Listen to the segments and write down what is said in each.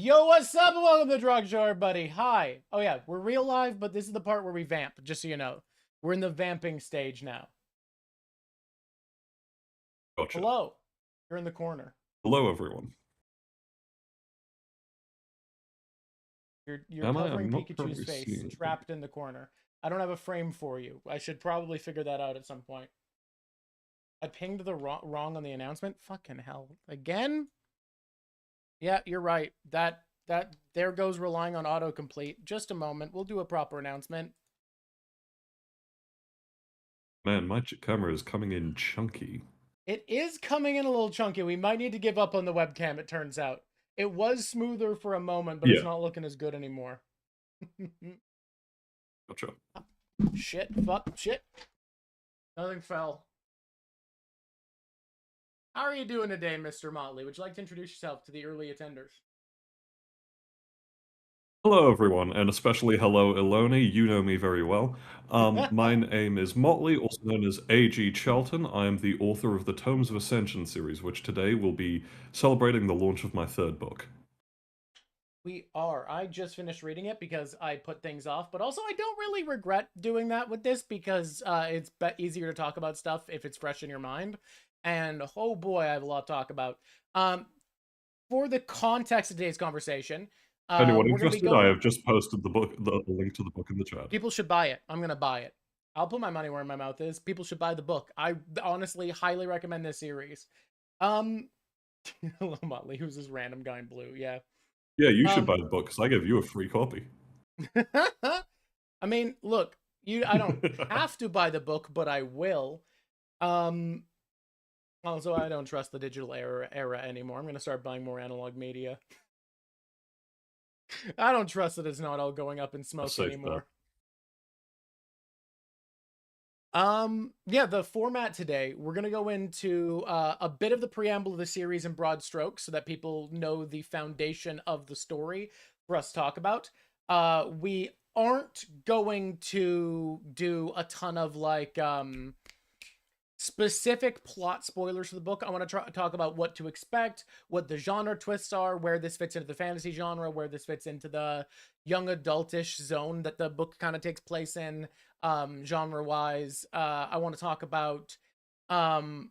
Yo, what's up? Welcome to the Drawk Show, everybody. Hi. Oh yeah, we're real live, but this is the part where we vamp, just so you know. We're in the vamping stage now. Gotcha. Hello. You're in the corner. Hello, everyone. You're Am I? covering I'm not Pikachu's currently face, seeing them. trapped in the corner. I don't have a frame for you. I should probably figure that out at some point. I pinged the wrong on the announcement. Fucking hell. Again? Yeah, you're right. That there goes relying on autocomplete. Just a moment. We'll do a proper announcement. Man, my camera is coming in chunky. It is coming in a little chunky. We might need to give up on the webcam, it turns out. It was smoother for a moment, but it's not looking as good anymore. Gotcha. Shit, fuck, shit. Nothing fell. How are you doing today, Mr. Motley? Would you like to introduce yourself to the early attenders? Hello, everyone, and especially hello, Iloni. You know me very well. My name is Motley, also known as AG Charlton. I am the author of the Tomes of Ascension series, which today will be celebrating the launch of my third book. We are. I just finished reading it because I put things off, but also I don't really regret doing that with this because it's easier to talk about stuff if it's fresh in your mind. And oh boy, I have a lot to talk about. For the context of today's conversation, Anyone we're going to be interested? I going... have just posted the link to the book in the chat. People should buy it. I'm going to buy it. I'll put my money where my mouth is. People should buy the book. I honestly highly recommend this series. Hello, Motley. Who's this random guy in blue? Yeah. Yeah, you should buy the book because I gave you a free copy. I mean, look, I don't have to buy the book, but I will. Also, I don't trust the digital era anymore. I'm going to start buying more analog media. I don't trust that it's not all going up in smoke anymore. Yeah, the format today, we're going to go into a bit of the preamble of the series in broad strokes so that people know the foundation of the story for us to talk about. We aren't going to do a ton of like specific plot spoilers for the book. I want to talk about what to expect, what the genre twists are, where this fits into the fantasy genre, where this fits into the young adultish zone that the book kind of takes place in, genre-wise. I want to talk about kind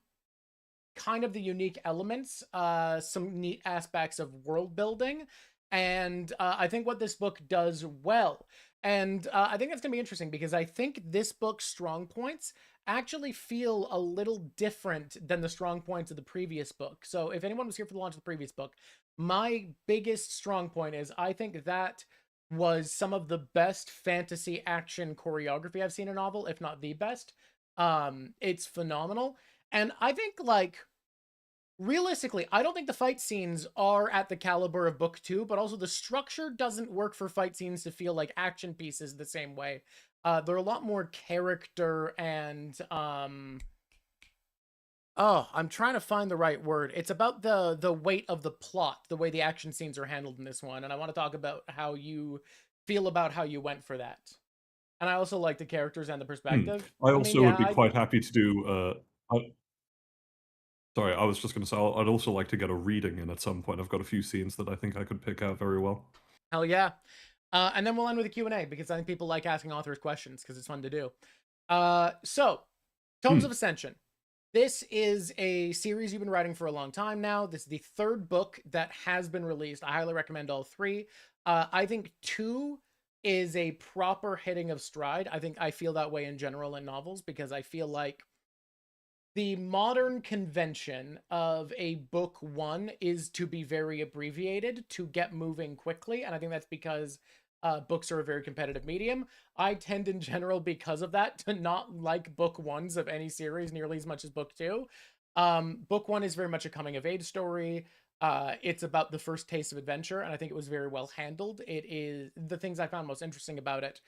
of the unique elements, some neat aspects of world building, and I think what this book does well. And I think that's going to be interesting because I think this book's strong points actually feel a little different than the strong points of the previous book. So if anyone was here for the launch of the previous book, my biggest strong point is I think that was some of the best fantasy action choreography I've seen in a novel, if not the best. It's phenomenal. And I think, like, realistically, I don't think the fight scenes are at the caliber of book 2, but also the structure doesn't work for fight scenes to feel like action pieces the same way. They're a lot more character and, oh, I'm trying to find the right word. It's about the weight of the plot, the way the action scenes are handled in this one, and I want to talk about how you feel about how you went for that. And I also like the characters and the perspective. I also would be quite happy to do... Sorry, I was just going to say, I'd also like to get a reading in at some point. I've got a few scenes that I think I could pick out very well. Hell yeah. And then we'll end with a Q&A, because I think people like asking authors questions, because it's fun to do. So, Tomes of Ascension. This is a series you've been writing for a long time now. This is the third book that has been released. I highly recommend all three. I think 2 is a proper hitting of stride. I think I feel that way in general in novels, because I feel like the modern convention of a book 1 is to be very abbreviated to get moving quickly. And I think that's because books are a very competitive medium. I tend in general, because of that, to not like book 1s of any series nearly as much as book 2. Book 1 is very much a coming of age story. It's about the first taste of adventure, and I think it was very well handled. It is the things I found most interesting about it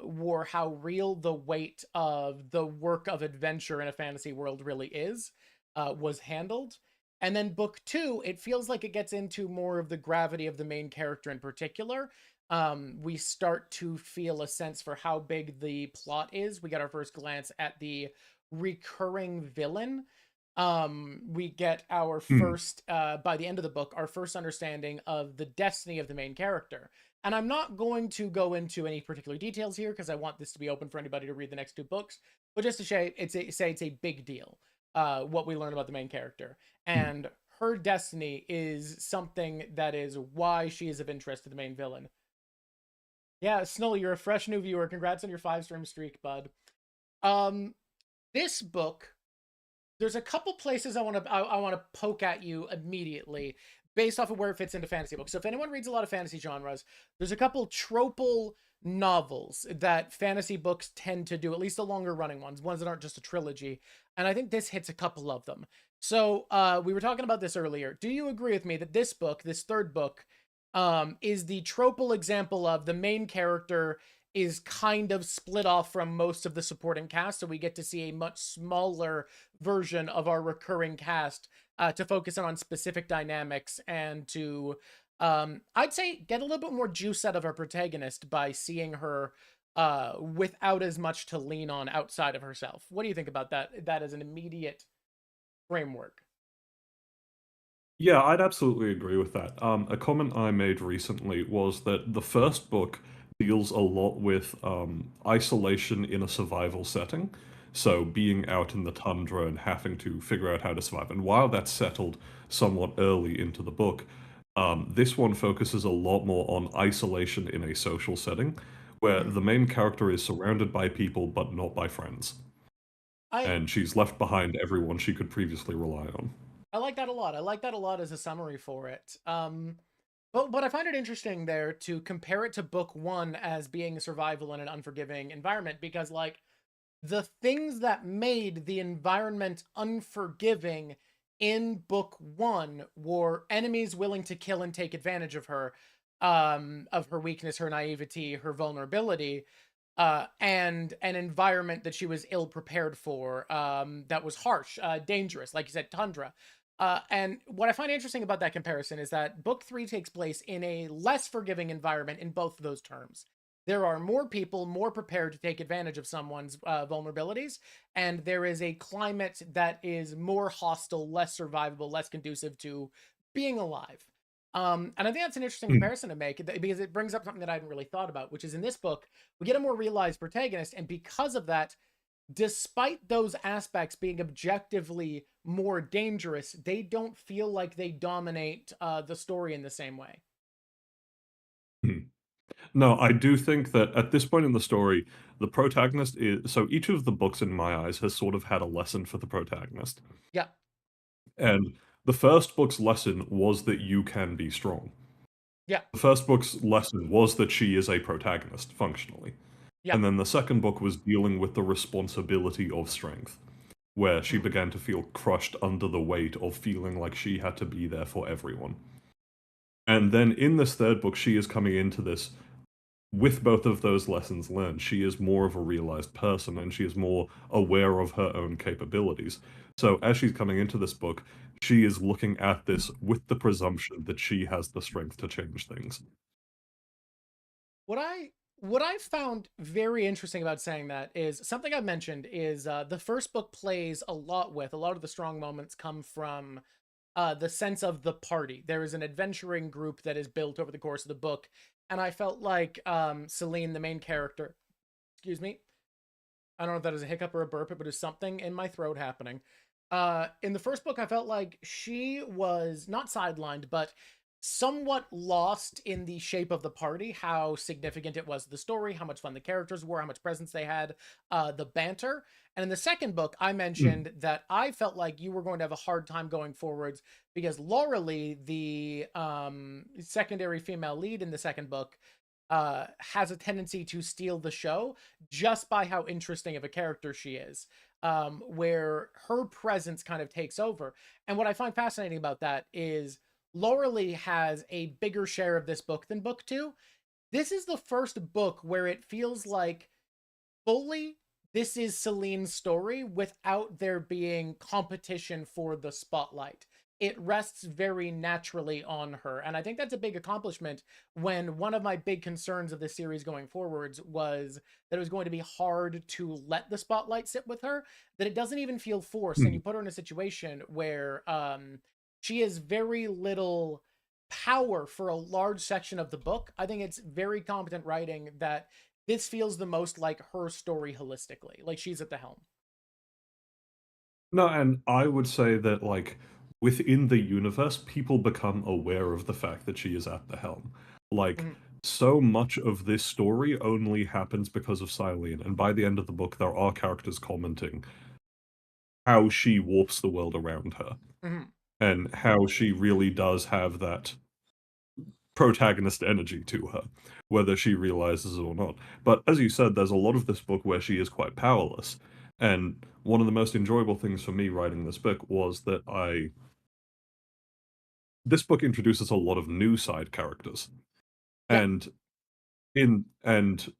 were how real the weight of the work of adventure in a fantasy world really is, was handled. And then book 2, it feels like it gets into more of the gravity of the main character in particular. We start to feel a sense for how big the plot is. We get our first glance at the recurring villain. We get our Hmm. first, by the end of the book, our first understanding of the destiny of the main character. And I'm not going to go into any particular details here because I want this to be open for anybody to read the next two books. But just to say it's a big deal, what we learn about the main character. Hmm. And her destiny is something that is why she is of interest to the main villain. Yeah, Snully, you're a fresh new viewer. Congrats on your 5 stream streak, bud. Um, this book, there's a couple places I want to poke at you immediately based off of where it fits into fantasy books. So if anyone reads a lot of fantasy genres, there's a couple tropal novels that fantasy books tend to do, at least the longer running ones that aren't just a trilogy. And I think this hits a couple of them. So we were talking about this earlier. Do you agree with me that this book, this third book, is the tropal example of the main character is kind of split off from most of the supporting cast, so we get to see a much smaller version of our recurring cast to focus on specific dynamics and to, I'd say, get a little bit more juice out of our protagonist by seeing her without as much to lean on outside of herself. What do you think about that? That as an immediate framework. Yeah, I'd absolutely agree with that. A comment I made recently was that the first book deals a lot with isolation in a survival setting. So being out in the tundra and having to figure out how to survive. And while that's settled somewhat early into the book, this one focuses a lot more on isolation in a social setting, where Mm-hmm. the main character is surrounded by people but not by friends. I And she's left behind everyone she could previously rely on. I like that a lot. I like that a lot as a summary for it. But I find it interesting there to compare it to book one as being a survival in an unforgiving environment because, like, the things that made the environment unforgiving in book one were enemies willing to kill and take advantage of her weakness, her naivety, her vulnerability, and an environment that she was ill prepared for, that was harsh, dangerous, like you said, tundra. And what I find interesting about that comparison is that book three takes place in a less forgiving environment in both of those terms. There are more people more prepared to take advantage of someone's vulnerabilities, and there is a climate that is more hostile, less survivable, less conducive to being alive. And I think that's an interesting Hmm. comparison to make because it brings up something that I hadn't really thought about, which is in this book, we get a more realized protagonist, and because of that, despite those aspects being objectively more dangerous, they don't feel like they dominate the story in the same way. Hmm. No, I do think that at this point in the story, the protagonist is so each of the books in my eyes has sort of had a lesson for the protagonist. Yeah, And the first book's lesson was that you can be strong. yeah, The first book's lesson was that she is a protagonist, functionally. yeah. And then the second book was dealing with the responsibility of strength, where she Mhm. began to feel crushed under the weight of feeling like she had to be there for everyone. And then in this third book, she is coming into this with both of those lessons learned, she is more of a realized person and she is more aware of her own capabilities. So, as she's coming into this book, she is looking at this with the presumption that she has the strength to change things. What I what I found very interesting about saying that is something I've mentioned is the first book plays a lot of the strong moments come from the sense of the party. There is an adventuring group that is built over the course of the book, and I felt like Celine, the main character, excuse me, I don't know if that is a hiccup or a burp, but it was something in my throat happening. In the first book, I felt like she was not sidelined, but somewhat lost in the shape of the party, how significant it was to the story, how much fun the characters were, how much presence they had, the banter. And in the second book, I Mm, mentioned that I felt like you were going to have a hard time going forwards because Laura Lee, the secondary female lead in the second book, has a tendency to steal the show just by how interesting of a character she is, where her presence kind of takes over. And what I find fascinating about that is Laura Lee has a bigger share of this book than book two. This is the first book where it feels like fully this is Celine's story without there being competition for the spotlight. it rests very naturally on her. And I think that's a big accomplishment when one of my big concerns of this series going forwards was that it was going to be hard to let the spotlight sit with her, that it doesn't even feel forced. And Hmm. you put her in a situation where she has very little power for a large section of the book. I think it's very competent writing that this feels the most like her story holistically, like she's at the helm. No, and I would say that like within the universe, people become aware of the fact that she is at the helm. Like Mhm, so much of this story only happens because of Silene, and by the end of the book, there are characters commenting how she warps the world around her mhm. and how she really does have that protagonist energy to her, whether she realizes it or not. But as you said, there's a lot of this book where she is quite powerless. And one of the most enjoyable things for me writing this book was that this book introduces a lot of new side characters. Yeah, And and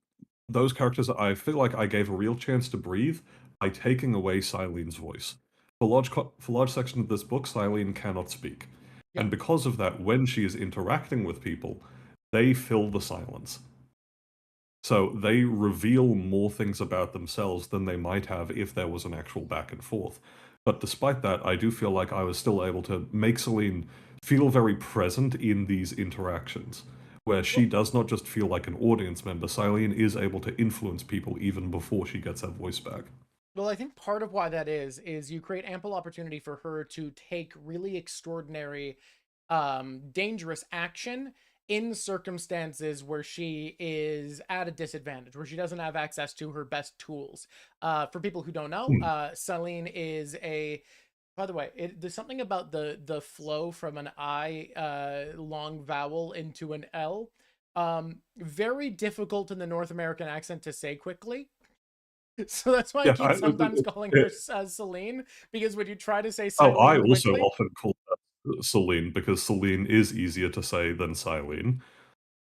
those characters I feel like I gave a real chance to breathe by taking away Silene's voice. For large sections of this book, Silene cannot speak. yeah. And because of that, when she is interacting with people, they fill the silence. So they reveal more things about themselves than they might have if there was an actual back and forth. But despite that, I do feel like I was still able to make Celine feel very present in these interactions, where she Well, does not just feel like an audience member. Celine is able to influence people even before she gets her voice back. Well, I think part of why that is you create ample opportunity for her to take really extraordinary, dangerous action in circumstances where she is at a disadvantage, where she doesn't have access to her best tools. For people who don't know, Hmm. Celine is a. By the way, there's something about the flow from an I long vowel into an L. Very difficult in the North American accent to say quickly. So that's why I Yeah, keep sometimes calling her Celine, because when you try to say oh, I Silene also quickly, often call her Celine because Celine is easier to say than Silene,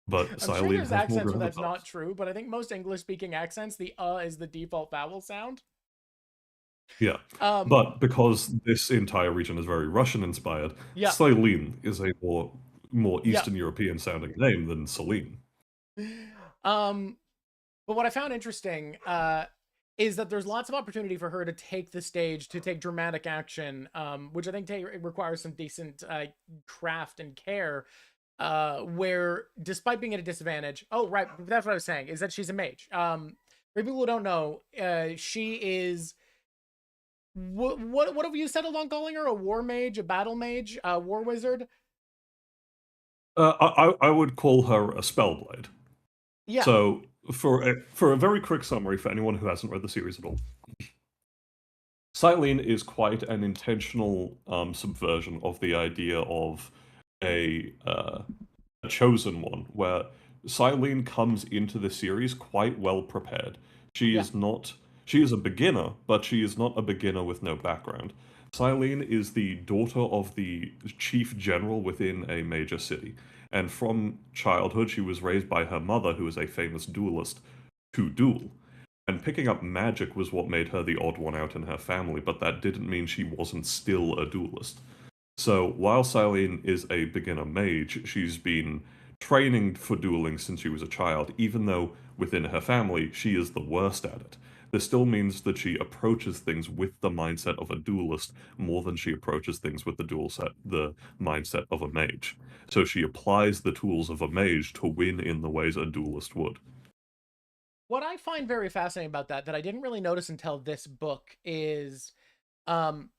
but I'm sure Silene there's has more accents where that's not gravitas. true, but I think most English speaking accents, the is the default vowel sound. Yeah, Um, but because this entire region is very Russian inspired, yeah, Celine is a more yeah. Eastern European sounding name than Celine. Um, but what I found interesting is that there's lots of opportunity for her to take the stage, to take dramatic action, which I think requires some decent craft and care. Where despite being at a disadvantage, oh right, that's what I was saying, is that she's a mage. For people who don't know, she is what have you settled on calling her? A war mage, a battle mage, a war wizard? I would call her a spellblade. Yeah, So for a very quick summary for anyone who hasn't read the series at all, Silene is quite an intentional subversion of the idea of a a chosen one, where Silene comes into the series quite well prepared. She yeah. is not, she is a beginner, but she is not a beginner with no background. Silene is the daughter of the chief general within a major city, and from childhood she was raised by her mother, who is a famous duelist, to duel. And picking up magic was what made her the odd one out in her family, but that didn't mean she wasn't still a duelist. So while Silene is a beginner mage, she's been training for dueling since she was a child, even though within her family she is the worst at it. This still means that she approaches things with the mindset of a duelist more than she approaches things with the mindset of a mage. So she applies the tools of a mage to win in the ways a duelist would. What I find very fascinating about that I didn't really notice until this book is um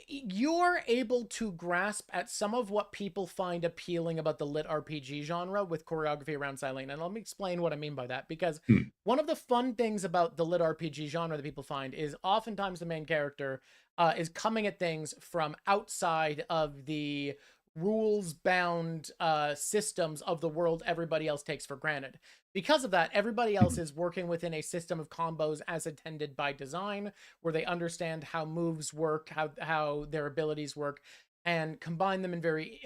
you're able to grasp at some of what people find appealing about the lit RPG genre with choreography around Silene. And let me explain what I mean by that. Because Hmm. one of the fun things about the lit RPG genre that people find is oftentimes the main character is coming at things from outside of the rules bound systems of the world everybody else takes for granted. Because of that, everybody else is working within a system of combos as intended by design, where they understand how moves work, how their abilities work. and combine them in very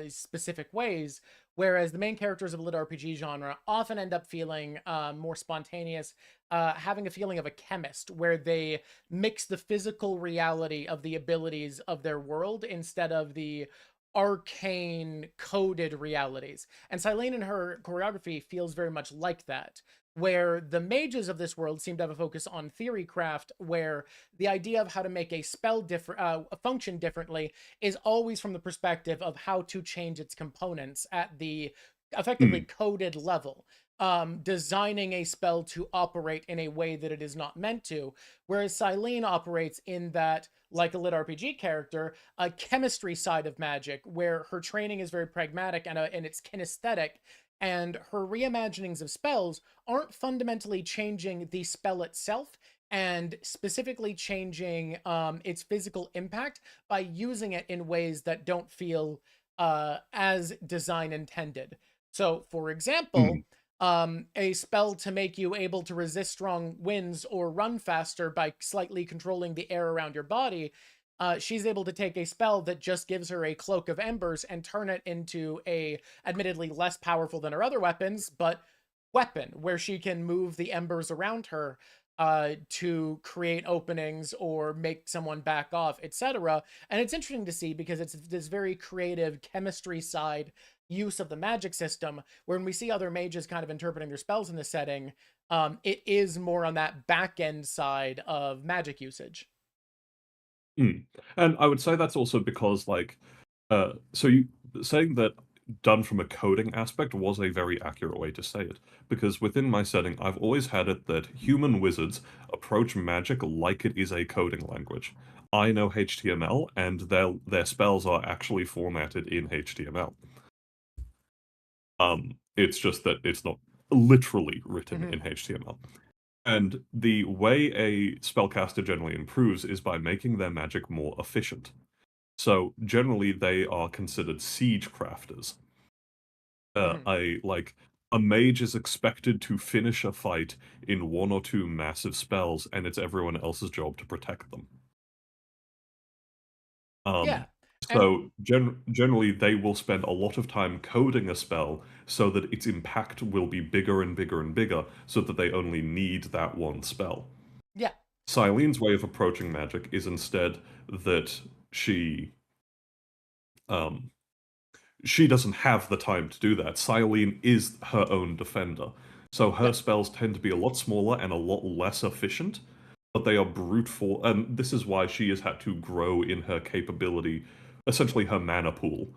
specific ways. Whereas the main characters of the lit RPG genre often end up feeling more spontaneous, having a feeling of a chemist, where they mix the physical reality of the abilities of their world instead of the arcane coded realities. And Silene in her choreography feels very much like that, where the mages of this world seem to have a focus on theory craft, where the idea of how to make a spell function differently is always from the perspective of how to change its components at the effectively Mm, coded level, designing a spell to operate in a way that it is not meant to. Whereas Silene operates in that, like a lit RPG character, a chemistry side of magic, where her training is very pragmatic and it's kinesthetic, and her reimaginings of spells aren't fundamentally changing the spell itself and specifically changing its physical impact by using it in ways that don't feel as design intended. So, for example, mm. a spell to make you able to resist strong winds or run faster by slightly controlling the air around your body. She's able to take a spell that just gives her a cloak of embers and turn it into a, admittedly less powerful than her other weapons, but weapon where she can move the embers around her to create openings or make someone back off, etc. And it's interesting to see because it's this very creative chemistry side use of the magic system, where when we see other mages kind of interpreting their spells in this setting, it is more on that back end side of magic usage. Mm. And I would say that's also because, like, so you saying that done from a coding aspect was a very accurate way to say it. Because within my setting, I've always had it that human wizards approach magic like it is a coding language. I know HTML, and their spells are actually formatted in HTML. It's just that it's not literally written Mm-hmm. in HTML. And the way a spellcaster generally improves is by making their magic more efficient. So generally, they are considered siege crafters. Mm-hmm. A mage is expected to finish a fight in one or two massive spells, and it's everyone else's job to protect them. Yeah. Um, And so generally, they will spend a lot of time coding a spell so that its impact will be bigger and bigger and bigger, so that they only need that one spell. yeah. Silene's way of approaching magic is instead that um, she doesn't have the time to do that. Silene is her own defender. So Yeah. her spells tend to be a lot smaller and a lot less efficient, but they are brute force. And this is why she has had to grow in her capability, essentially her mana pool,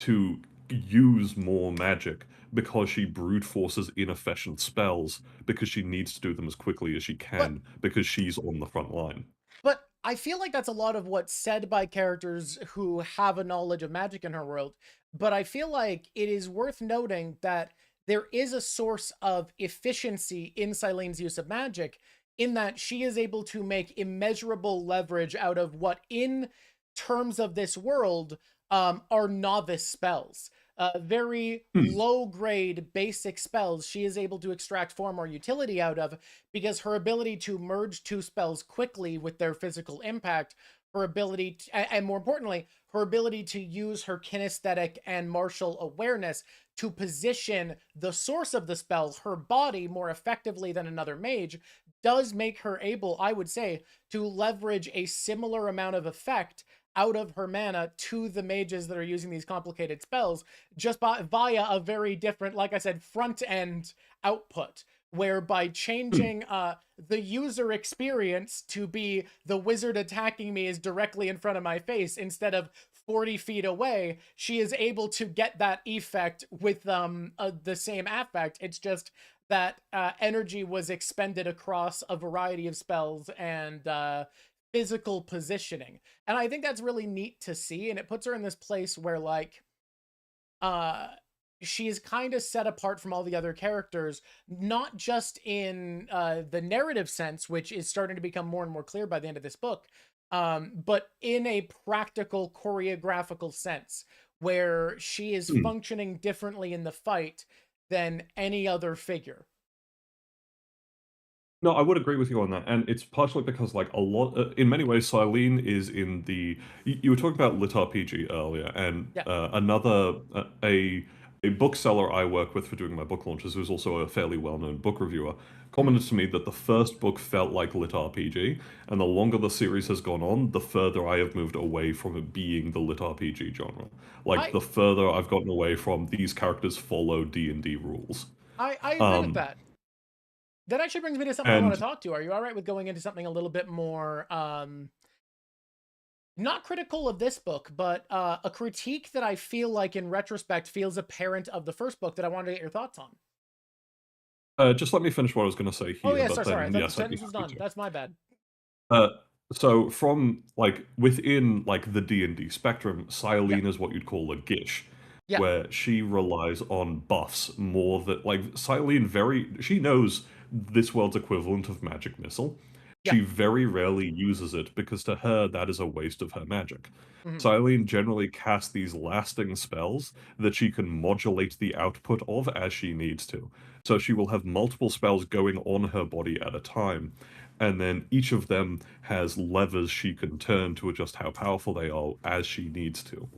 to use more magic because she brute forces inefficient spells because she needs to do them as quickly as she But can because she's on the front line. But I feel like that's a lot of what's said by characters who have a knowledge of magic in her world. But I feel like it is worth noting that there is a source of efficiency in Silene's use of magic, in that she is able to make immeasurable leverage out of what, in terms of this world, are novice spells. Very Hmm. low grade basic spells she is able to extract far more utility out of, because her ability to merge two spells quickly with their physical impact, her ability to, and more importantly, her ability to use her kinesthetic and martial awareness to position the source of the spell, her body, more effectively than another mage, does make her able, I would say, to leverage a similar amount of effect out of her mana to the mages that are using these complicated spells, just via a very different, like I said, front end output, where by Hmm. changing the user experience to be the wizard attacking me is directly in front of my face instead of 40 feet away, she is able to get that effect with the same affect. It's just that energy was expended across a variety of spells and physical positioning. And I think that's really neat to see, and it puts her in this place where, like, uh she is kind of set apart from all the other characters, not just in the narrative sense, which is starting to become more and more clear by the end of this book, but in a practical choreographical sense, where she is Hmm. functioning differently in the fight than any other figure. No, I would agree with you on that, and it's partially because, like, a lot in many ways, Silene is in the you were talking about lit RPG earlier, and Yeah. another a bookseller I work with for doing my book launches, who's also a fairly well-known book reviewer, Mhm. commented to me that the first book felt like lit RPG, and the longer the series has gone on, the further I have moved away from it being the lit RPG genre. Like, I the further I've gotten away from these characters follow D&D rules. I agree with Um, that. That actually brings me to something I want to and talk to. Are you all right with going into something a little bit more not critical of this book, but a critique that I feel like in retrospect feels a parent of the first book that I wanted to get your thoughts on. Just let me finish what I was going to say Oh here, yeah, but sorry. I then thought the yes, I'd be sentence was happy done. to. That's my bad. Uh, so from like within like the D&D spectrum, Yeah. Silene is what you'd call a Gish, Yeah. where she relies on buffs more than like Silene she knows this world's equivalent of magic missile. Yeah. She very rarely uses it because to her that is a waste of her magic. Mhm. Silene generally casts these lasting spells that she can modulate the output of as she needs to. So she will have multiple spells going on her body at a time, and then each of them has levers she can turn to adjust how powerful they are as she needs to.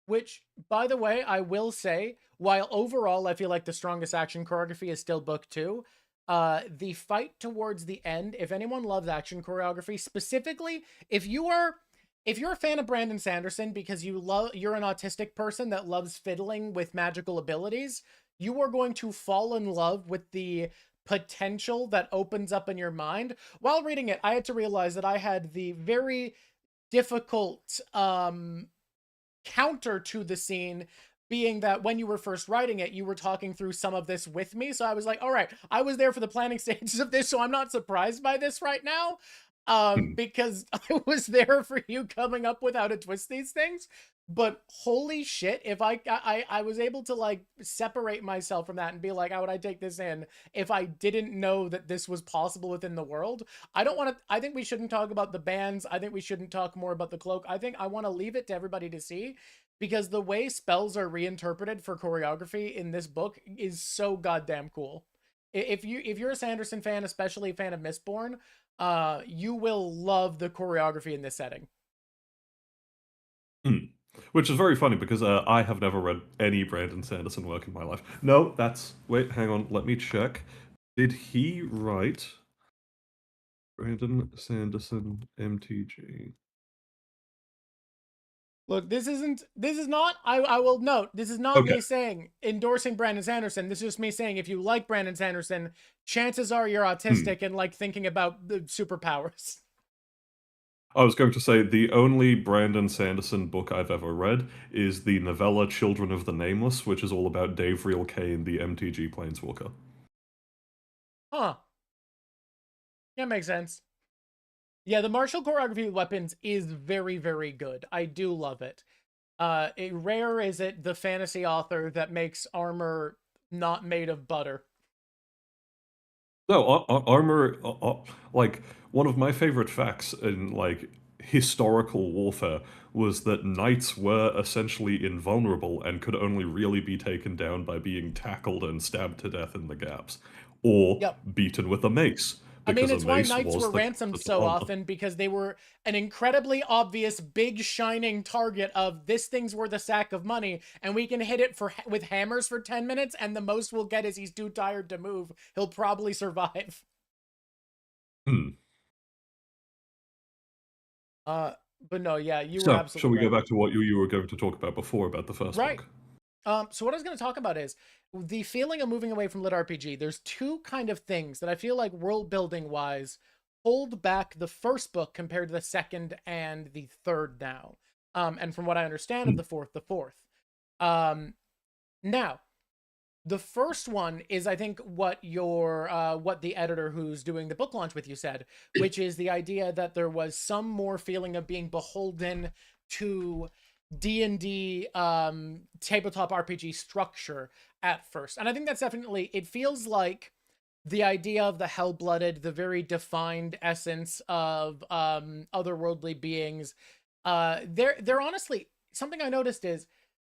Which, by the way, I will say, while overall I feel like the strongest action choreography is still book two, the fight towards the end, if anyone loves action choreography, specifically, if you're a fan of Brandon Sanderson because you're an autistic person that loves fiddling with magical abilities, you are going to fall in love with the potential that opens up in your mind. While reading it, I had to realize that I had the very difficult counter to the scene being that when you were first writing it, you were talking through some of this with me. So I was like, all right, I was there for the planning stages of this, so I'm not surprised by this right now. Hmm. Because I was there for you coming up with how to twist these things. But holy shit, if I was able to like separate myself from that and be like, how would I take this in if I didn't know that this was possible within the world? I think we shouldn't talk about the bands. I think we shouldn't talk more about the cloak. I think I want to leave it to everybody to see because the way spells are reinterpreted for choreography in this book is so goddamn cool. If you're a Sanderson fan, especially a fan of Mistborn, you will love the choreography in this setting. Hmm. Which is very funny because I have never read any Brandon Sanderson work in my life. No, that's wait, hang on, let me check. Did he write Brandon Sanderson MTG? Look, this is not, I will note, this is not Okay. me saying endorsing Brandon Sanderson. This is just me saying if you like Brandon Sanderson, chances are you're Hmm. autistic and like thinking about the superpowers. I was going to say the only Brandon Sanderson book I've ever read is the novella Children of the Nameless, which is all about Dave Real Kane, the MTG Planeswalker. Huh. Yeah, makes sense. Yeah, the martial choreography with weapons is very, very good. I do love it. Rare is it the fantasy author that makes armor not made of butter. No, armor, like one of my favorite facts in like historical warfare was that knights were essentially invulnerable and could only really be taken down by being tackled and stabbed to death in the gaps, or Yep. beaten with a mace, I mean, because a it's why mace knights were was the ransomed closest to so armor. often because they were an incredibly obvious, big, shining target of this thing's worth a sack of money, and we can hit it with hammers for 10 minutes, and the most we'll get is he's too tired to move. He'll probably survive. Hmm. Uh, but no, yeah, you were So, shall absolutely we go right. back to what you were going to talk about before about the first Right. book? So what I was going to talk about is the feeling of moving away from lit RPG. There's two kind of things that I feel like world building wise hold back the first book compared to the second and the third now. And from what I understand of Hmm. the fourth. Um, now the first one is I think what the editor who's doing the book launch with you said, which is the idea that there was some more feeling of being beholden to D&D tabletop RPG structure at first. And I think that's definitely, it feels like the idea of the hell-blooded, the very defined essence of otherworldly beings. They're honestly, something I noticed is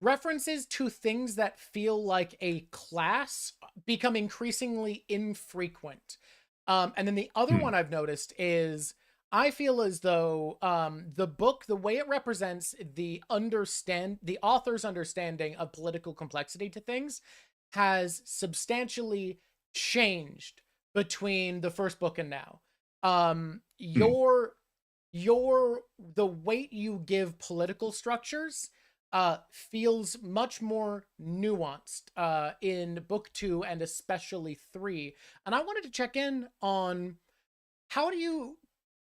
references to things that feel like a class become increasingly infrequent. And then the other Hmm. one I've noticed is I feel as though the book, the way it represents the author's understanding of political complexity to things, has substantially changed between the first book and now. Um, Hmm. your your the weight you give political structures feels much more nuanced in book 2 and especially 3. And I wanted to check in on how do you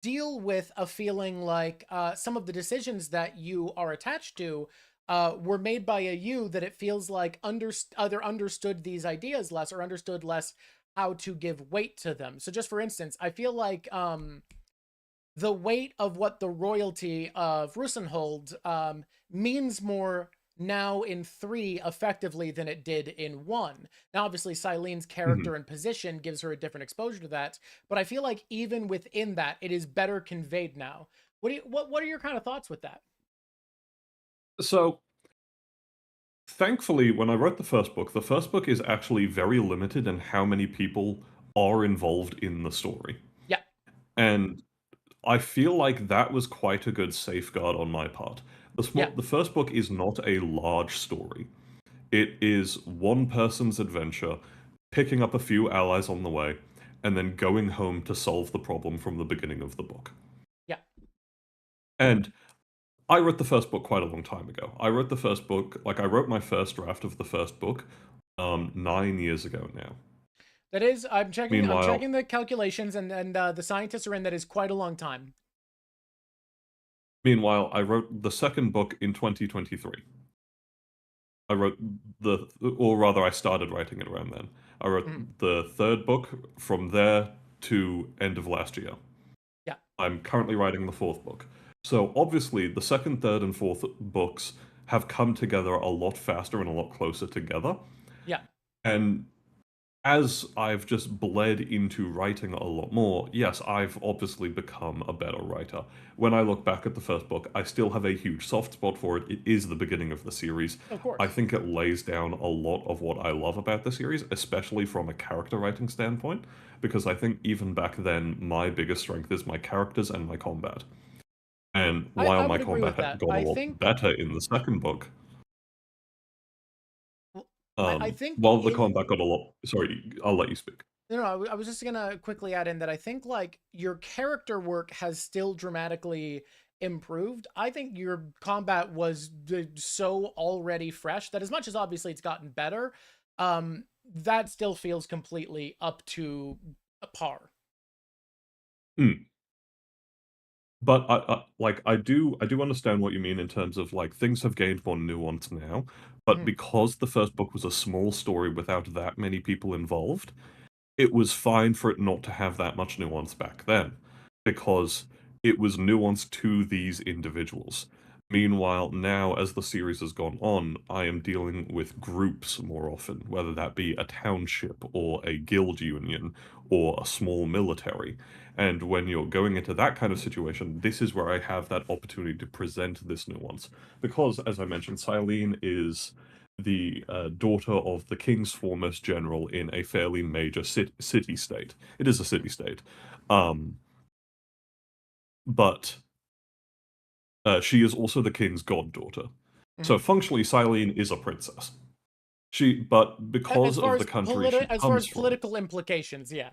deal with a feeling like some of the decisions that you are attached to were made by a you that it feels like either understood these ideas less or understood less how to give weight to them. So just for instance, I feel like the weight of what the royalty of Rusenhold means more now in 3 effectively than it did in 1. Now, obviously, Cylene's Mhm. character and position gives her a different exposure to that, but I feel like even within that, it is better conveyed now. What are your kind of thoughts with that? So, thankfully, when I wrote the first book is actually very limited in how many people are involved in the story. Yeah, And I feel like that was quite a good safeguard on my part. yeah, The first book is not a large story. It is one person's adventure, picking up a few allies on the way, and then going home to solve the problem from the beginning of the book. yeah. And I wrote the first book quite a long time ago. I wrote the first book, like I wrote my first draft of the first book 9 years ago now. That is, I'm Meanwhile, checking the calculations, and the scientists are in. That is quite a long time. meanwhile, I wrote the second book in 2023. I wrote or rather, I started writing it around then. I Mhm. wrote the third book from there to end of last year. Yeah, I'm currently writing the fourth book. So obviously, the second, third, and fourth books have come together a lot faster and a lot closer together. yeah. And as I've just bled into writing a lot more, yes, I've obviously become a better writer. When I look back at the first book, I still have a huge soft spot for it. It is the beginning of the series. Of I course. think it lays down a lot of what I love about the series, especially from a character writing standpoint, because I think even back then, my biggest strength is my characters and my combat. And while I my would agree combat with that. got a lot better in the second book, I think while the in combat got a lot. Sorry, I'll let you speak. no, I was just gonna quickly add in that I think like your character work has still dramatically improved. I think your combat was so already fresh that as much as obviously it's gotten better, that still feels completely up to a par. Hmm. But I do understand what you mean in terms of like things have gained more nuance now, but Mhm. because the first book was a small story without that many people involved, it was fine for it not to have that much nuance back then, because it was nuanced to these individuals. Meanwhile, now as the series has gone on, I am dealing with groups more often, whether that be a township or a guild union or a small military. And when you're going into that kind of situation, this is where I have that opportunity to present this nuance. Because, as I mentioned, Silene is the daughter of the king's foremost general in a fairly major city state. It is a city state, um, but she is also the king's goddaughter. So Mhm. functionally, Silene is a princess. But because of the country she As far comes as from, political implications, yeah.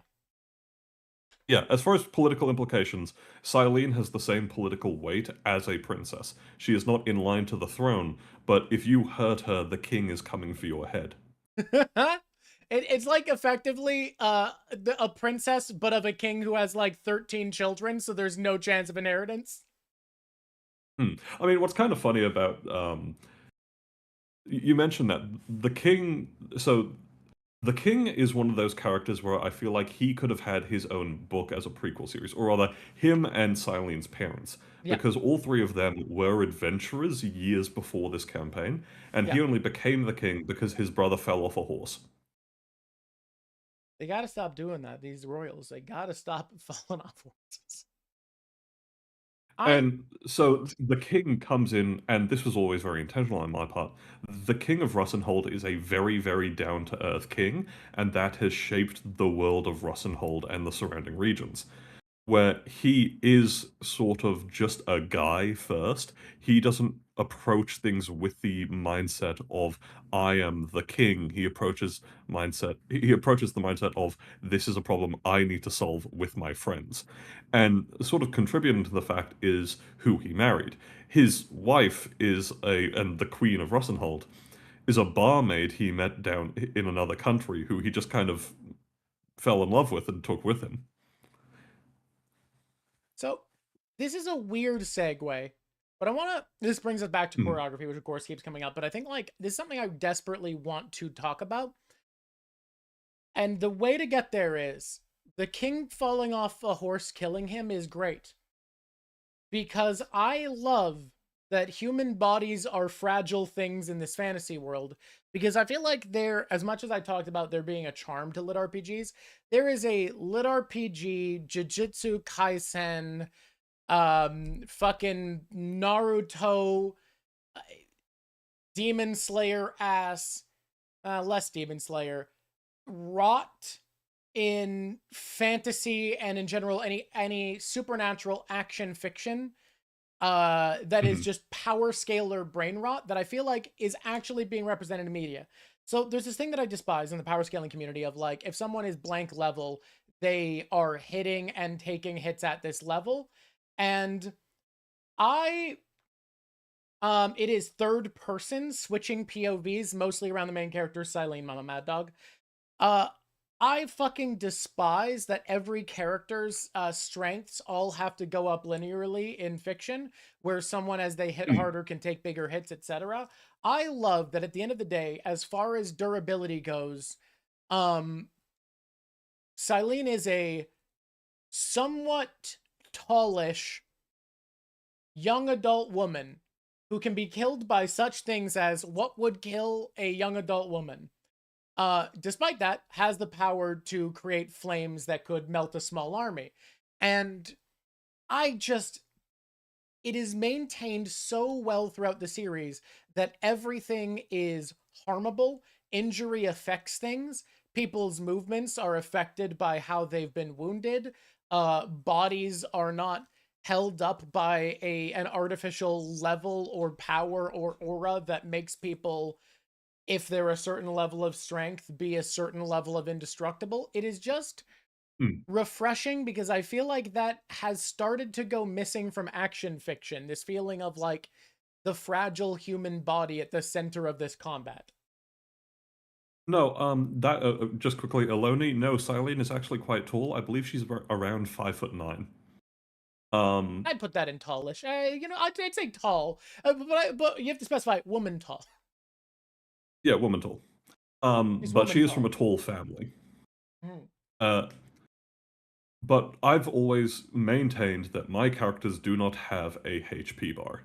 yeah, as far as political implications, Silene has the same political weight as a princess. She is not in line to the throne, but if you hurt her, the king is coming for your head. It's like effectively a princess but of a king who has like 13 children, so there's no chance of inheritance. Hmm. I mean, what's kind of funny about you mentioned that the king. So the king is one of those characters where I feel like he could have had his own book as a prequel series, or rather, him and Silene's parents, Yeah, because all three of them were adventurers years before this campaign, and yeah. he only became the king because his brother fell off a horse. They got to stop doing that. These royals, they got to stop falling off horses. I And so the king comes in, and this was always very intentional on my part. The king of Russenhold is a very, very down-to-earth king, and that has shaped the world of Russenhold and the surrounding regions, where he is sort of just a guy first. He doesn't approach things with the mindset of I am the king. He approaches the mindset of this is a problem I need to solve with my friends. And sort of contributing to the fact is who he married. His wife is and the Queen of Russenhold is a barmaid he met down in another country who he just kind of fell in love with and took with him. So this is a weird segue, but this brings us back to Mhm. choreography, which of course keeps coming up, but I think like this is something I desperately want to talk about. And the way to get there is the king falling off a horse killing him is great. Because I love that human bodies are fragile things in this fantasy world. Because I feel like as much as I talked about there being a charm to lit RPGs, there is a lit RPG, Jujutsu Kaisen, fucking Naruto, uh, Demon Slayer ass, less Demon Slayer, rot in fantasy and in general any supernatural action fiction that is Mhm. just power scalar brain rot that I feel like is actually being represented in media. So there's this thing that I despise in the power scaling community of like if someone is blank level, they are hitting and taking hits at this level. And I it is third person switching POVs mostly around the main character Silene Mama Mad Dog. Uh I fucking despise that every character's strengths all have to go up linearly in fiction, where someone, as they hit Mhm. harder, can take bigger hits, etc. I love that at the end of the day, as far as durability goes, um, Silene is a somewhat tallish young adult woman who can be killed by such things as what would kill a young adult woman. Despite that, has the power to create flames that could melt a small army. And I just, it is maintained so well throughout the series that everything is harmable. Injury affects things. People's movements are affected by how they've been wounded. Bodies are not held up by an artificial level or power or aura that makes people, if they're a certain level of strength, be a certain level of indestructible. It is just Mhm. refreshing because I feel like that has started to go missing from action fiction. This feeling of like the fragile human body at the center of this combat. No, that just quickly, Eloni. No, Silene is actually quite tall. I believe she's around 5'9". Um, I'd put that in tallish. I'd say tall, but you have to specify woman tall. yeah, woman tall. She's But woman she is from a tall. tall family. Mm. Uh, but I've always maintained that my characters do not have a HP bar.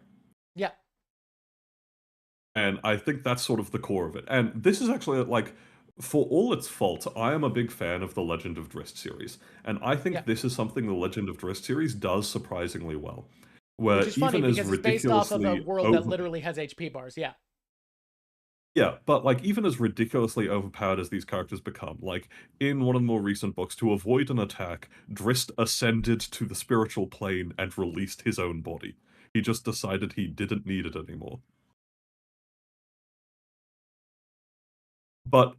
Yeah, And I think that's sort of the core of it. And this is actually like, for all its faults, I am a big fan of the Legend of Drizzt series. And I yeah. think this is something the Legend of Drizzt series does surprisingly well. Which Where is funny even as because it's based off of a ridiculously world that over literally has HP bars. Yeah, Yeah, but like even as ridiculously overpowered as these characters become, like in one of the more recent books, to avoid an attack, Drizzt ascended to the spiritual plane and released his own body. He just decided he didn't need it anymore. But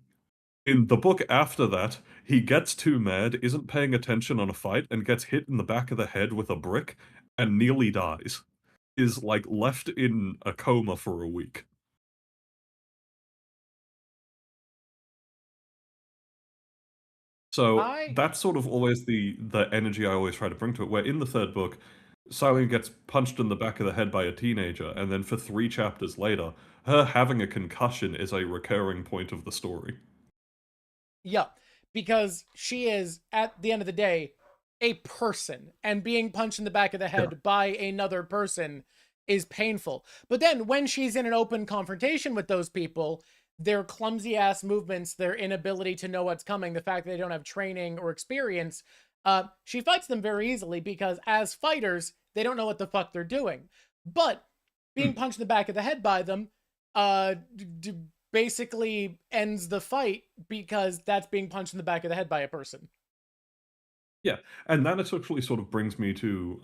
in the book after that, he gets too mad, isn't paying attention on a fight, and gets hit in the back of the head with a brick and nearly dies. Is like left in a coma for a week. So I that's sort of always the energy I always try to bring to it. Where in the third book, Silene gets punched in the back of the head by a teenager, and then for 3 chapters later, her having a concussion is a recurring point of the story. Yeah, because she is, at the end of the day, a person, and being punched in the back of the Yeah. head by another person is painful. But then when she's in an open confrontation with those people, their clumsy ass movements, their inability to know what's coming, the fact that they don't have training or experience, she fights them very easily because as fighters, They don't know what the fuck they're doing. But being Hmm. punched in the back of the head by them basically ends the fight, because that's being punched in the back of the head by a person. Yeah, and that actually sort of brings me to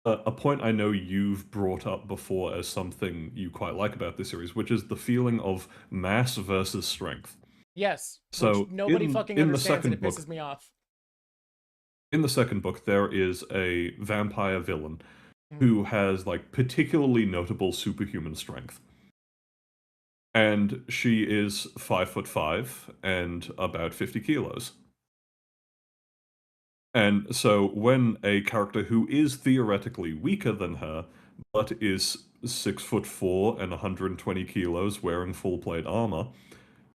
a point I know you've brought up before as something you quite like about this series, which is the feeling of mass versus strength. Yes, which So nobody fucking in the understands, and second it book, pisses me off. there is a vampire villain Mhm. who has like particularly notable superhuman strength. And she is 5'5" and about 50 kilos. And so when a character who is theoretically weaker than her, but is 6'4" and 120 kilos wearing full plate armor,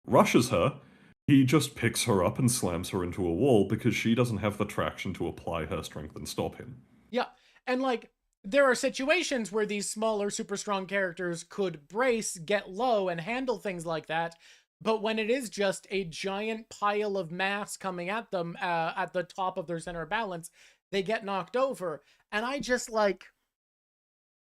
rushes her, he just picks her up and slams her into a wall because she doesn't have the traction to apply her strength and stop him. Yeah, and like there are situations where these smaller, super strong characters could brace, get low, and handle things like that. But when it is just a giant pile of mass coming at them at the top of their center of balance, they get knocked over. And I just like,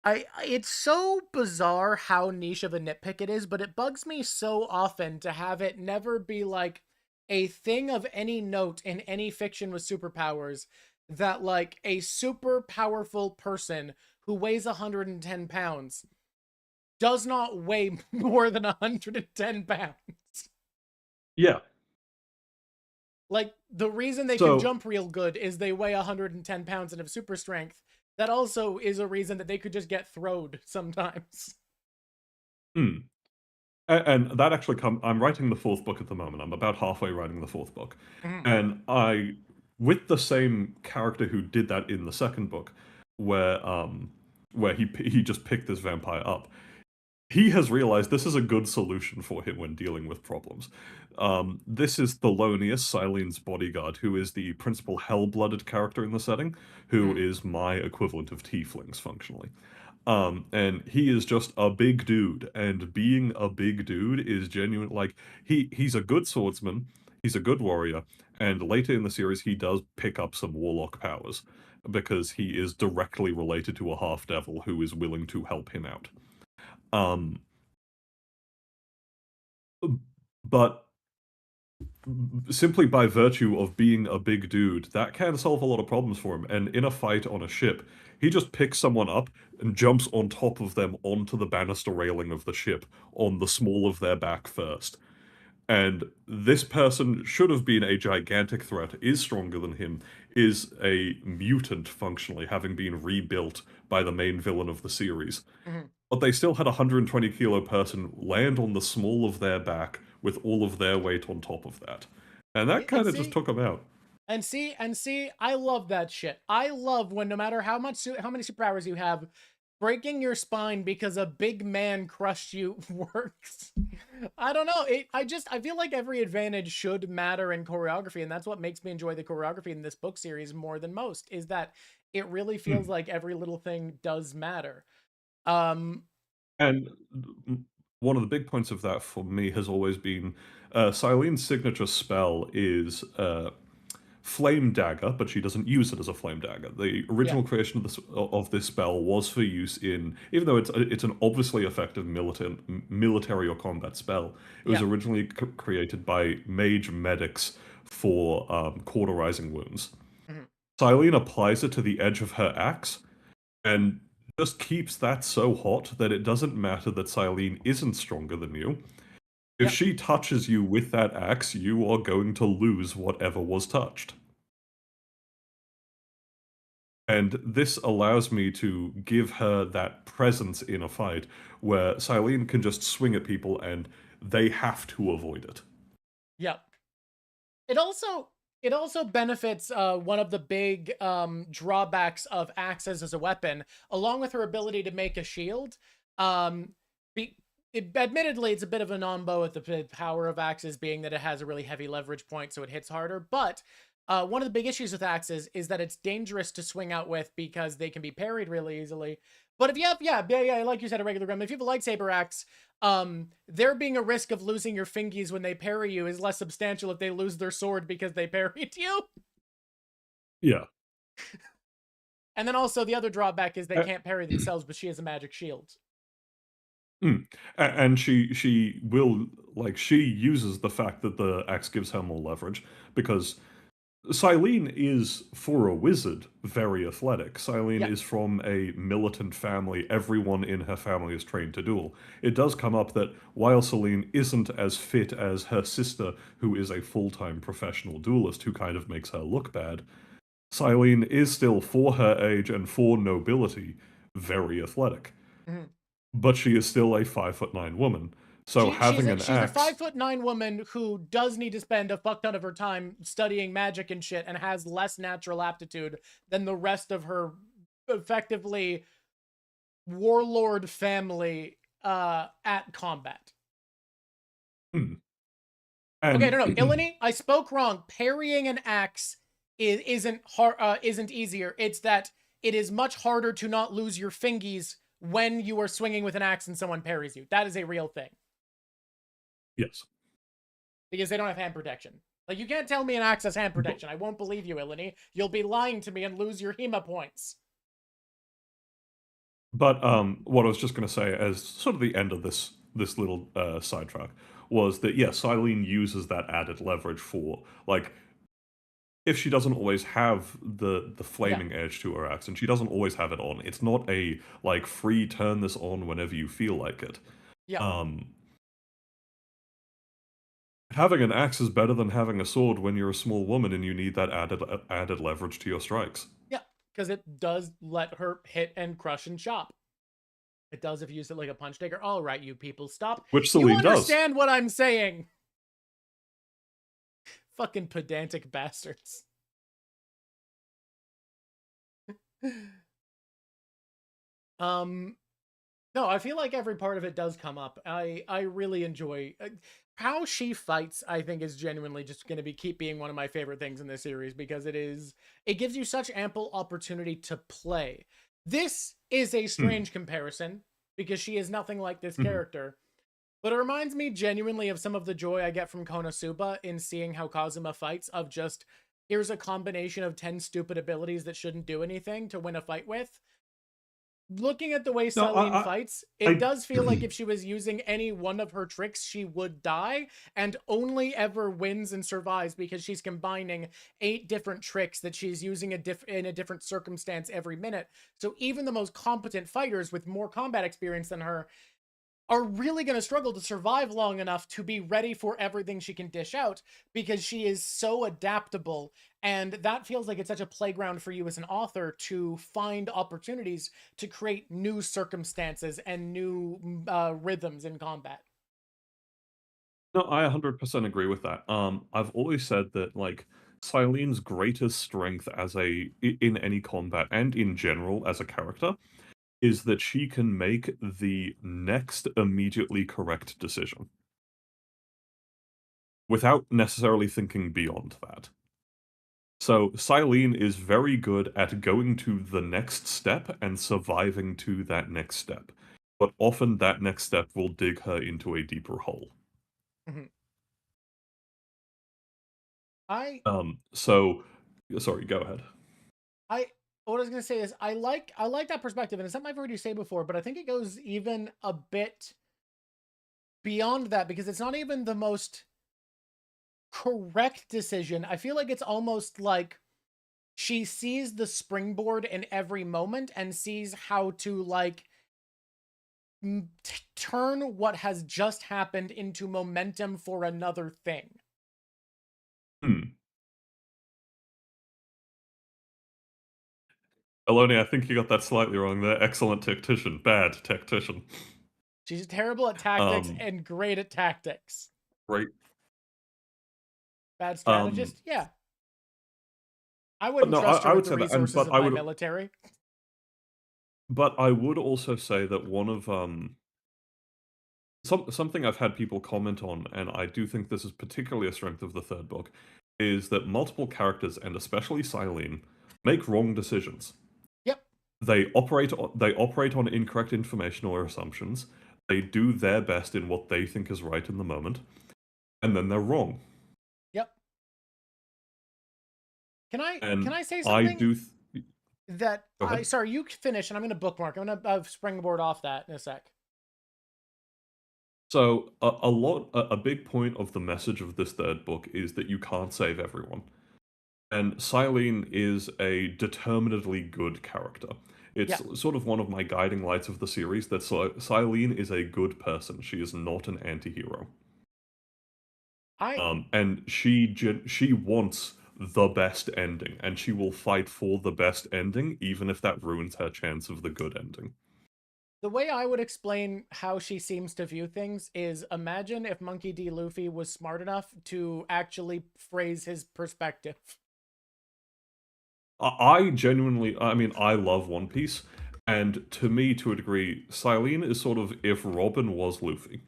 it's so bizarre how niche of a nitpick it is, but it bugs me so often to have it never be like a thing of any note in any fiction with superpowers, that like a super powerful person who weighs 110 pounds does not weigh more than 110 pounds. Yeah. Like, the reason they can So, jump real good is they weigh 110 pounds and have super strength. That also is a reason that they could just get throwed sometimes. hmm. And that actually I'm writing the fourth book at the moment. I'm about halfway writing the fourth book. Mhm. And with the same character who did that in the second book, where he just picked this vampire up, he has realized this is a good solution for him when dealing with problems. This is Thelonious, Silene's bodyguard, who is the principal hell-blooded character in the setting, who Mhm. is my equivalent of tieflings, functionally. And he is just a big dude, and being a big dude is genuine. Like he's a good swordsman, he's a good warrior, and later in the series he does pick up some warlock powers because he is directly related to a half devil who is willing to help him out. Um, but simply by virtue of being a big dude, that can solve a lot of problems for him. And in a fight on a ship, he just picks someone up and jumps on top of them onto the banister railing of the ship on the small of their back first. And this person should have been a gigantic threat, is stronger than him, is a mutant functionally, having been rebuilt by the main villain of the series. Mhm. But they still had a 120 kilo person land on the small of their back with all of their weight on top of that. And that And kind of just took them out. see, I love that shit. I love when no matter how how many superpowers you have, breaking your spine because a big man crushed you works. I don't know. I feel like every advantage should matter in choreography, and that's what makes me enjoy the choreography in this book series more than most, is that it really feels Hmm. like every little thing does matter. Um And one of the big points of that for me has always been Silene's signature spell is Flame Dagger, but she doesn't use it as a Flame Dagger. The yeah. original creation of this spell was for use in, even though it's an obviously effective military or combat spell, it was Yeah. originally created by mage medics for cauterizing wounds. Mhm. Silene applies it to the edge of her axe and just keeps that so hot that it doesn't matter that Silene isn't stronger than you. If Yep. she touches you with that axe, you are going to lose whatever was touched. And this allows me to give her that presence in a fight where Silene can just swing at people and they have to avoid it. Yep. It also benefits one of the big drawbacks of axes as a weapon, along with her ability to make a shield. Um, Admittedly, it's a bit of a non-bow with the power of axes being that it has a really heavy leverage point, so it hits harder. But one of the big issues with axes is that it's dangerous to swing out with because they can be parried really easily. But if you have, yeah, like you said, a regular gun, if you have a lightsaber axe, there being a risk of losing your fingies when they parry you is less substantial if they lose their sword because they parried you. Yeah. And then also the other drawback is they Uh, can't parry themselves, but she has a magic shield. And she will like she uses the fact that the axe gives her more leverage because Silene is, for a wizard, very athletic. Silene Yeah. is from a militant family. Everyone in her family is trained to duel. It does come up that while Silene isn't as fit as her sister, who is a full-time professional duelist who kind of makes her look bad, Silene is still, for her age and for nobility, very athletic. Mhm. But she is still a 5'9" woman. So having an She's a axe. 5'9" woman who does need to spend a fuck ton of her time studying magic and shit, and has less natural aptitude than the rest of her effectively warlord family at combat. Hmm, Okay, and no, Ilani, I spoke wrong. Parrying an axe isn't hard, isn't easier. It's that it is much harder to not lose your fingies when you are swinging with an axe and someone parries you. That is a real thing yes. because they don't have hand protection. Like, you can't tell me an axe has hand protection. I won't believe you, Ilani. You'll be lying to me and lose your HEMA points. But what I was just going to say, as sort of the end of this little sidetrack, was that yes, Silene uses that added leverage for like if she doesn't always have the Yeah, flaming edge to her axe, and she doesn't always have it on. It's not a like free turn this on whenever you feel like it. yeah, Um, Having an axe is better than having a sword when you're a small woman and you need that added leverage to your strikes. yeah. Because it does let her hit and crush and chop. It does if you use it like a punch taker. All right, you people, stop. Which You Celine does. understand what I'm saying. Fucking pedantic bastards. um, no, I feel like every part of it does come up. I really enjoy how she fights. I think is genuinely just going to be keep being one of my favorite things in this series because it gives you such ample opportunity to play. This is a Hmm. strange comparison because she is nothing like this Mhm. character. But it reminds me genuinely of some of the joy I get from Konosuba in seeing how Kazuma fights, of just, here's a combination of 10 stupid abilities that shouldn't do anything to win a fight with. Looking at the way No, Celine fights, it I does feel like if she was using any one of her tricks, she would die, and only ever wins and survives because she's combining 8 different tricks that she's using in a different circumstance every minute. So even the most competent fighters with more combat experience than her are really going to struggle to survive long enough to be ready for everything she can dish out because she is so adaptable. And that feels like it's such a playground for you as an author to find opportunities to create new circumstances and new rhythms in combat. No, I 100% agree with that. I've always said that like Silene's greatest strength in any combat and in general as a character is that she can make the next immediately correct decision without necessarily thinking beyond that. So Silene is very good at going to the next step and surviving to that next step, but often that next step will dig her into a deeper hole. Mhm. I So sorry, go ahead. I what I was gonna say is I like that perspective, and it's something I've heard you say before, but I think it goes even a bit beyond that because it's not even the most correct decision. I feel like it's almost like she sees the springboard in every moment and sees how to like turn what has just happened into momentum for another thing. Hmm. Aloni, I think you got that slightly wrong there. Excellent tactician, bad tactician. She's terrible at tactics Um, and great at tactics. right. Bad Um, strategist? Yeah. I but wouldn't no, trust her I with would the say that, and resources of my military. but I would also say that one of something I've had people comment on, and I do think this is particularly a strength of the third book, is that multiple characters, and especially Silene, make wrong decisions. Yep. They operate on incorrect information or assumptions. They do their best in what they think is right in the moment, and then they're wrong. Yep. Can And I say I something? do. that Go ahead. sorry, you finish, and I'm gonna bookmark. I'm gonna springboard off that in a sec. So a big point of the message of this third book is that you can't save everyone. And Silene is a determinedly good character. Yeah, It's sort of one of my guiding lights of the series that Silene is a good person. She is not an anti-hero. I And she wants the best ending, and she will fight for the best ending, even if that ruins her chance of the good ending. the way I would explain how she seems to view things is imagine if Monkey D. Luffy was smart enough to actually phrase his perspective. I genuinely, I mean, I love One Piece, and to me, to a degree, Silene is sort of if Robin was Luffy.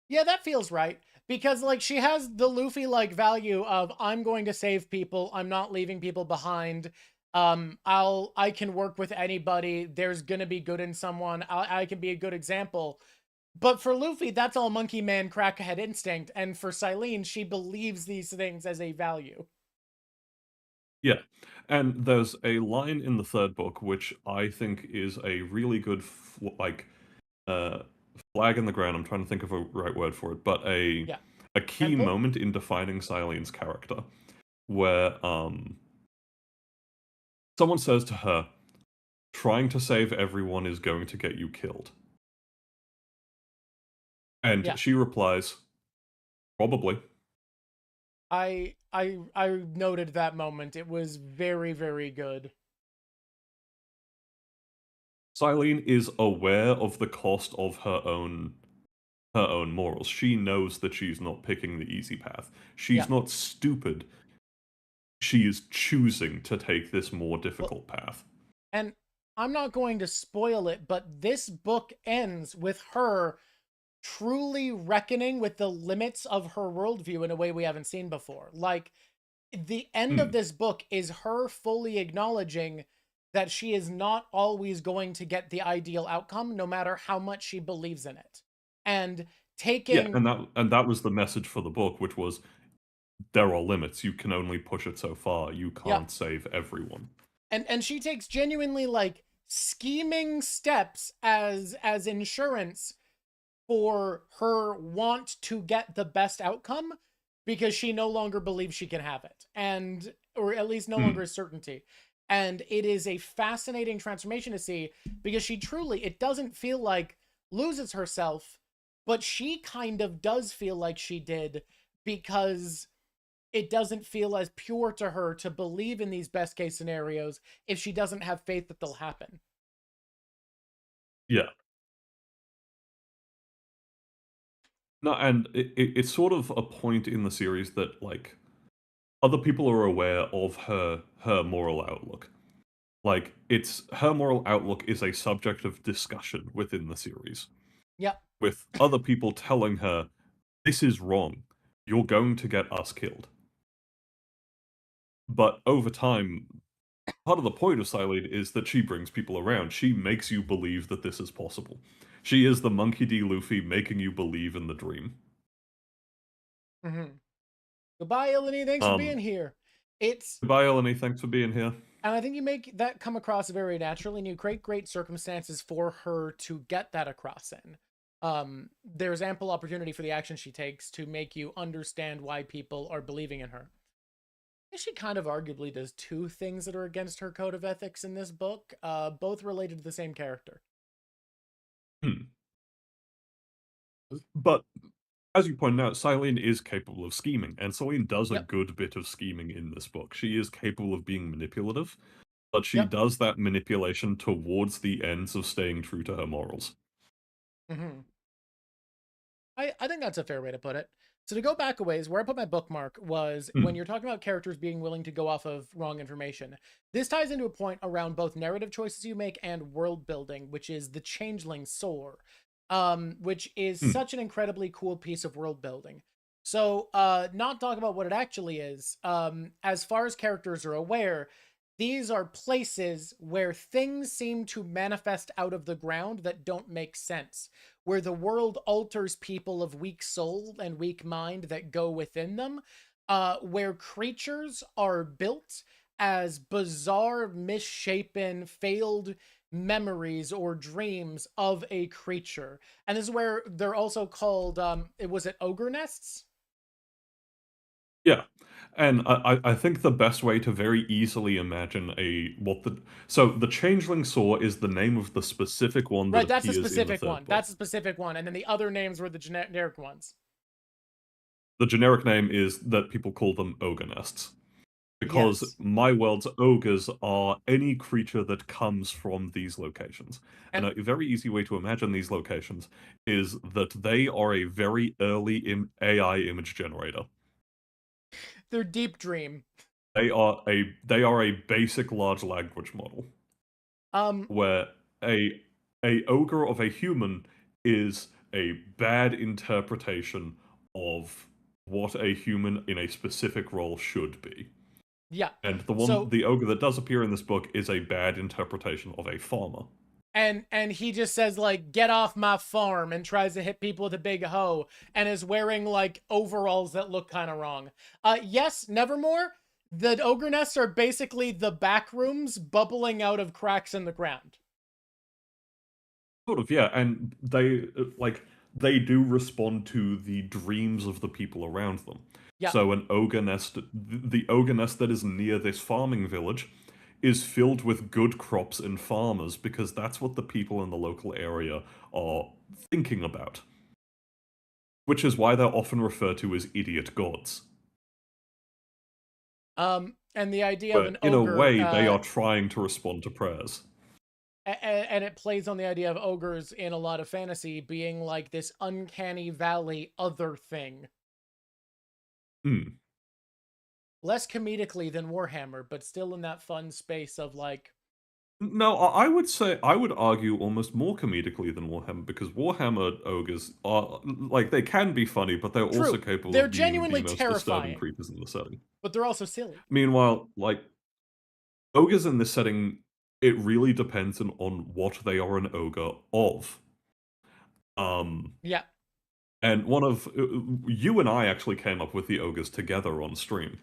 Yeah, that feels right. Because like she has the Luffy like value of I'm going to save people, I'm not leaving people behind. I can work with anybody. There's gonna be good in someone. I can be a good example. But for Luffy, that's all monkey man crackhead instinct. And for Silene, she believes these things as a value. Yeah, and there's a line in the third book which I think is a really good uh flag in the ground. I'm trying to think of a right word for it, but Yeah. a key Tent pole? moment in defining Silene's character, where someone says to her, "Trying to save everyone is going to get you killed," and Yeah. she replies, "Probably." I noted that moment. It was very, very good. Silene is aware of the cost of her own morals. She knows that she's not picking the easy path. Yeah. She's not stupid. She is choosing to take this more Well, difficult path. and I'm not going to spoil it, but this book ends with her truly reckoning with the limits of her worldview in a way we haven't seen before. Like, the end of Mm, this book is her fully acknowledging that she is not always going to get the ideal outcome, no matter how much she believes in it. And yeah, taking, and that was the message for the book, which was there are limits. You can only push it so far. You yeah, can't save everyone. and she takes genuinely like scheming steps as insurance for her want to get the best outcome because she no longer believes she can have it, and or at least no longer Mm, is certainty. And it is a fascinating transformation to see because she truly, it doesn't feel like loses herself, but she kind of does feel like she did because it doesn't feel as pure to her to believe in these best case scenarios if she doesn't have faith that they'll happen. yeah. No, and it's sort of a point in the series that like other people are aware of her moral outlook. Like it's her moral outlook is a subject of discussion within the series, Yep. with other people telling her, "This is wrong. You're going to get us killed." But over time, part of the point of Silene is that she brings people around. She makes you believe that this is possible. She is the Monkey D. Luffy making you believe in the dream. Mm-hmm. Goodbye, Eleni. Thanks for being Um, here. It's Goodbye, Eleni. Thanks for being here. And I think you make that come across very naturally, and you create great circumstances for her to get that across in. There's ample opportunity for the action she takes to make you understand why people are believing in her. She kind of arguably does two things that are against her code of ethics in this book, both related to the same character. Hmm. But as you pointed out, Silene is capable of scheming, and Silene does a Yep, good bit of scheming in this book. She is capable of being manipulative, but she yep. does that manipulation towards the ends of staying true to her morals. Hmm. I think that's a fair way to put it. So to go back a ways, where I put my bookmark was when Hmm. you're talking about characters being willing to go off of wrong information. This ties into a point around both narrative choices you make and world building, which is the changeling soar, which is Hmm. such an incredibly cool piece of world building. So, not talk about what it actually is. As far as characters are aware, these are places where things seem to manifest out of the ground that don't make sense, where the world alters people of weak soul and weak mind that go within them, where creatures are built as bizarre, misshapen, failed memories or dreams of a creature. And this is where they're also called, was it ogre nests? Yeah. And I think the best way to very easily imagine so the Changeling Saw is the name of the specific one that Right, that's a appears in the specific third one. book. That's a specific one. And then the other names were the generic ones. The generic name is that people call them ogre nests. Because Yes. my world's ogres are any creature that comes from these locations. And And a very easy way to imagine these locations is that they are a very early AI image generator. their deep dream. They are a basic large language model Um, where a a ogre of a human is a bad interpretation of what a human in a specific role should be. yeah. And So the ogre that does appear in this book is a bad interpretation of a farmer. and he just says like get off my farm and tries to hit people with a big hoe and is wearing like overalls that look kind of wrong. Yes, Nevermore, the ogre nests are basically the back rooms bubbling out of cracks in the ground. Sort of, yeah, and they do respond to the dreams of the people around them. Yeah. So the ogre nest that is near this farming village is filled with good crops and farmers because that's what the people in the local area are thinking about. Which is why they're often referred to as idiot gods. And the idea of But an in a ogre way, they are trying to respond to prayers. and it plays on the idea of ogres in a lot of fantasy being like this uncanny valley other thing. Hmm. Less comedically than Warhammer, but still in that fun space of like No, I would say I would argue almost more comedically than Warhammer because Warhammer ogres are like they can be funny, but they're also true. capable They're of being the genuinely most disturbing terrifying, creatures in the setting. but they're also silly. Meanwhile, like ogres in this setting, it really depends on what they are an ogre of. Um, Yeah. and one of you and I actually came up with the ogres together on stream,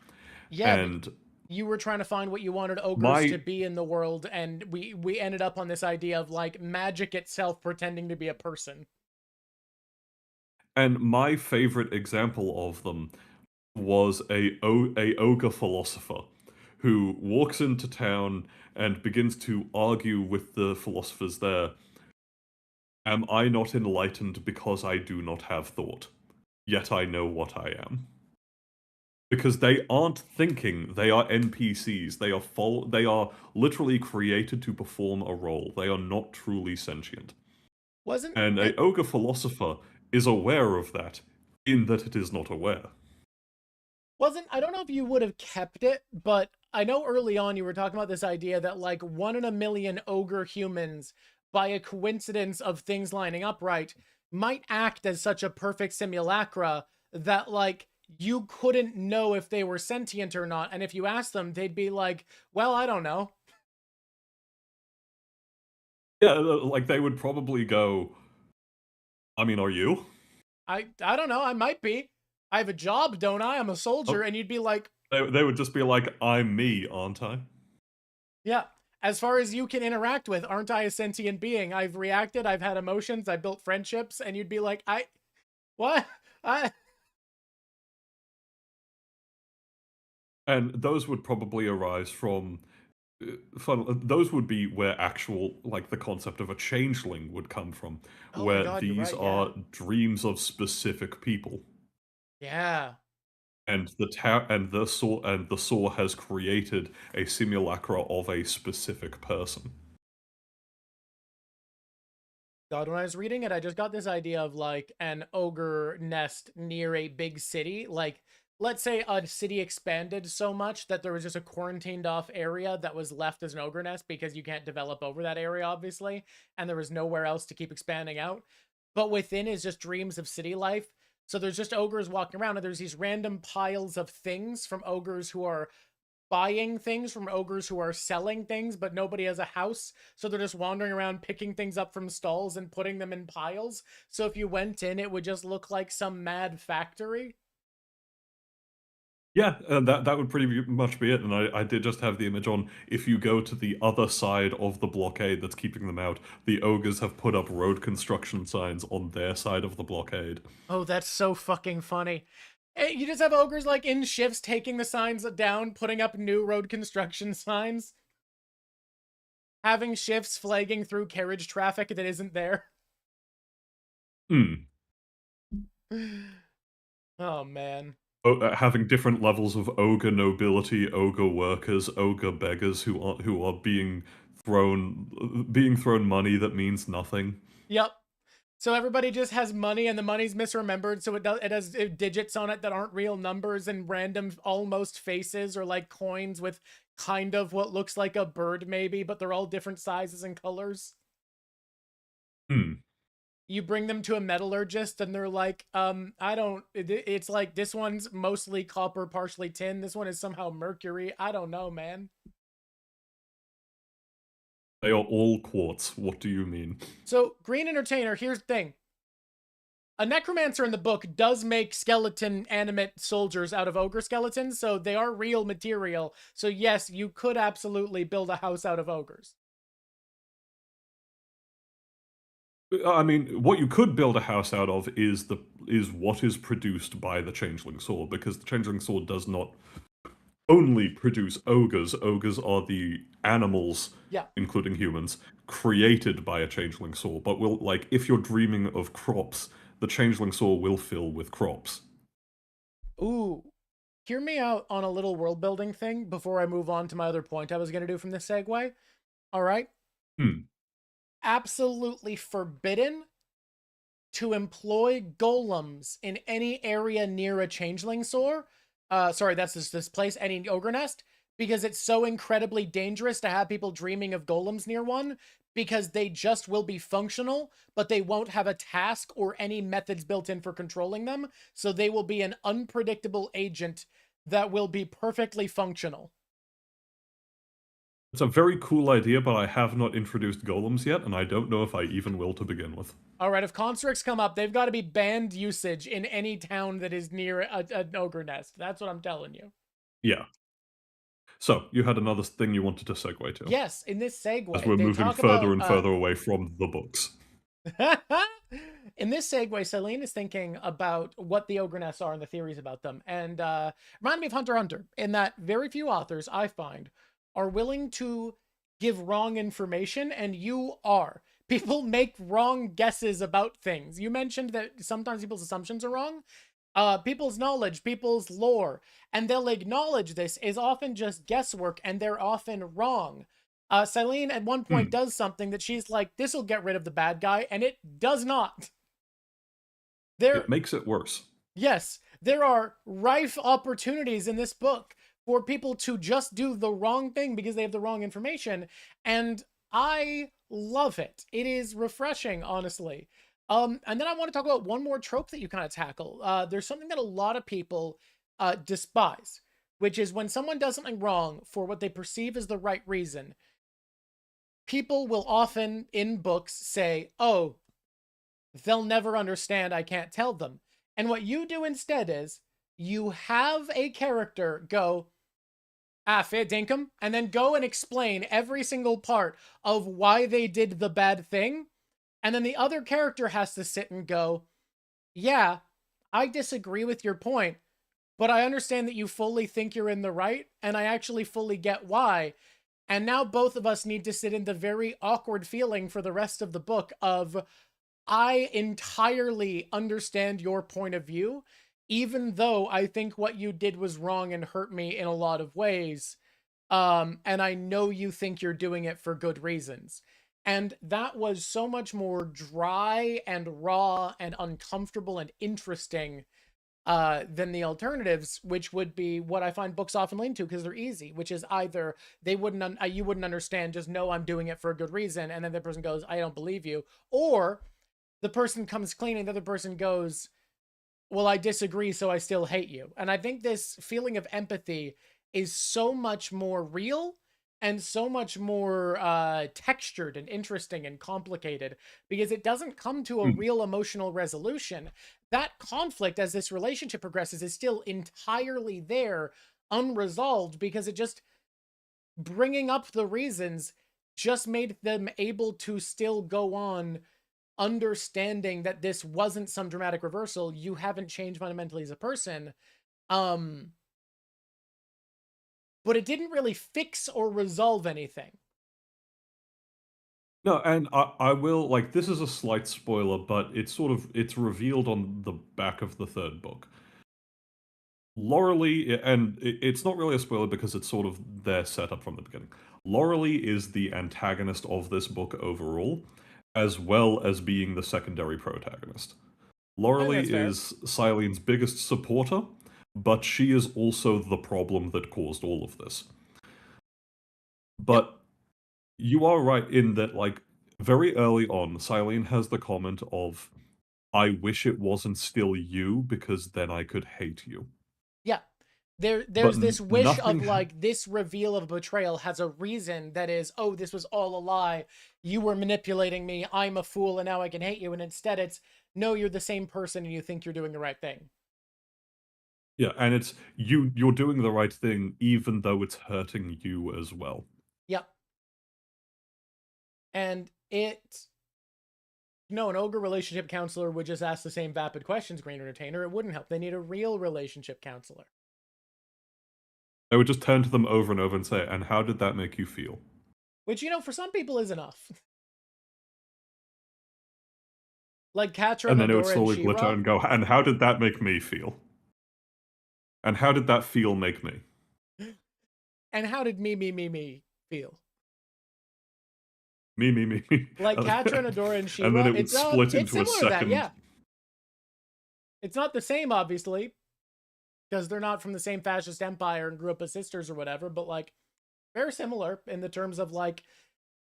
Yeah, and you were trying to find what you wanted ogres to my be in the world, and we ended up on this idea of like magic itself pretending to be a person. my favorite example of them was a ogre philosopher who walks into town and begins to argue with the philosophers there. Am I not enlightened because I do not have thought? Yet I know what I am. Because they aren't thinking, they are NPCs. They are literally created to perform a role. They are not truly sentient. Wasn't And a it ogre philosopher is aware of that, in that it is not aware. wasn't I don't know if you would have kept it, but I know early on you were talking about this idea that like 1 in a million ogre humans, by a coincidence of things lining up right, might act as such a perfect simulacra that like you couldn't know if they were sentient or not. And if you asked them, they'd be like, well, I don't know. Yeah, like they would probably go, I mean, are you? I don't know, I might be. I have a job, don't I? I'm a soldier. Oh, And you'd be like, they would just be like, I'm me, aren't I? yeah, as far as you can interact with, aren't I a sentient being? I've reacted, I've had emotions, I built friendships, and you'd be like, what? I And those would probably arise from those would be where actual like the concept of a changeling would come from, Oh my where god, you're these right, yeah. are dreams of specific people, Yeah. and the saw has created a simulacra of a specific person. God, when I was reading it, I just got this idea of like an ogre nest near a big city. Like, let's say a city expanded so much that there was just a quarantined off area that was left as an ogre nest because you can't develop over that area, obviously, and there was nowhere else to keep expanding out. But within is just dreams of city life. So there's just ogres walking around, and there's these random piles of things from ogres who are buying things from ogres who are selling things, but nobody has a house. So they're just wandering around picking things up from stalls and putting them in piles. So if you went in, it would just look like some mad factory. Yeah, that would pretty much be it. And I did just have the image on. If you go to the other side of the blockade that's keeping them out, the ogres have put up road construction signs on their side of the blockade. Oh, that's so fucking funny. You just have ogres like in shifts taking the signs down, putting up new road construction signs, having shifts flagging through carriage traffic that isn't there. Hmm. Oh man. Having different levels of ogre nobility, ogre workers, ogre beggars who are being thrown money that means nothing. Yep. So everybody just has money and the money's misremembered, so it has digits on it that aren't real numbers and random almost faces or like coins with kind of what looks like a bird maybe, but they're all different sizes and colors. Hmm. You bring them to a metallurgist and they're like, it's like this one's mostly copper, partially tin. This one is somehow mercury. I don't know, man. They are all quartz. What do you mean? So, Green Entertainer, here's the thing. A necromancer in the book does make skeleton animate soldiers out of ogre skeletons, so they are real material. So yes, you could absolutely build a house out of ogres. I mean, what you could build a house out of is what is produced by the Changeling Sword, because the Changeling Sword does not only produce ogres. Ogres are the animals, Yeah. including humans, created by a Changeling Sword. But will like if you're dreaming of crops, the Changeling Sword will fill with crops. Ooh. Hear me out on a little world building thing before I move on to my other point I was going to do from this segue. All right. Hmm. Absolutely forbidden to employ golems in any area near a changeling soar. Sorry, that's this place, any ogre nest, because it's so incredibly dangerous to have people dreaming of golems near one, because they just will be functional, but they won't have a task or any methods built in for controlling them. So they will be an unpredictable agent that will be perfectly functional. It's a very cool idea, but I have not introduced golems yet, and I don't know if I even will to begin with. All right, if constructs come up, they've got to be banned usage in any town that is near an ogre nest. That's what I'm telling you. Yeah. So, you had another thing you wanted to segue to, Yes, in this as segue, we're they moving talk further about and further away from the books. in this segue, Celine is thinking about what the ogre nests are and the theories about them, and remind me of Hunter x Hunter, in that very few authors I find are willing to give wrong information, and you are. People make wrong guesses about things. You mentioned that sometimes people's assumptions are wrong. People's knowledge, people's lore, and they'll acknowledge this is often just guesswork, and they're often wrong. Celine at one point Hmm. does something that she's like, this will get rid of the bad guy, and it does not. There, It makes it worse. yes, there are rife opportunities in this book for people to just do the wrong thing because they have the wrong information, and I love it. It is refreshing, honestly. And then I want to talk about one more trope that you kind of tackle. There's something that a lot of people despise, which is when someone does something wrong for what they perceive as the right reason. People will often in books say, "Oh, they'll never understand. I can't tell them." And what you do instead is you have a character go, "Ah, fair dinkum," and then go and explain every single part of why they did the bad thing. And then the other character has to sit and go, "Yeah, I disagree with your point, but I understand that you fully think you're in the right, and I actually fully get why." And now both of us need to sit in the very awkward feeling for the rest of the book of, I entirely understand your point of view, even though I think what you did was wrong and hurt me in a lot of ways. And I know you think you're doing it for good reasons. And that was so much more dry and raw and uncomfortable and interesting than the alternatives, which would be what I find books often lean to because they're easy, which is either you wouldn't understand, just know I'm doing it for a good reason, and then the person goes, I don't believe you, or the person comes clean and the other person goes, well, I disagree, so I still hate you. And I think this feeling of empathy is so much more real and so much more textured and interesting and complicated because it doesn't come to a Mm. real emotional resolution. That conflict, as this relationship progresses, is still entirely there, unresolved, because it just bringing up the reasons just made them able to still go on understanding that this wasn't some dramatic reversal. You haven't changed fundamentally as a person. Um, but it didn't really fix or resolve anything. No, and I will, like, this is a slight spoiler, but it's revealed on the back of the third book. Laurelie, and it's not really a spoiler because it's sort of their setup from the beginning. Laurelie is the antagonist of this book overall, as well as being the secondary protagonist. I think Laurelie that's fair. is Silene's biggest supporter, but she is also the problem that caused all of this. Yep. But you are right in that, like, very early on, Silene has the comment of, I wish it wasn't still you, because then I could hate you. Yeah. But There's this wish of nothing. like this reveal of betrayal has a reason that is, oh, this was all a lie. You were manipulating me. I'm a fool and now I can hate you. And instead it's, no, you're the same person and you think you're doing the right thing. Yeah, and it's you're doing the right thing even though it's hurting you as well. Yep. And it, no, an ogre relationship counselor would just ask the same vapid questions, Green Entertainer. It wouldn't help. They need a real relationship counselor. I would just turn to them over and over and say, and how did that make you feel? Which, you know, for some people is enough. Like Katra, And then it would Nodora, and slowly glitch out She-Ra. and go, and how did that make me feel? And how did that feel make me? And how did me feel? Me. Like Katra, Nodora, and And then She-Ra. it would split It's into a similar to that, second. yeah. It's not the same, obviously, because they're not from the same fascist empire and grew up as sisters or whatever, but like very similar in the terms of like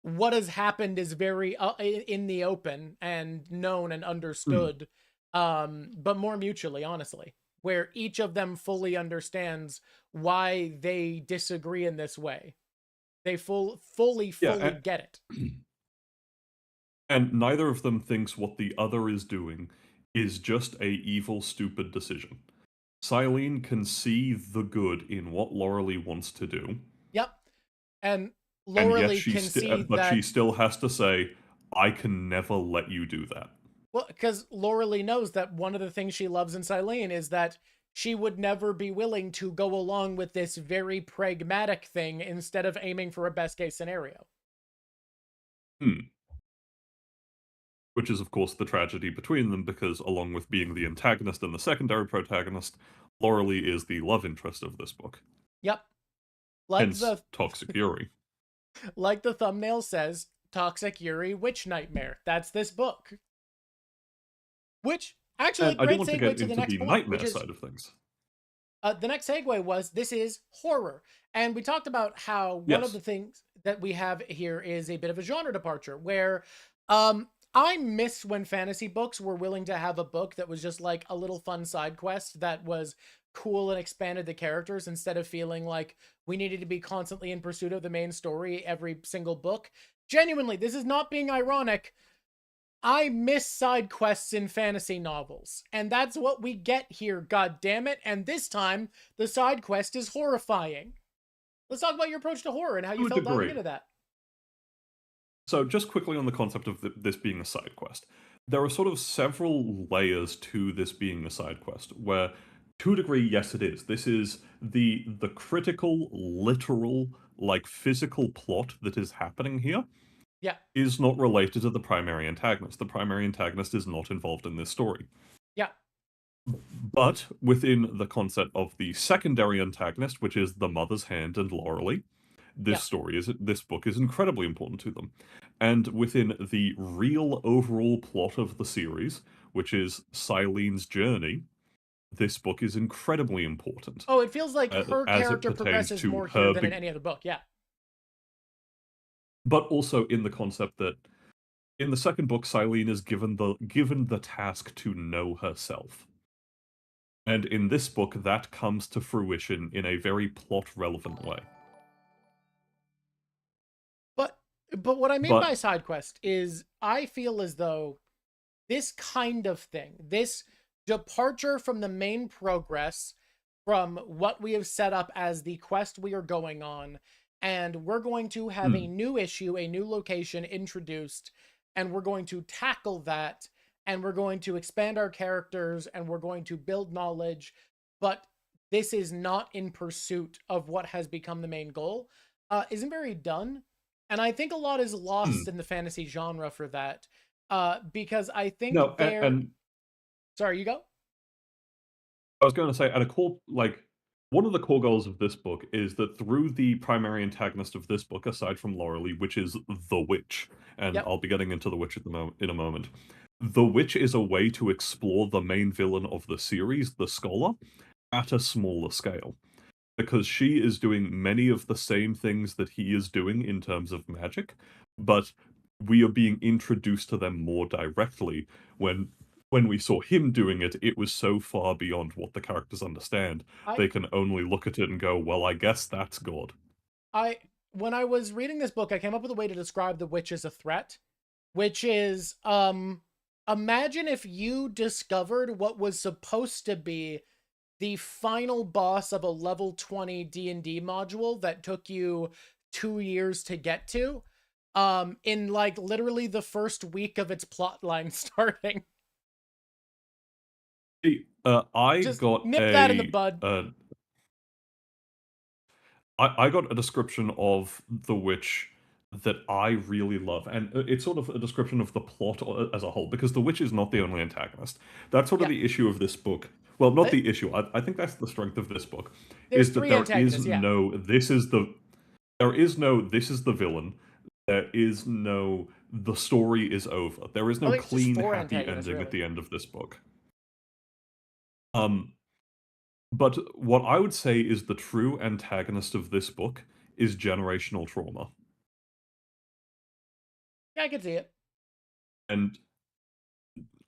what has happened is very in the open and known and Hmm. understood, but more mutually, honestly, where each of them fully understands why they disagree in this way. They fully Yeah, get it. and neither of them thinks what the other is doing is just a evil, stupid decision. Silene can see the good in what Laurelie wants to do, Yep. And and yet Laurelie can see but she that, still has to say, "I can never let you do that." well, because Laurelie knows that one of the things she loves in Silene is that she would never be willing to go along with this very pragmatic thing instead of aiming for a best case scenario. Hmm. Which is, of course, the tragedy between them, because along with being the antagonist and the secondary protagonist, Laurelie is the love interest of this book. Yep. Like Hence, the Toxic Yuri. like the thumbnail says, Toxic Yuri Witch Nightmare. That's this book. Which actually And I do great want to segue get to the into next the point, which nightmare is side of things. the next segue was this is horror. And we talked about how one of Yes. the things that we have here is a bit of a genre departure where I miss when fantasy books were willing to have a book that was just like a little fun side quest that was cool and expanded the characters instead of feeling like we needed to be constantly in pursuit of the main story every single book. Genuinely, this is not being ironic. I miss side quests in fantasy novels, and that's what we get here, god damn it. And this time, the side quest is horrifying. Let's talk about your approach to horror and how you To a felt diving degree. into that. So, just quickly on the concept of this being a side quest, there are sort of several layers to this being a side quest. Where, to a degree, yes, it is. This is the critical, literal, like physical plot that is happening here Yeah, is not related to the primary antagonist. The primary antagonist is not involved in this story. yeah, But within the concept of the secondary antagonist, which is the Mother's Hand and Laurelie, yeah. this book is incredibly important to them. And within the real overall plot of the series, which is Silene's journey, this book is incredibly important Oh, it feels like her as it character pertains progresses to more here her, than in any other book. Yeah, but also in the concept that in the second book, Silene is given the task to know herself. And in this book, that comes to fruition in a very plot relevant way. But what I mean by But side quest is I feel as though this kind of thing, this departure from the main progress, from what we have set up as the quest we are going on, and we're going to have a mm, new issue, a new location introduced, and we're going to tackle that, and we're going to expand our characters, and we're going to build knowledge, but this is not in pursuit of what has become the main goal, isn't very done. And I think a lot is lost mm. in the fantasy genre for that. Because I think No, they're and sorry, you go. I was going to say, at a core, like, one of the core goals of this book is that through the primary antagonist of this book, aside from Laurelie, which is the Witch, and Yep. I'll be getting into the Witch in a moment, the Witch is a way to explore the main villain of the series, the Scholar, at a smaller scale. Because she is doing many of the same things that he is doing in terms of magic, but we are being introduced to them more directly. When we saw him doing it, it was so far beyond what the characters understand. I They can only look at it and go, well, I guess that's God. I when I was reading this book, I came up with a way to describe the witch as a threat, which is imagine if you discovered what was supposed to be the final boss of a level 20 D&D module that took you 2 years to get to in like literally the first week of its plot line starting. See, I Just got nip that in the bud. I got a description of the witch that I really love, and it's sort of a description of the plot as a whole, because the witch is not the only antagonist. That's sort of Yeah. the issue of this book. Well, not Th- the issue. I think that's the strength of this book, There's is that three there is antagonists, yeah. no this is the villain. There is no the story is over. There is I no think it's just clean four happy antagonists, ending at really. the end of this book. Um, but what I would say is the true antagonist of this book is generational trauma. Yeah, I can see it. And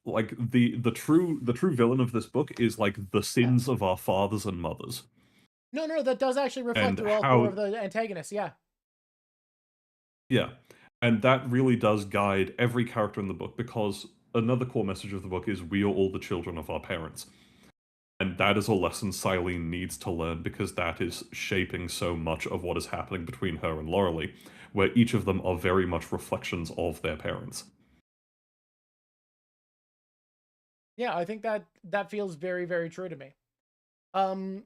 like the true villain of this book is like the Yeah. sins of our fathers and mothers. No, that does actually reflect And through all four how of the antagonists, yeah. yeah. And that really does guide every character in the book, because another core message of the book is we are all the children of our parents. And that is a lesson Silene needs to learn, because that is shaping so much of what is happening between her and Laurelie, where each of them are very much reflections of their parents. Yeah, I think that feels very, very true to me. Um,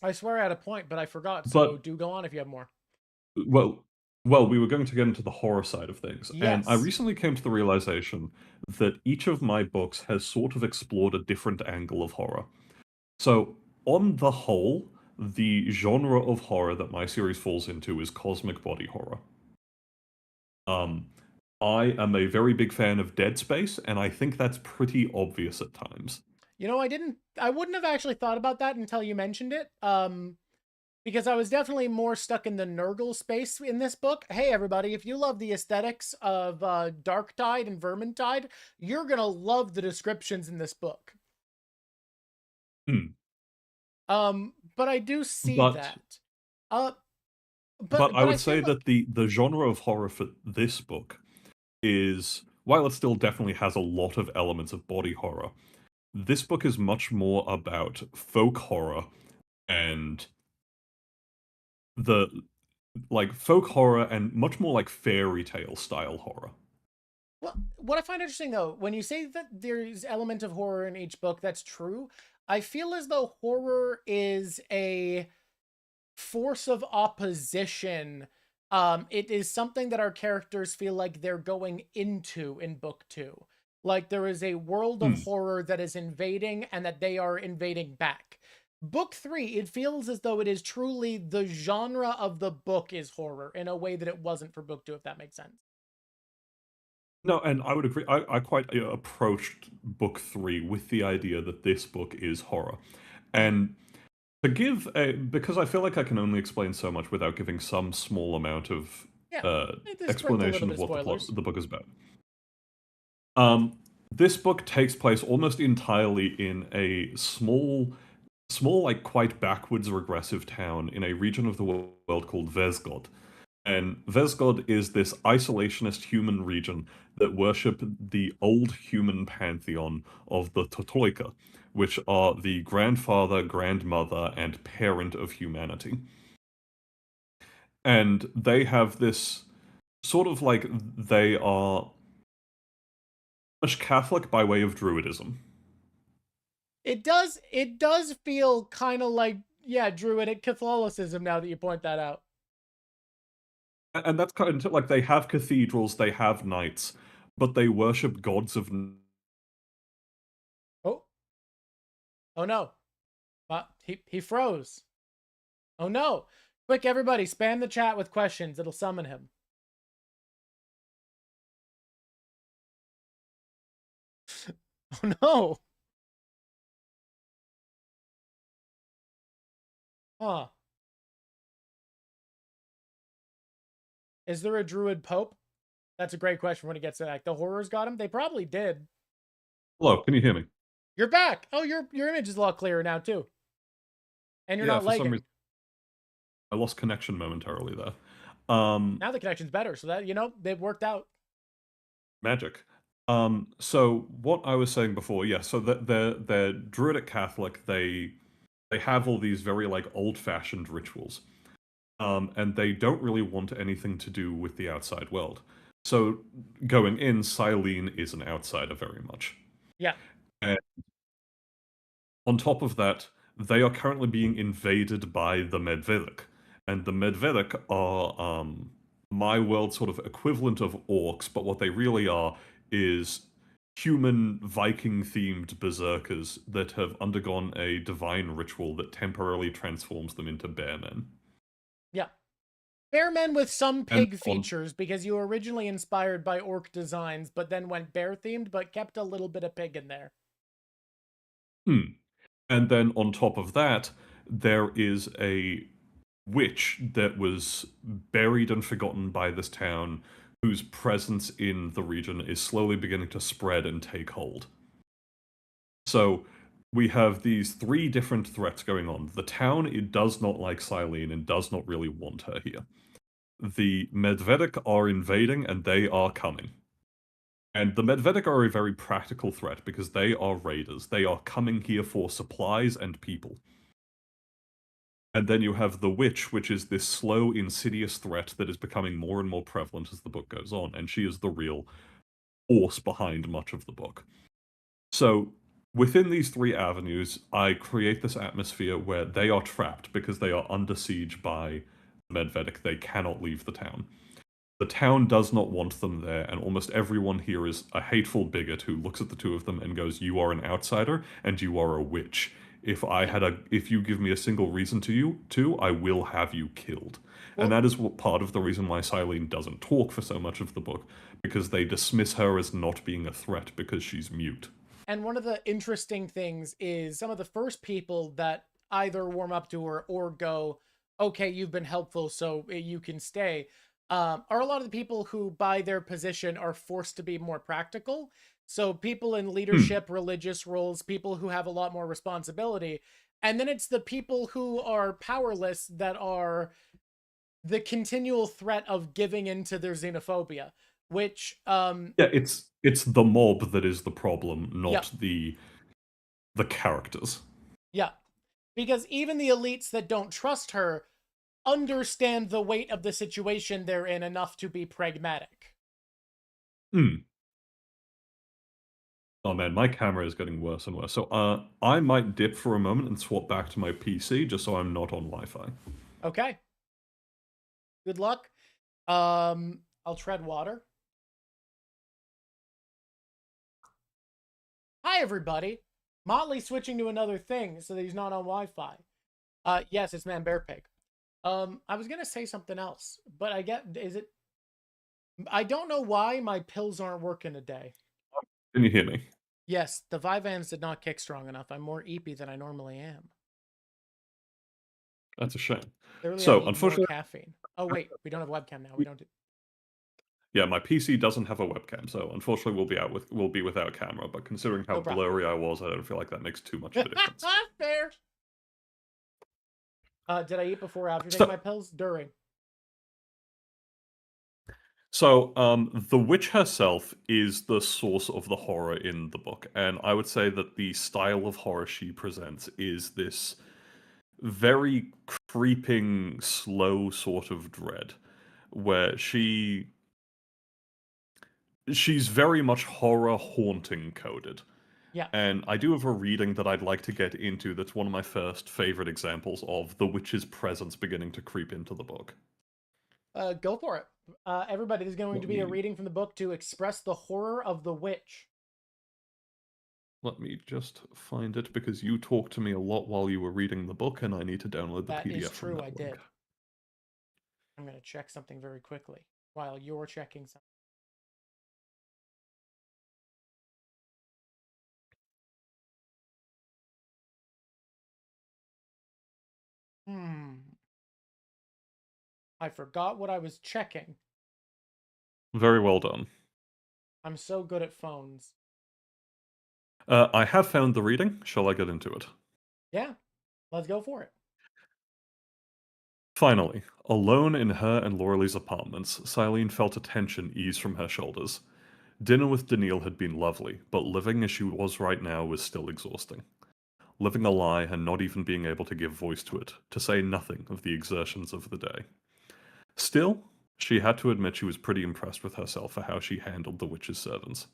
I swear I had a point, but I forgot. So But do go on if you have more. well, well, we were going to get into the horror side of things, and I Yes. recently came to the realization that each of my books has sort of explored a different angle of horror. So, on the whole, the genre of horror that my series falls into is cosmic body horror. Um, I am a very big fan of Dead Space, and I think that's pretty obvious at times. I wouldn't have actually thought about that until you mentioned it. Because I was definitely more stuck in the Nurgle space in this book. Hey, everybody, if you love the aesthetics of Dark Tide and Vermintide, you're going to love the descriptions in this book. Hmm. But I do see But that. Uh, but I but I would feel say like, that the genre of horror for this book is, while it still definitely has a lot of elements of body horror, this book is much more about folk horror and the like folk horror and much more like fairy tale style horror. well, what I find interesting though, when you say that there's element of horror in each book, that's true. I feel as though horror is a force of opposition. It is something that our characters feel like they're going into in book two. Like there is a world of Hmm. horror that is invading and that they are invading back. Book three, it feels as though it is truly the genre of the book is horror in a way that it wasn't for book two, if that makes sense. No, and I would agree. I quite approached book three with the idea that this book is horror, Mhm. and to give a, because I feel like I can only explain so much without giving some small amount of Yeah, uh, this brings a little explanation bit of of what spoilers. the book is about. This book takes place almost entirely in a small, like quite backwards regressive town in a region of the world called Vesgod. And Vesgod is this isolationist human region that worship the old human pantheon of the Totoika, which are the grandfather, grandmother, and parent of humanity. And they have this sort of like they are much Catholic by way of Druidism. It does feel kind of like, yeah, Druidic Catholicism now that you point that out. And that's kind of like they have cathedrals, they have knights, but they worship gods of. Oh, oh no. He froze. Oh no. Quick, everybody, spam the chat with questions. It'll summon him. Oh no. Huh. Is there a druid pope? That's a great question when it gets to that. The horrors got him? They probably did. Hello, can you hear me? You're back. Oh, your image is a lot clearer now too. And you're Yeah, not for some lagging. reason I lost connection momentarily there. Now the connection's better, so that it worked out. Magic. So what I was saying before, yeah, so they're Druidic Catholic. They have all these very like old-fashioned rituals. And they don't really want anything to do with the outside world. So going in, Silene is an outsider very much. Yeah. And on top of that, they are currently being invaded by the Medvedek. And the Medvedek are my world sort of equivalent of orcs, but what they really are is human Viking themed berserkers that have undergone a divine ritual that temporarily transforms them into bear men. Yeah. Bear men with some And pig features because you were originally inspired by orc designs, but then went bear themed, but kept a little bit of pig in there. And then on top of that, there is a witch that was buried and forgotten by this town, whose presence in the region is slowly beginning to spread and take hold. So we have these three different threats going on. The town, it does not like Silene and does not really want her here. The Medvedek are invading and they are coming. And the Medvedek are a very practical threat because they are raiders. They are coming here for supplies and people. And then you have the witch, which is this slow, insidious threat that is becoming more and more prevalent as the book goes on, and she is the real force behind much of the book. So, within these three avenues, I create this atmosphere where they are trapped because they are under siege by Medvedek. They cannot leave the town. The town does not want them there, and almost everyone here is a hateful bigot who looks at the two of them and goes, "You are an outsider, and you are a witch. If you give me a single reason I will have you killed." Well, and that is part of the reason why Silene doesn't talk for so much of the book, because they dismiss her as not being a threat because she's mute. and one of the interesting things is some of the first people that either warm up to her or go, okay, you've been helpful, so you can stay, are a lot of the people who, by their position, are forced to be more practical. So people in leadership, religious roles, people who have a lot more responsibility. And then it's the people who are powerless that are the continual threat of giving into their xenophobia, which Yeah, it's the mob that is the problem, not yeah. the characters. Yeah. Because even the elites that don't trust her understand the weight of the situation they're in enough to be pragmatic. Hmm. Oh man, my camera is getting worse and worse. So I might dip for a moment and swap back to my PC just so I'm not on Wi-Fi. Okay. Good luck. I'll tread water. Hi everybody. Motley switching to another thing so that he's not on Wi-Fi. Yes, it's Man Bear Pig. I was gonna say something else, but I don't know why my pills aren't working today. Can you hear me? Yes, the Vyvanse did not kick strong enough. I'm more eepy than I normally am. That's a shame. Clearly, I So need more unfortunately, caffeine. Oh wait, we don't have webcam now. We don't do. yeah, my PC doesn't have a webcam, so unfortunately we'll be without camera. But considering how No problem. blurry I was, I don't feel like that makes too much of a difference. Fair. Did I eat before or after taking my pills? During. So, the witch herself is the source of the horror in the book, and I would say that the style of horror she presents is this very creeping, slow sort of dread, where she's very much horror haunting coded. Yeah. And I do have a reading that I'd like to get into that's one of my first favorite examples of the witch's presence beginning to creep into the book. Go for it. Everybody, there's going to Let be a me reading from the book to express the horror of the witch. let me just find it because you talked to me a lot while you were reading the book, and I need to download the That is PDF from true, I that link. did. I'm going to check something very quickly while you're checking something. I forgot what I was checking. Very well done. I'm so good at phones. I have found the reading. Shall I get into it? Yeah, let's go for it. Finally, alone in her and Laurelie's apartments, Silene felt a tension ease from her shoulders. Dinner with Daniil had been lovely, but living as she was right now was still exhausting. Living a lie and not even being able to give voice to it, to say nothing of the exertions of the day. Still, she had to admit she was pretty impressed with herself for how she handled the witch's servants.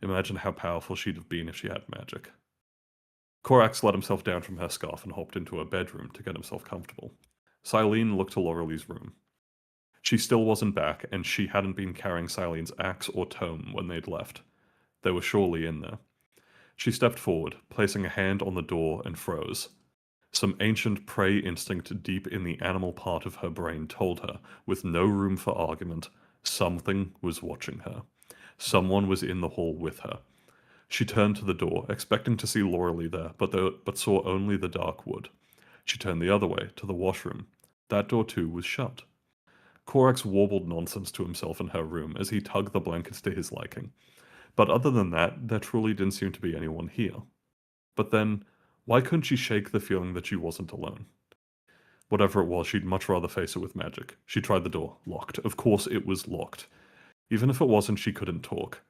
Imagine how powerful she'd have been if she had magic. Korax let himself down from her scarf and hopped into her bedroom to get himself comfortable. Silene looked to Laurelie's room. She still wasn't back, and she hadn't been carrying Silene's axe or tome when they'd left. They were surely in there. She stepped forward, placing a hand on the door, and froze. Some ancient prey instinct deep in the animal part of her brain told her, with no room for argument, something was watching her. Someone was in the hall with her. She turned to the door, expecting to see Laurelie there, but saw only the dark wood. She turned the other way, to the washroom. That door too was shut. Korax warbled nonsense to himself in her room as he tugged the blankets to his liking. But other than that, there truly didn't seem to be anyone here. But then, why couldn't she shake the feeling that she wasn't alone? Whatever it was, she'd much rather face it with magic. She tried the door. Locked. Of course it was locked. Even if it wasn't, she couldn't talk.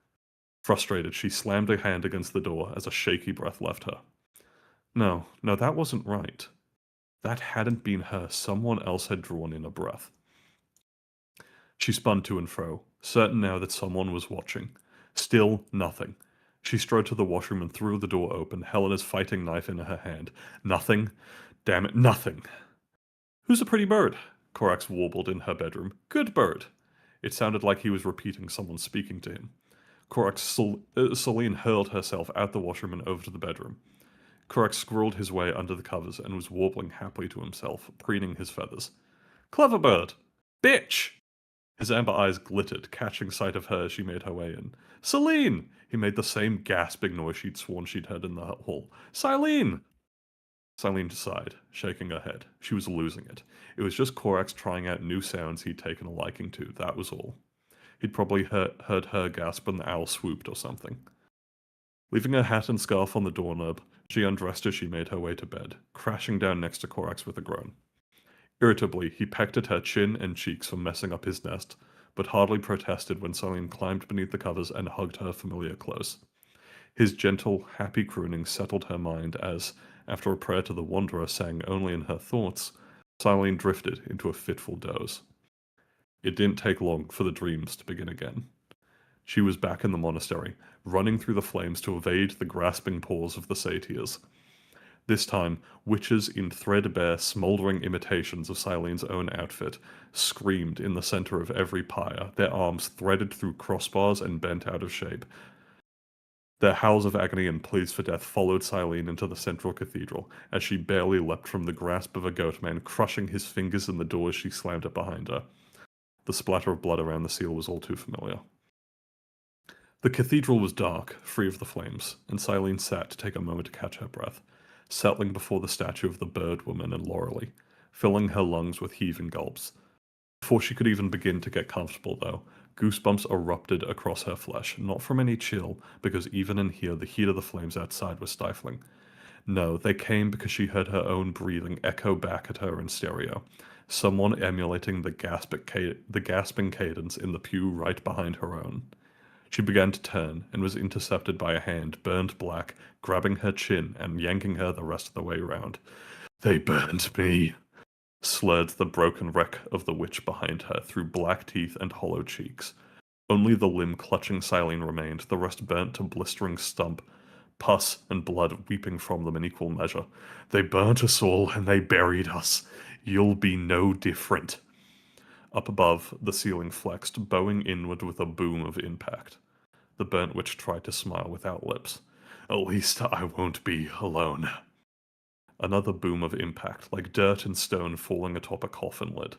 Frustrated, she slammed her hand against the door as a shaky breath left her. No, that wasn't right. That hadn't been her. Someone else had drawn in a breath. She spun to and fro, certain now that someone was watching. Still nothing. She strode to the washroom and threw the door open, Helena's fighting knife in her hand. Nothing. Damn it, nothing. Who's a pretty bird? Korax warbled in her bedroom. Good bird. It sounded like he was repeating someone speaking to him. Silene hurled herself out the washroom and over to the bedroom. Korax scrawled his way under the covers and was warbling happily to himself, preening his feathers. Clever bird! Bitch! His amber eyes glittered, catching sight of her as she made her way in. Silene! He made the same gasping noise she'd sworn she'd heard in the hall. Silene! Silene sighed, shaking her head. She was losing it. It was just Korax trying out new sounds he'd taken a liking to, that was all. He'd probably heard her gasp when the owl swooped or something. Leaving her hat and scarf on the doorknob, she undressed as she made her way to bed, crashing down next to Korax with a groan. Irritably, he pecked at her chin and cheeks for messing up his nest, but hardly protested when Silene climbed beneath the covers and hugged her familiar close. His gentle, happy crooning settled her mind as, after a prayer to the Wanderer sang only in her thoughts, Silene drifted into a fitful doze. It didn't take long for the dreams to begin again. She was back in the monastery, running through the flames to evade the grasping paws of the satyrs. This time, witches in threadbare, smouldering imitations of Silene's own outfit screamed in the center of every pyre, their arms threaded through crossbars and bent out of shape. Their howls of agony and pleas for death followed Silene into the central cathedral, as she barely leapt from the grasp of a goatman, crushing his fingers in the door as she slammed it behind her. The splatter of blood around the seal was all too familiar. The cathedral was dark, free of the flames, and Silene sat to take a moment to catch her breath, settling before the statue of the bird woman and Laurelie, filling her lungs with heaving gulps. Before she could even begin to get comfortable, though, goosebumps erupted across her flesh, not from any chill, because even in here the heat of the flames outside was stifling. No, they came because she heard her own breathing echo back at her in stereo. Someone emulating the gasping cadence in the pew right behind her own. She began to turn and was intercepted by a hand, burned black, grabbing her chin and yanking her the rest of the way round. They burned me, slurred the broken wreck of the witch behind her through black teeth and hollow cheeks. Only the limb clutching Silene remained, the rest burnt to blistering stump, pus and blood weeping from them in equal measure. They burnt us all and they buried us. You'll be no different. Up above, the ceiling flexed, bowing inward with a boom of impact. The burnt witch tried to smile without lips. At least I won't be alone. Another boom of impact, like dirt and stone falling atop a coffin lid.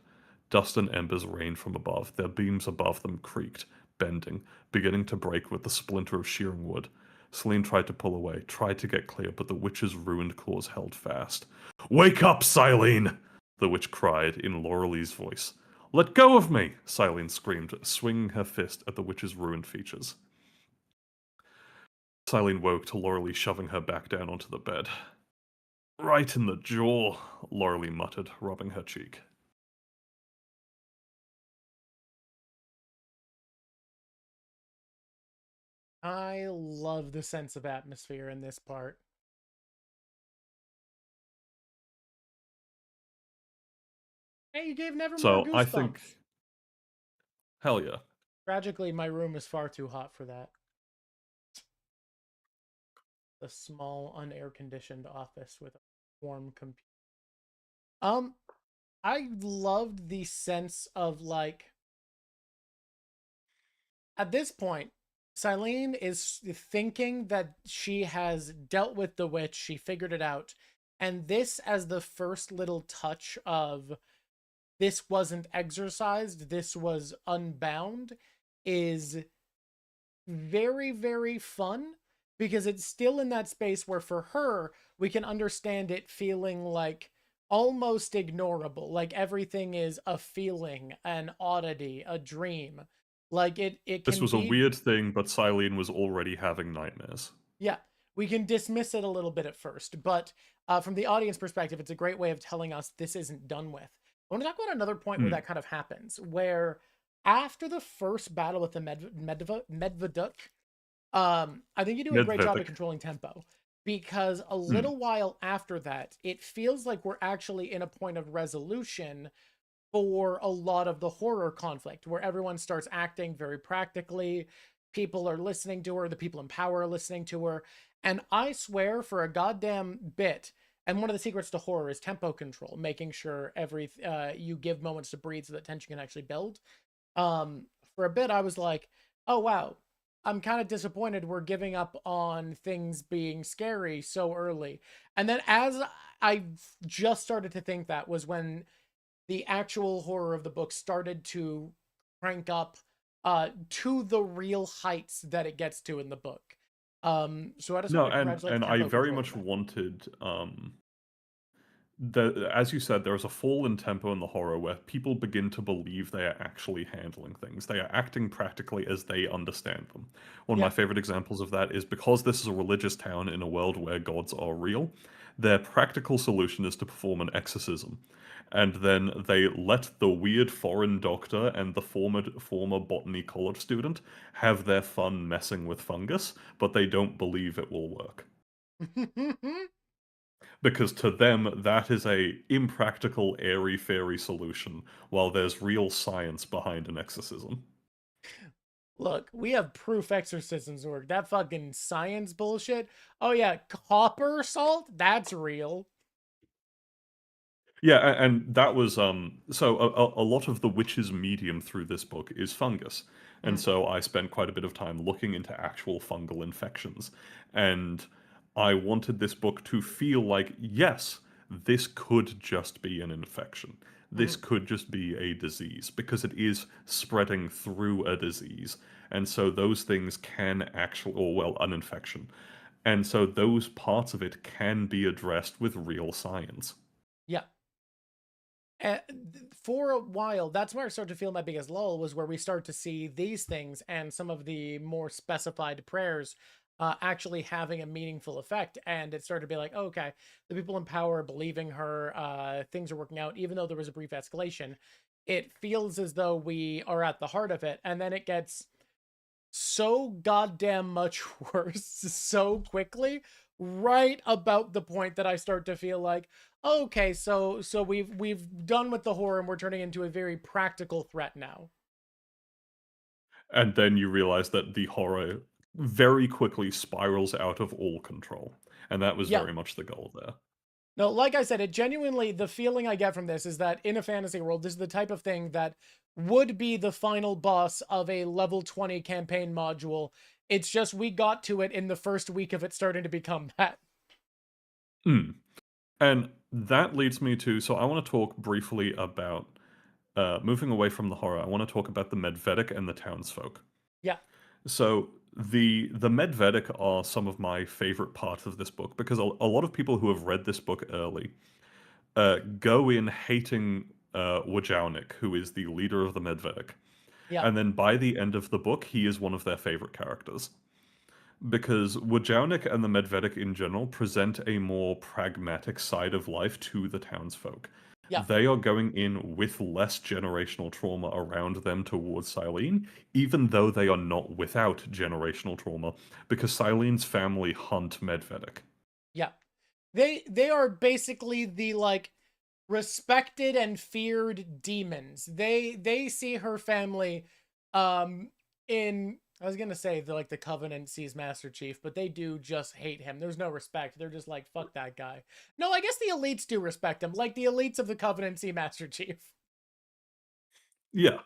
Dust and embers rained from above, their beams above them creaked, bending, beginning to break with the splinter of shearing wood. Selene tried to pull away, tried to get clear, but the witch's ruined claws held fast. Wake up, Silene! The witch cried in Laurelie's voice. Let go of me! Silene screamed, swinging her fist at the witch's ruined features. Silene woke to Laurelie shoving her back down onto the bed. Right in the jaw, Laurelie muttered, rubbing her cheek. I love the sense of atmosphere in this part. Hey, you gave Nevermore So I think, goosebumps. hell yeah. Tragically, my room is far too hot for that. A small, unair-conditioned office with a warm computer. I loved the sense of, like, at this point, Silene is thinking that she has dealt with the witch, she figured it out, and this as the first little touch of this wasn't exercised, this was unbound, is very, very fun because it's still in that space where for her, we can understand it feeling like almost ignorable, like everything is a feeling, an oddity, a dream. Like it This can was a be, weird thing, but Silene was already having nightmares. yeah, we can dismiss it a little bit at first, but from the audience perspective, it's a great way of telling us this isn't done with. I want to talk about another point where Hmm. that kind of happens, where after the first battle with the Medveduk, I think you do a great job at Medvedik. controlling tempo because a Hmm. little while after that, it feels like we're actually in a point of resolution for a lot of the horror conflict where everyone starts acting very practically. People are listening to her, the people in power are listening to her. And I swear, for a goddamn bit, and one of the secrets to horror is tempo control, making sure you give moments to breathe so that tension can actually build. For a bit, I was like, oh wow, I'm kind of disappointed we're giving up on things being scary so early. And then as I just started to think that was when the actual horror of the book started to crank up to the real heights that it gets to in the book. So I just No, wanted to congratulate and the I tempo very control in much that. wanted as you said, there is a fall in tempo in the horror where people begin to believe they are actually handling things. They are acting practically as they understand them. One of my Yeah. favorite examples of that is because this is a religious town in a world where gods are real, their practical solution is to perform an exorcism. And then they let the weird foreign doctor and the former botany college student have their fun messing with fungus, but they don't believe it will work because to them that is a impractical airy fairy solution while there's real science behind an exorcism. Look, we have proof exorcisms work. That fucking science bullshit. Oh yeah, copper salt? That's real. Yeah, and that was so a lot of the witch's medium through this book is fungus. And Mm, so I spent quite a bit of time looking into actual fungal infections. And I wanted this book to feel like, yes, this could just be an infection. This mm, could just be a disease because it is spreading through a disease. And so those things can actually, or well, an infection. And so those parts of it can be addressed with real science. yeah. And for a while, that's where I started to feel my biggest lull was where we start to see these things and some of the more specified prayers actually having a meaningful effect. And it started to be like, oh, okay, the people in power are believing her, things are working out, even though there was a brief escalation. It feels as though we are at the heart of it. And then it gets so goddamn much worse so quickly, right about the point that I start to feel like, okay, so we've done with the horror and we're turning into a very practical threat now. And then you realize that the horror very quickly spirals out of all control. And that was Yeah. very much the goal there. No, like I said, it genuinely, the feeling I get from this is that in a fantasy world, this is the type of thing that would be the final boss of a level 20 campaign module. It's just we got to it in the first week of it starting to become that. Mm. And that leads me to, so I want to talk briefly about, moving away from the horror, I want to talk about the Medvedic and the townsfolk. Yeah. So the Medvedic are some of my favorite parts of this book because a lot of people who have read this book early go in hating Wojownik, who is the leader of the Medvedic. Yeah. And then by the end of the book, he is one of their favorite characters. Because Wojownik and the Medvedic in general present a more pragmatic side of life to the townsfolk. Yeah. They are going in with less generational trauma around them towards Silene, even though they are not without generational trauma, because Silene's family hunt Medvedic. Yeah. They are basically the like respected and feared demons. They see her family in, I was gonna say the like the Covenant sees Master Chief, but they do just hate him. There's no respect. They're just like, fuck that guy. No, I guess the elites do respect him. Like the elites of the Covenant see Master Chief. Yeah.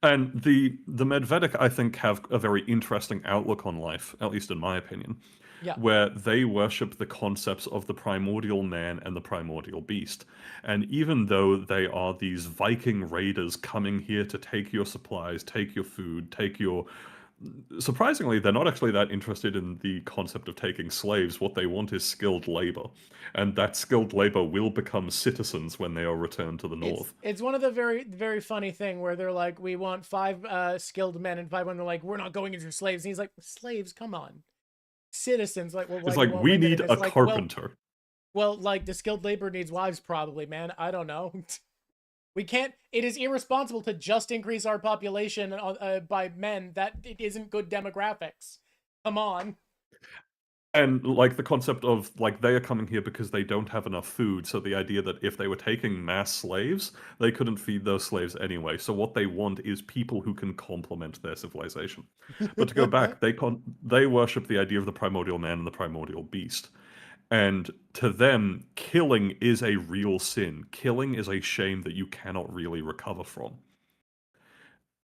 And the Medvedic, I think, have a very interesting outlook on life, at least in my opinion, Yeah. where they worship the concepts of the primordial man and the primordial beast. And even though they are these Viking raiders coming here to take your supplies, take your food, take your... Surprisingly, they're not actually that interested in the concept of taking slaves. What they want is skilled labor. And that skilled labor will become citizens when they are returned to the north. It's one of the very funny thing where they're like, we want 5 skilled men, and 5 women. They're like, we're not going into slaves. And he's like, slaves, come on. Citizens, like, well, why It's do you like, want we women? need And a it's like, carpenter. well, like the skilled labor needs wives, probably, man. I don't know. We can't. It is irresponsible to just increase our population by men. That it isn't good demographics. Come on. And like the concept of like they are coming here because they don't have enough food. So the idea that if they were taking mass slaves, they couldn't feed those slaves anyway. So what they want is people who can complement their civilization. But to go back, they worship the idea of the primordial man and the primordial beast. And to them, killing is a real sin. Killing is a shame that you cannot really recover from.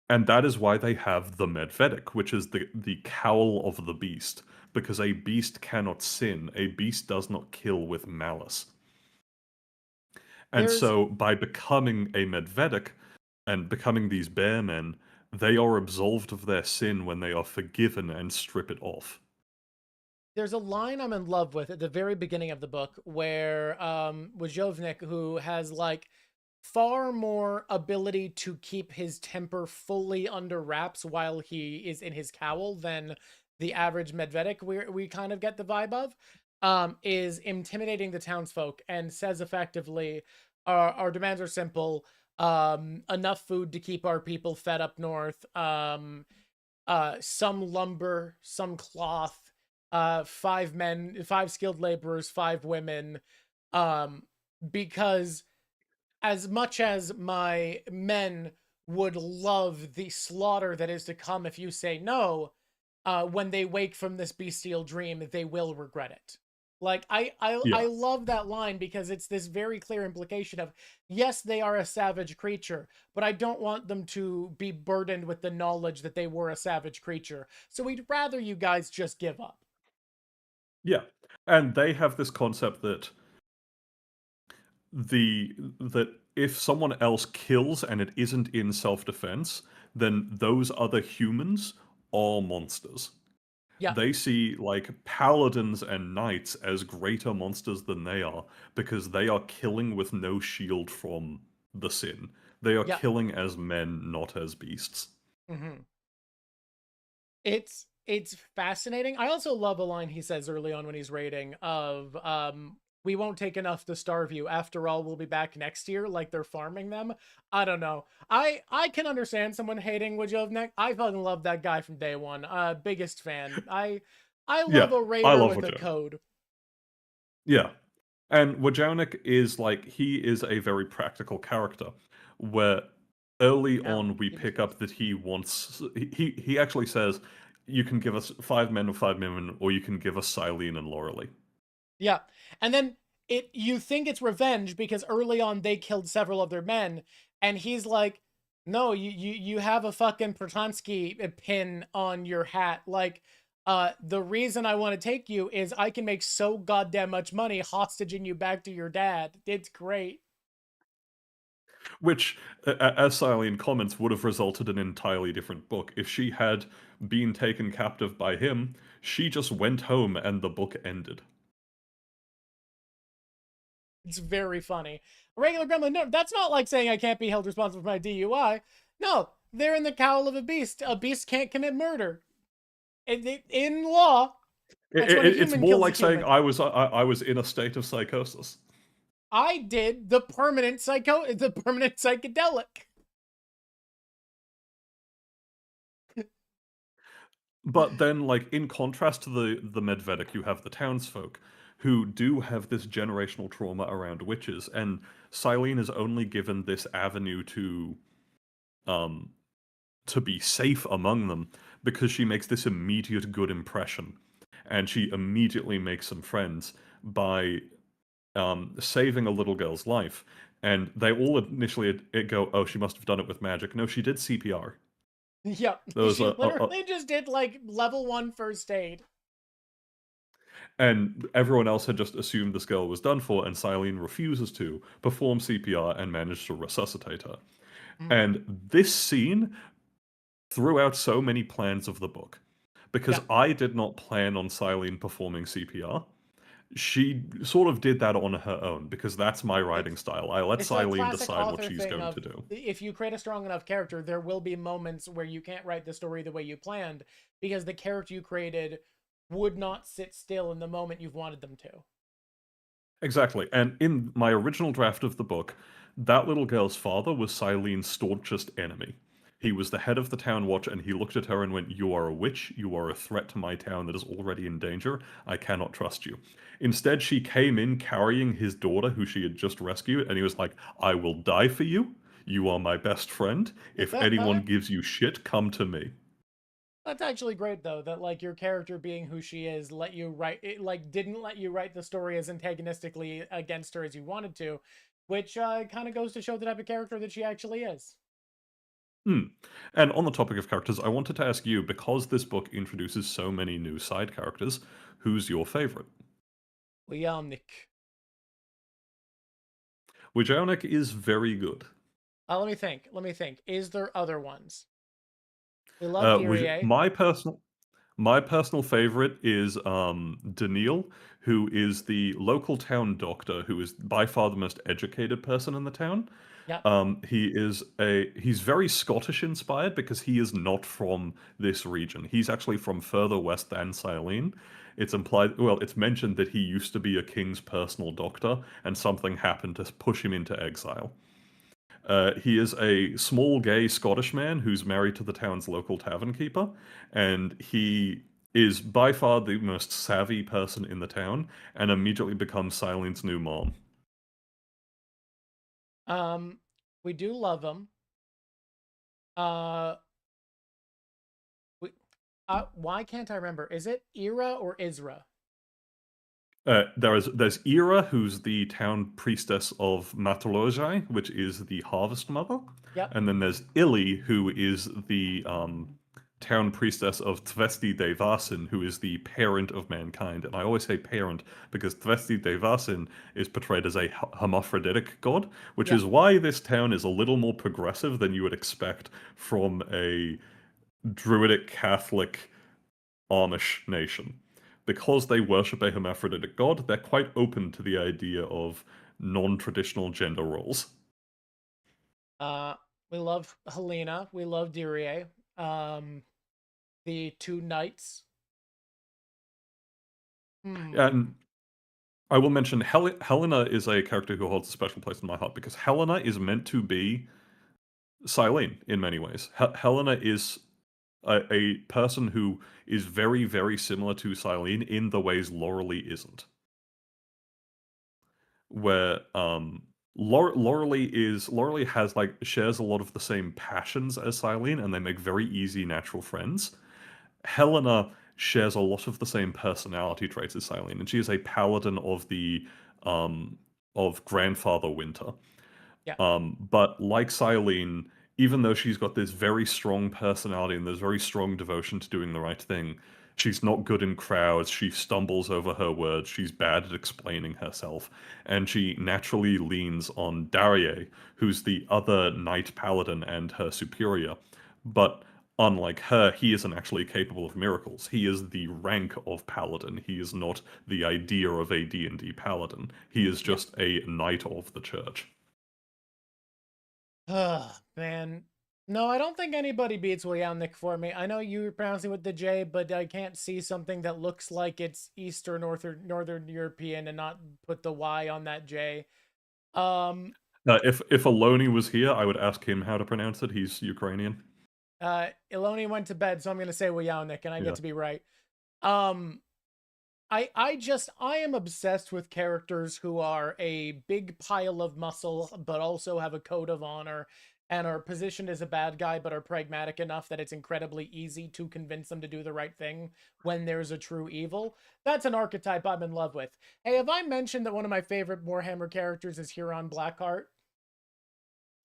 And that is why they have the Medvedic, which is the cowl of the beast, because a beast cannot sin. A beast does not kill with malice. And There's so by becoming a Medvedic and becoming these bear men, they are absolved of their sin when they are forgiven and strip it off. there's a line I'm in love with at the very beginning of the book where Wojownik, who has like far more ability to keep his temper fully under wraps while he is in his cowl than the average Medvedic we kind of get the vibe of, is intimidating the townsfolk and says effectively, our demands are simple, enough food to keep our people fed up north, some lumber, some cloth, 5 men, 5 skilled laborers, 5 women, because as much as my men would love the slaughter that is to come if you say no, when they wake from this bestial dream, they will regret it. Like I Yeah. love that line because it's this very clear implication of, yes, they are a savage creature, but I don't want them to be burdened with the knowledge that they were a savage creature. So we'd rather you guys just give up. Yeah. And they have this concept that that if someone else kills and it isn't in self-defense, then those other humans are monsters. Yeah, They see like paladins and knights as greater monsters than they are because they are killing with no shield from the sin. They are yeah. killing as men, not as beasts. hmm It's it's fascinating. I also love a line he says early on when he's raiding of we won't take enough to starve you. After all, we'll be back next year. Like they're farming them. I don't know. I can understand someone hating Wojovnik. I fucking love that guy from day one. Biggest fan. I Yeah, love a I raider love with a Wojownik. code. Yeah. And Wojownik is like, he is a very practical character, where early Yeah, on we he pick is. up that he wants, he actually says, you can give us 5 men or 5 women, or you can give us Silene and Laurelie. Yeah. And then you think it's revenge because early on they killed several of their men, and he's like, no, you have a fucking Protansky pin on your hat. Like, the reason I want to take you is I can make so goddamn much money hostaging you back to your dad. It's great. Which, as Silene comments, would have resulted in an entirely different book. If she had been taken captive by him, she just went home and the book ended. It's very funny. A regular gremlin, no, that's not like saying I can't be held responsible for my DUI. No, they're in the cowl of a beast. A beast can't commit murder. In law, that's when a It's human more kills a like saying human. I was in a state of psychosis. I did the permanent psychedelic. But then, like, in contrast to the Medvedic, you have the townsfolk who do have this generational trauma around witches, and Silene is only given this avenue um to be safe among them because she makes this immediate good impression, and she immediately makes some friends by saving a little girl's life. And they all initially go, "Oh, she must have done it with magic." No, she did CPR. Yep, There was she literally just did like level 1 first aid. and everyone else had just assumed this girl was done for, and Silene refuses to perform CPR and manage to resuscitate her. Mm-hmm. And this scene threw out so many plans of the book because Yep. I did not plan on Silene performing CPR. She sort of did that on her own because that's my writing It's style. I let it's a Silene classic decide what author she's thing going of to do. if you create a strong enough character, there will be moments where you can't write the story the way you planned because the character you created would not sit still in the moment you've wanted them to. Exactly. And in my original draft of the book, that little girl's father was Silene's staunchest enemy. He was the head of the town watch, and he looked at her and went, "You are a witch. You are a threat to my town that is already in danger. I cannot trust you." Instead, she came in carrying his daughter, who she had just rescued, and he was like, "I will die for you. You are my best friend. If anyone gives you shit, come to me." That's actually great though, that like your character being who she is let you write it, like didn't let you write the story as antagonistically against her as you wanted to, which kind of goes to show the type of character that she actually is. Hmm. And on the topic of characters, I wanted to ask you, because this book introduces so many new side characters, who's your favorite? Leomnik. Wojownik is very good. Let me think. Let me think. Is there other ones? We love Dyrie. My personal favorite is Daniil, who is the local town doctor, who is by far the most educated person in the town. Yep. He's very Scottish inspired because he is not from this region. He's actually from further west than Silene. It's mentioned that he used to be a king's personal doctor, and something happened to push him into exile. He is a small gay Scottish man who's married to the town's local tavern keeper, and he is by far the most savvy person in the town, and immediately becomes Silene's new mom. Um, we do love them. Uh, we, why can't I remember? Is it Ira or Isra? There's Ira, who's the town priestess of Matolojai, which is the Harvest Mother, Yep. and then there's Illy, who is the town priestess of Tvesti Devasin, who is the parent of mankind. And I always say parent because Tvesti Devasin is portrayed as a hermaphroditic god, which Yep. is why this town is a little more progressive than you would expect from a druidic Catholic Amish nation. Because they worship a hermaphroditic god, they're quite open to the idea of non-traditional gender roles. Uh, we love Helena. We love Dyrie. The two knights. And I will mention Helena is a character who holds a special place in my heart because Helena is meant to be Silene in many ways. Helena is a person who is very, very similar to Silene in the ways Laurelie isn't. Where Laurelie has like shares a lot of the same passions as Silene, and they make very easy natural friends. Helena shares a lot of the same personality traits as Silene, and she is a paladin of the of Grandfather Winter. Yeah. But like Silene, even though she's got this very strong personality and this very strong devotion to doing the right thing, she's not good in crowds. She stumbles over her words. She's bad at explaining herself. And she naturally leans on Darie, who's the other knight paladin and her superior. But unlike her, he isn't actually capable of miracles. He is the rank of paladin. He is not the idea of a D&D paladin. He is just a knight of the church. Man. No, I don't think anybody beats Woyannik for me. I know you're pronouncing with the J, but I can't see something that looks like it's Eastern Northern European and not put the Y on that J. If Aloni was here, I would ask him how to pronounce it. He's Ukrainian. Iloni went to bed, so I'm gonna say Woyannik, and I get to be right. I am obsessed with characters who are a big pile of muscle, but also have a code of honor and are positioned as a bad guy, but are pragmatic enough that it's incredibly easy to convince them to do the right thing when there's a true evil. That's an archetype I'm in love with. Hey, have I mentioned that one of my favorite Warhammer characters is Huron Blackheart?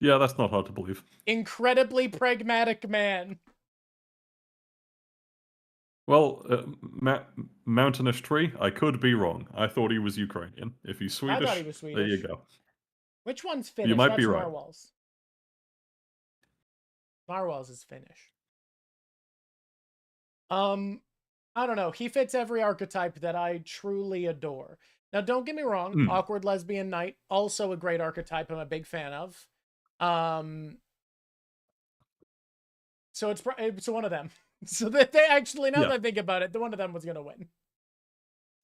Yeah, that's not hard to believe. Incredibly pragmatic man. Well, Mountainish Tree, I could be wrong. I thought he was Ukrainian. If he's Swedish, I thought he was Swedish. there you go. Which one's Finnish? You might That's be right. Narwhals. Narwhals is Finnish. I don't know. He fits every archetype that I truly adore. Now, don't get me wrong. Awkward lesbian knight, also a great archetype. I'm a big fan of. So it's one of them. So that they actually, now that I think about it, the one of them was gonna win.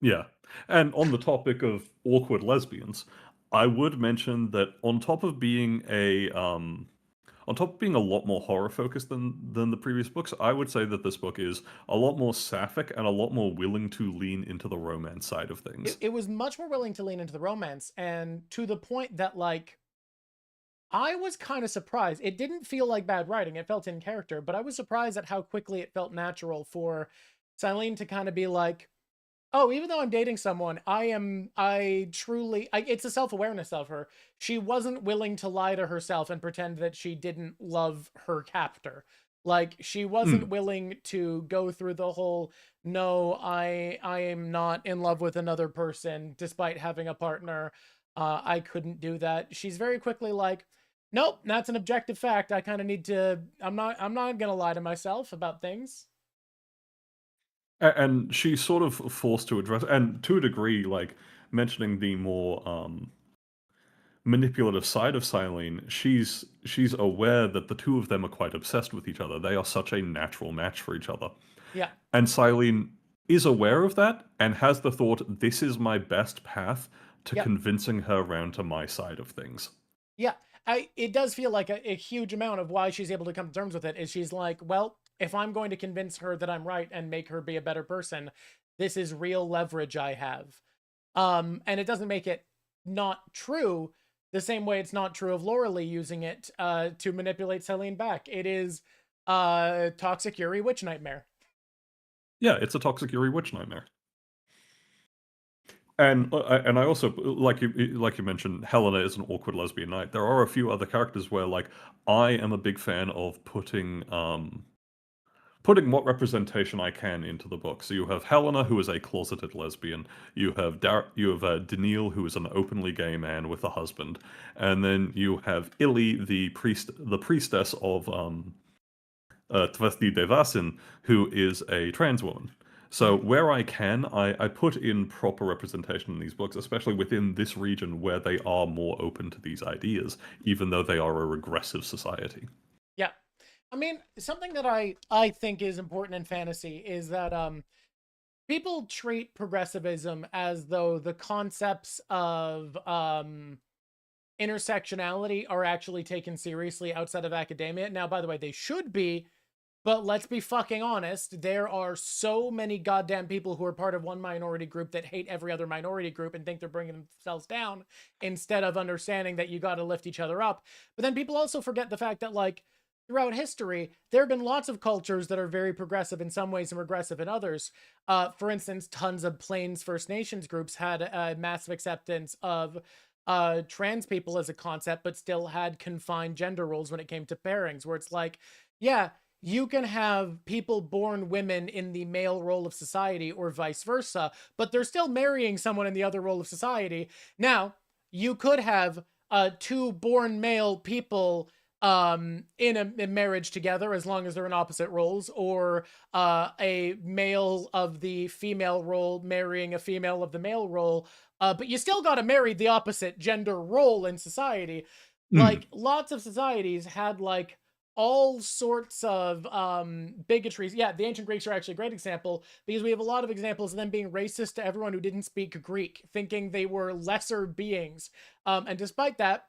Yeah, and on the topic of awkward lesbians, I would mention that on top of being a lot more horror focused than the previous books, I would say that this book is a lot more sapphic and a lot more willing to lean into the romance side of things. It was much more willing to lean into the romance, and to the point that, like, I was kind of surprised. It didn't feel like bad writing. It felt in character, but I was surprised at how quickly it felt natural for Silene to kind of be like, oh, even though I'm dating someone, it's a self-awareness of her. She wasn't willing to lie to herself and pretend that she didn't love her captor. Like, she wasn't willing to go through the whole, no, I am not in love with another person despite having a partner. I couldn't do that. She's very quickly like, nope, that's an objective fact. I kind of need to, I'm not going to lie to myself about things. And she's sort of forced to address, and to a degree, like mentioning the more manipulative side of Silene, she's aware that the two of them are quite obsessed with each other. They are such a natural match for each other. Yeah. And Silene is aware of that and has the thought, this is my best path to convincing her around to my side of things. Yeah. It does feel like a huge amount of why she's able to come to terms with it is she's like, well, if I'm going to convince her that I'm right and make her be a better person, this is real leverage I have. And it doesn't make it not true the same way it's not true of Laurelie using it to manipulate Silene back. It is toxic Yuri witch nightmare. Yeah, it's a toxic Yuri witch nightmare. And I also like you mentioned, Helena is an awkward lesbian knight. There are a few other characters where like I am a big fan of putting what representation I can into the book. So you have Helena, who is a closeted lesbian. You have Daniil, who is an openly gay man with a husband, and then you have Illy, the priestess of Tvesti Devasin, who is a trans woman. So where I can, I put in proper representation in these books, especially within this region where they are more open to these ideas, even though they are a regressive society. Yeah. I mean, something that I think is important in fantasy is that people treat progressivism as though the concepts of intersectionality are actually taken seriously outside of academia. Now, by the way, they should be, but let's be fucking honest. There are so many goddamn people who are part of one minority group that hate every other minority group and think they're bringing themselves down instead of understanding that you got to lift each other up. But then people also forget the fact that, like, throughout history, there have been lots of cultures that are very progressive in some ways and regressive in others. For instance, tons of Plains First Nations groups had a massive acceptance of trans people as a concept, but still had confined gender roles when it came to pairings, where it's like, yeah, you can have people born women in the male role of society or vice versa, but they're still marrying someone in the other role of society. Now, you could have two born male people in a marriage together as long as they're in opposite roles, or a male of the female role marrying a female of the male role, but you still got to marry the opposite gender role in society. Mm. Like, lots of societies had like all sorts of bigotries. Yeah, the ancient Greeks are actually a great example, because we have a lot of examples of them being racist to everyone who didn't speak Greek, thinking they were lesser beings. And despite that,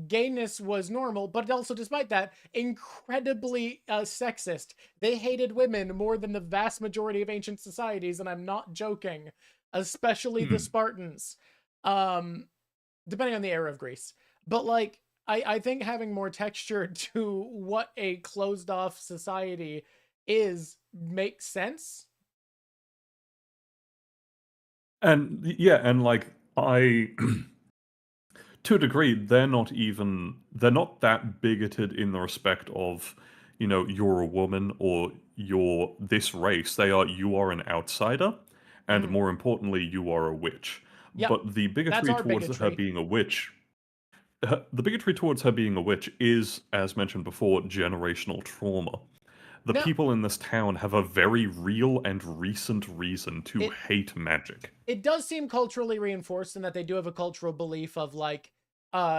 gayness was normal, but also, despite that, incredibly sexist. They hated women more than the vast majority of ancient societies, and I'm not joking, especially the Mm. Spartans, um depending on the era of Greece. But like, I think having more texture to what a closed off society is makes sense. And yeah, and like I to a degree, they're not that bigoted in the respect of, you're a woman or you're this race. You are an outsider, and Mhm. more importantly, you are a witch. Yep, But the that's bigotry our towards her bigotry. being a witch, the bigotry towards her being a witch is, as mentioned before, generational trauma. The No, people in this town have a very real and recent reason to it hate magic. it does seem culturally reinforced in that they do have a cultural belief of like,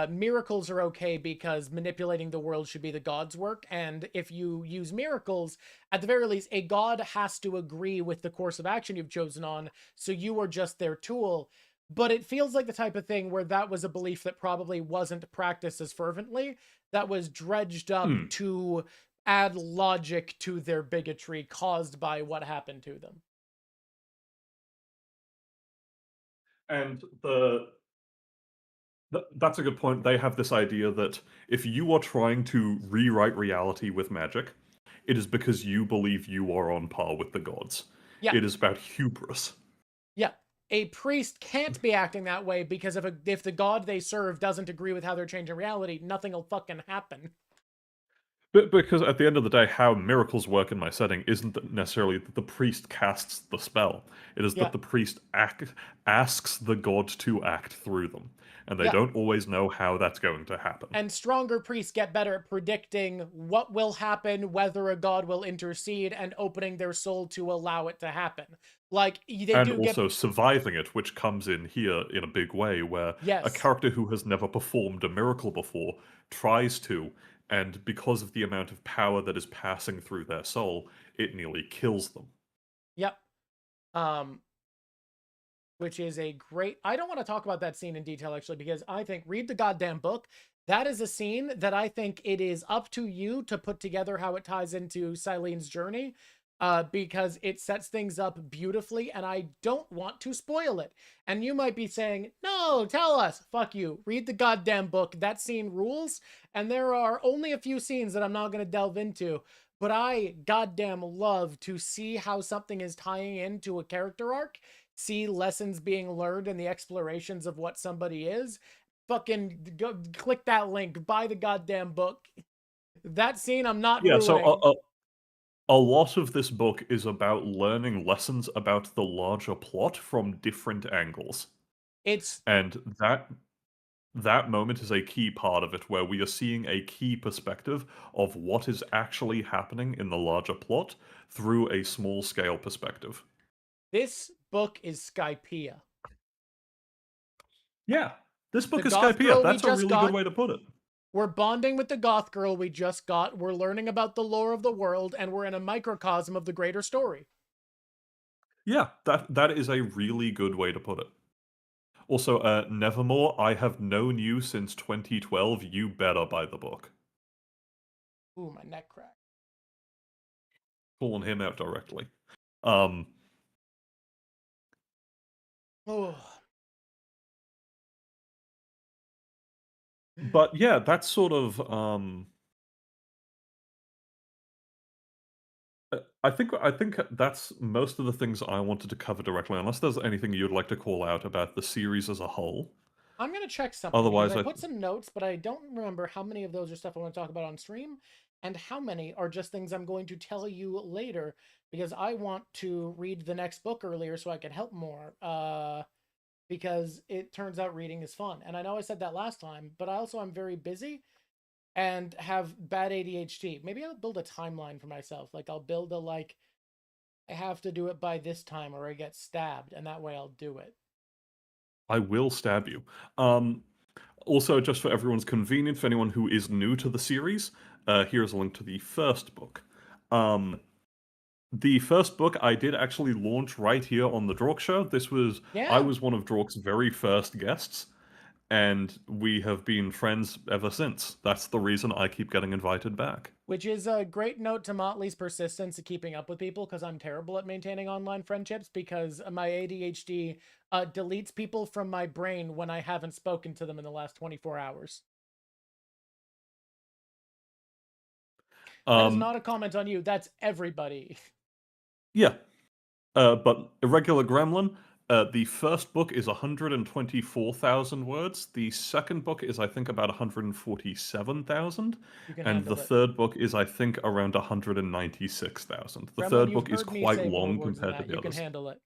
miracles are okay because manipulating the world should be the god's work, and if you use miracles, at the very least a god has to agree with the course of action you've chosen on, so you are just their tool. But it feels like the type of thing where that was a belief that probably wasn't practiced as fervently, that was dredged up Hmm. to add logic to their bigotry caused by what happened to them. And that's a good point. They have this idea that if you are trying to rewrite reality with magic, it is because you believe you are on par with the gods. Yeah. It is about hubris. Yeah. A priest can't be acting that way, because if the god they serve doesn't agree with how they're changing reality, nothing will fucking happen. But because at the end of the day, how miracles work in my setting isn't that necessarily that the priest casts the spell. It is Yeah. that the priest asks the god to act through them. And they Yeah. don't always know how that's going to happen. And stronger priests get better at predicting what will happen, whether a god will intercede, and opening their soul to allow it to happen. Like, they And do get, also surviving it, which comes in here in a big way, where a yes. character who has never performed a miracle before tries to, and because of the amount of power that is passing through their soul, it nearly kills them. Yep. Um, which is a great, I don't want to talk about that scene in detail actually, because I think, read the goddamn book. That is a scene that I think it is up to you to put together how it ties into Silene's journey, because it sets things up beautifully, and I don't want to spoil it. And you might be saying, no, tell us. Fuck you. Read the goddamn book. That scene rules, and there are only a few scenes that I'm not going to delve into, but I goddamn love to see how something is tying into a character arc, see lessons being learned and the explorations of what somebody is. Fucking go click that link, buy the goddamn book. That scene I'm not Yeah, so ruining. a lot of this book is about learning lessons about the larger plot from different angles. It's And that moment is a key part of it, where we are seeing a key perspective of what is actually happening in the larger plot through a small scale perspective. this book is Skypiea. Yeah, this The book is goth Skypiea. girl we That's a just really good got, way to put it. We're bonding with the goth girl we just got, we're learning about the lore of the world, and we're in a microcosm of the greater story. Yeah, that is a really good way to put it. Also, Nevermore, I have known you since 2012. You better buy the book. Ooh, my neck cracked. Calling him out directly. Um, Oh. but yeah, that's sort of I think that's most of the things I wanted to cover directly, unless there's anything you'd like to call out about the series as a whole. I'm gonna check something because Otherwise, I put some notes, but I don't remember how many of those are stuff I want to talk about on stream, and how many are just things I'm going to tell you later because I want to read the next book earlier so I can help more. Because it turns out reading is fun, and I know I said that last time, but I also am very busy and have bad ADHD. Maybe I'll build a timeline for myself. Like I'll build a I have to do it by this time or I get stabbed, and that way I'll do it. I will stab you. Also, just for everyone's convenience, for anyone who is new to the series, here's a link to the first book. Um, the first book I did actually launch right here on the Drawk show. I Yeah, was one of Drawk's very first guests, and we have been friends ever since. That's the reason I keep getting invited back. which is a great note to Motley's persistence at keeping up with people because I'm terrible at maintaining online friendships because my ADHD deletes people from my brain when I haven't spoken to them in the last 24 hours. That is Um, not a comment on you. That's everybody. yeah, but Irregular Gremlin, the first book is 124,000 words. The second book is, I think, about 147,000. You can And the handle it. third book is, I think, around 196,000. The Gremlin, third you've book is heard me quite say more long words than compared to that. the You can others. handle it.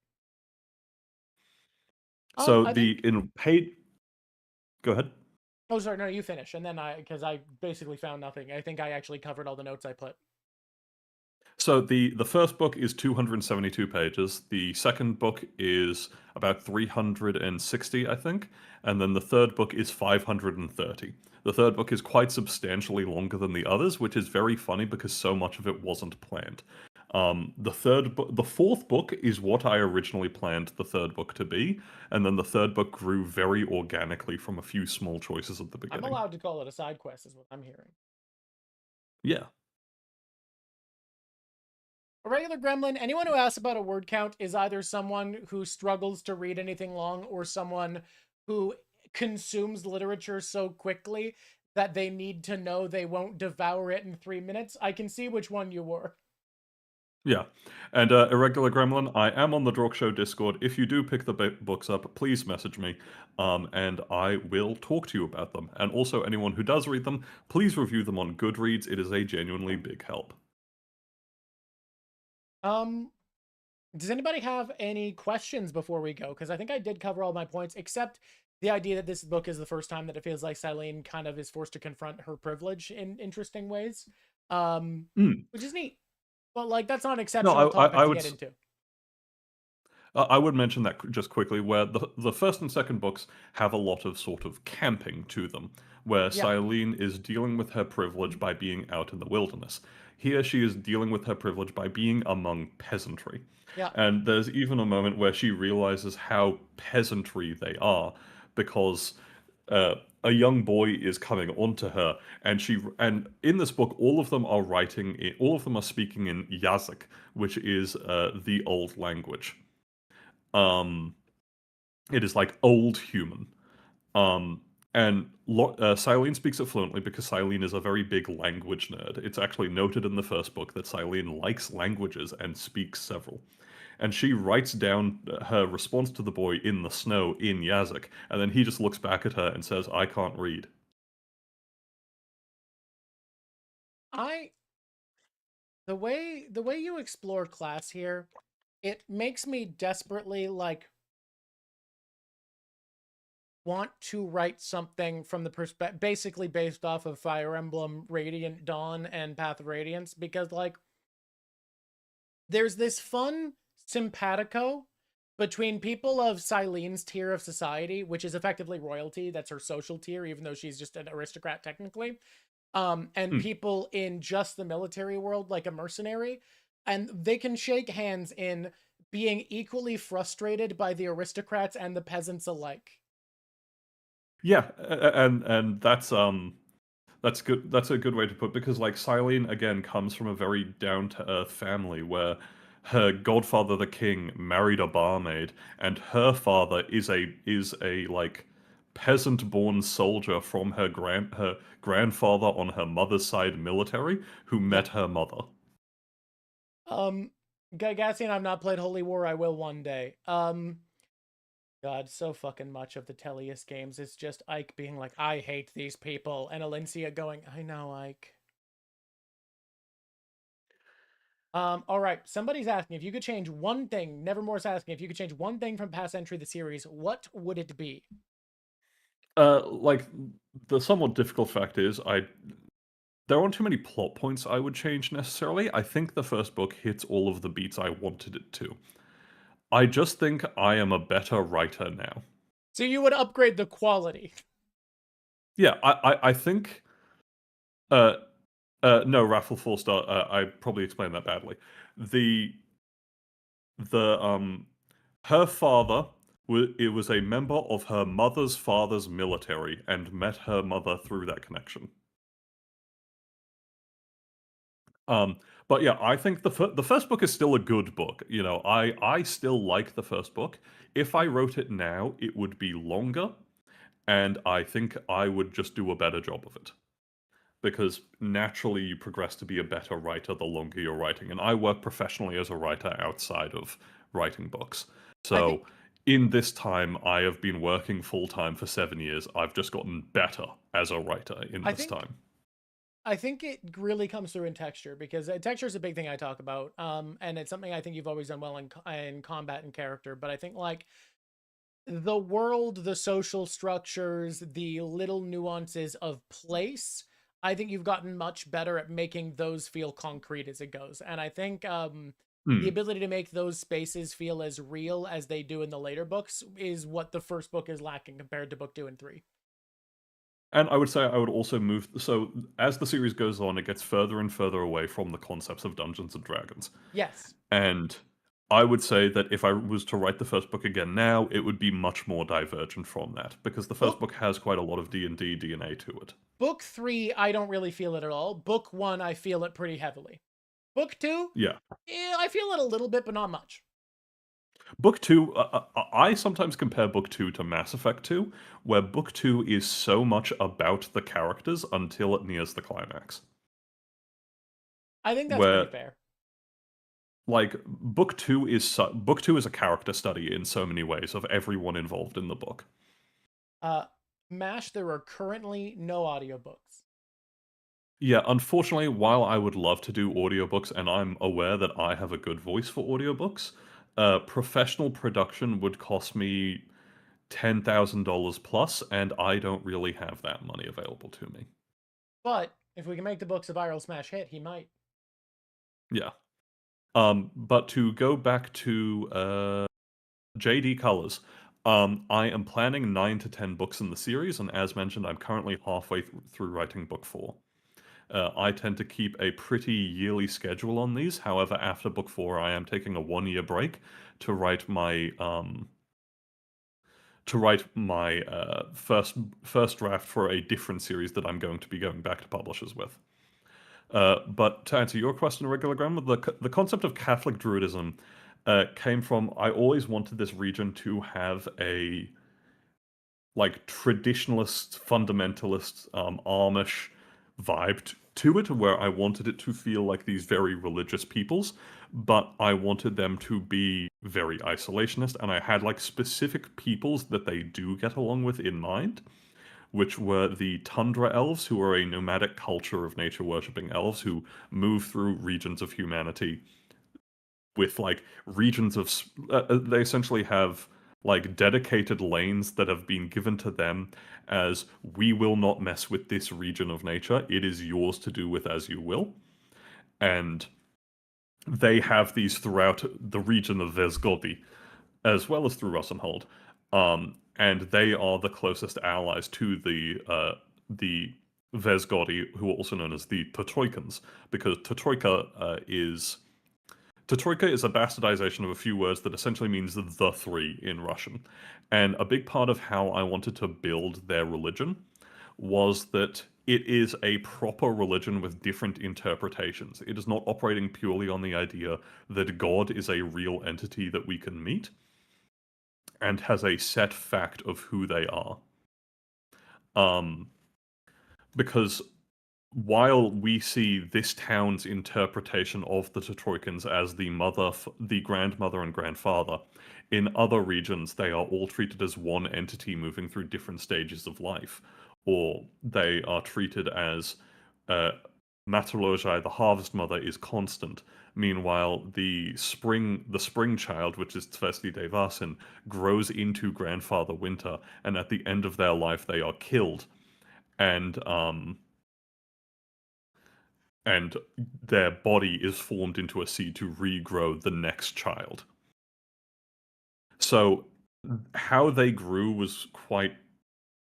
So I think. in paid. Go ahead. Oh, sorry. No, you finish, and then because I basically found nothing. I think I actually covered all the notes I put. So the first book is 272 pages. The second book is about 360, I think, and then the third book is 530. The third book is quite substantially longer than the others, which is very funny because so much of it wasn't planned. The fourth book is what I originally planned the third book to be, and then the third book grew very organically from a few small choices at the I'm beginning. allowed to call it a side quest, is what I'm hearing. Yeah. A regular gremlin, anyone who asks about a word count is either someone who struggles to read anything long or someone who consumes literature so quickly that they need to know they won't devour it in 3 minutes. I can see which one you were. Yeah. And Irregular Gremlin, I am on the Drawk Show Discord. If you do pick the books up, please message me, and I will talk to you about them. And also, anyone who does read them, please review them on Goodreads. It is a genuinely big help. Um, does anybody have any questions before we go? Because I think I did cover all my points, except the idea that this book is the first time that it feels like Silene kind of is forced to confront her privilege in interesting ways, Mm. which is neat. But like, that's not an No, exceptional topic I to would get into. I would mention that just quickly, where the first and second books have a lot of sort of camping to them, where Yeah, Silene is dealing with her privilege by being out in the wilderness. Here she is dealing with her privilege by being among peasantry. yeah. And there's even a moment where she realizes how peasantry they are, because a young boy is coming onto her, and in this book, all of them are speaking in Yazık, which is the old language. Um, it is like old human. Um, and Silene speaks it fluently because Silene is a very big language nerd. It's actually noted in the first book that Silene likes languages and speaks several. And she writes down her response to the boy in the snow in Yazık, and then he just looks back at her and says, "I can't read." I the way you explore class here, it makes me desperately like want to write something from the perspective basically based off of Fire Emblem Radiant Dawn and Path of Radiance because like there's this fun simpatico between people of Silene's tier of society, which is effectively royalty, that's her social tier, even though she's just an aristocrat technically, and Hmm. people in just the military world, like a mercenary, and they can shake hands in being equally frustrated by the aristocrats and the peasants alike. Yeah, and that's good. That's a good way to put it, because like Silene again comes from a very down to earth family where her godfather the king married a barmaid, and her father is a like peasant born soldier from her grandfather on her mother's side military who Yeah. met her mother. Um, Gygaxian, I've not played Holy War. I will one day. God, so fucking much of the Tellius games is just Ike being like, I hate these people, and Alencia going, I know, Ike. All right. Somebody's asking if you could change one thing. Nevermore's asking if you could change one thing from past entry of the series, what would it be? Like the somewhat difficult fact is there aren't too many plot points I would change necessarily. I think the first book hits all of the beats I wanted it to. I just think I am a better writer now. So you would upgrade the quality. Yeah, I think uh no, Raffle Four Star. I probably explained that badly. The the her father it was a member of her mother's father's military and met her mother through that connection. Um, but yeah, I think the first book is still a good book. You know, I still like the first book. If I wrote it now, it would be longer, and I think I would just do a better job of it. Because naturally you progress to be a better writer the longer you're writing. And I work professionally as a writer outside of writing books. I So think in this time, I have been working full time for 7 years. I've just gotten better as a writer in I this think time. I think it really comes through in texture because texture is a big thing I talk about. And it's something I think you've always done well in combat and character. But I think like the world, the social structures, the little nuances of place, I think you've gotten much better at making those feel concrete as it goes. And I think the Hmm. ability to make those spaces feel as real as they do in the later books is what the first book is lacking compared to book 2 and 3. And I would say I would also move. So as the series goes on, it gets further and further away from the concepts of Dungeons and Dragons. Yes. And I would say that if I was to write the first book again now, it would be much more divergent from that because the first Book book has quite a lot of D&D DNA to it. book 3, I don't really feel it at all. Book 1, I feel it pretty heavily. Book 2, Yeah. I feel it a little bit, but not much. Book 2, I sometimes compare Book 2 to Mass Effect 2, where Book 2 is so much about the characters until it nears the climax. I think that's pretty Where fair. like Book 2 is a character study in so many ways of everyone involved in the book. Uh, MASH, there are currently no audiobooks. Yeah, unfortunately, while I would love to do audiobooks and I'm aware that I have a good voice for audiobooks, professional production would cost me $10,000 plus, and I don't really have that money available to me. But if we can make the books a viral smash hit, he might. Yeah. But to go back to JD Colors, I am planning 9 to 10 books in the series, and as mentioned, I'm currently halfway through writing book 4. I tend to keep a pretty yearly schedule on these. However, after book 4, I am taking a 1 year break to write my first draft for a different series that I'm going to be going back to publishers with. But to answer your question, Regular Grammar, the concept of Catholic Druidism came from I always wanted this region to have a like traditionalist, fundamentalist, Amish vibe to it, where I wanted it to feel like these very religious peoples, but I wanted them to be very isolationist, and I had like specific peoples that they do get along with in mind, which were the Tundra Elves, who are a nomadic culture of nature worshipping elves who move through regions of humanity with like regions of. They essentially have like dedicated lanes that have been given to them as we will not mess with this region of nature. It is yours to do with as you will. And they have these throughout the region of Vesgodi. as well as through Russenhold. And they are the closest allies to the Vezgodi, who are also known as the Totroikans, because Totroika is a bastardization of a few words that essentially means the three in Russian. And a big part of how I wanted to build their religion was that it is a proper religion with different interpretations. It is not operating purely on the idea that God is a real entity that we can meet and has a set fact of who they are. Because while we see this town's interpretation of the Totroikans as the grandmother and grandfather, in other regions they are all treated as one entity moving through different stages of life, or they are treated as Matalojai, the harvest mother, is constant. Meanwhile, the spring child, which is Tvesti Devasin, grows into Grandfather Winter, and at the end of their life they are killed, and their body is formed into a seed to regrow the next child. So how they grew was quite...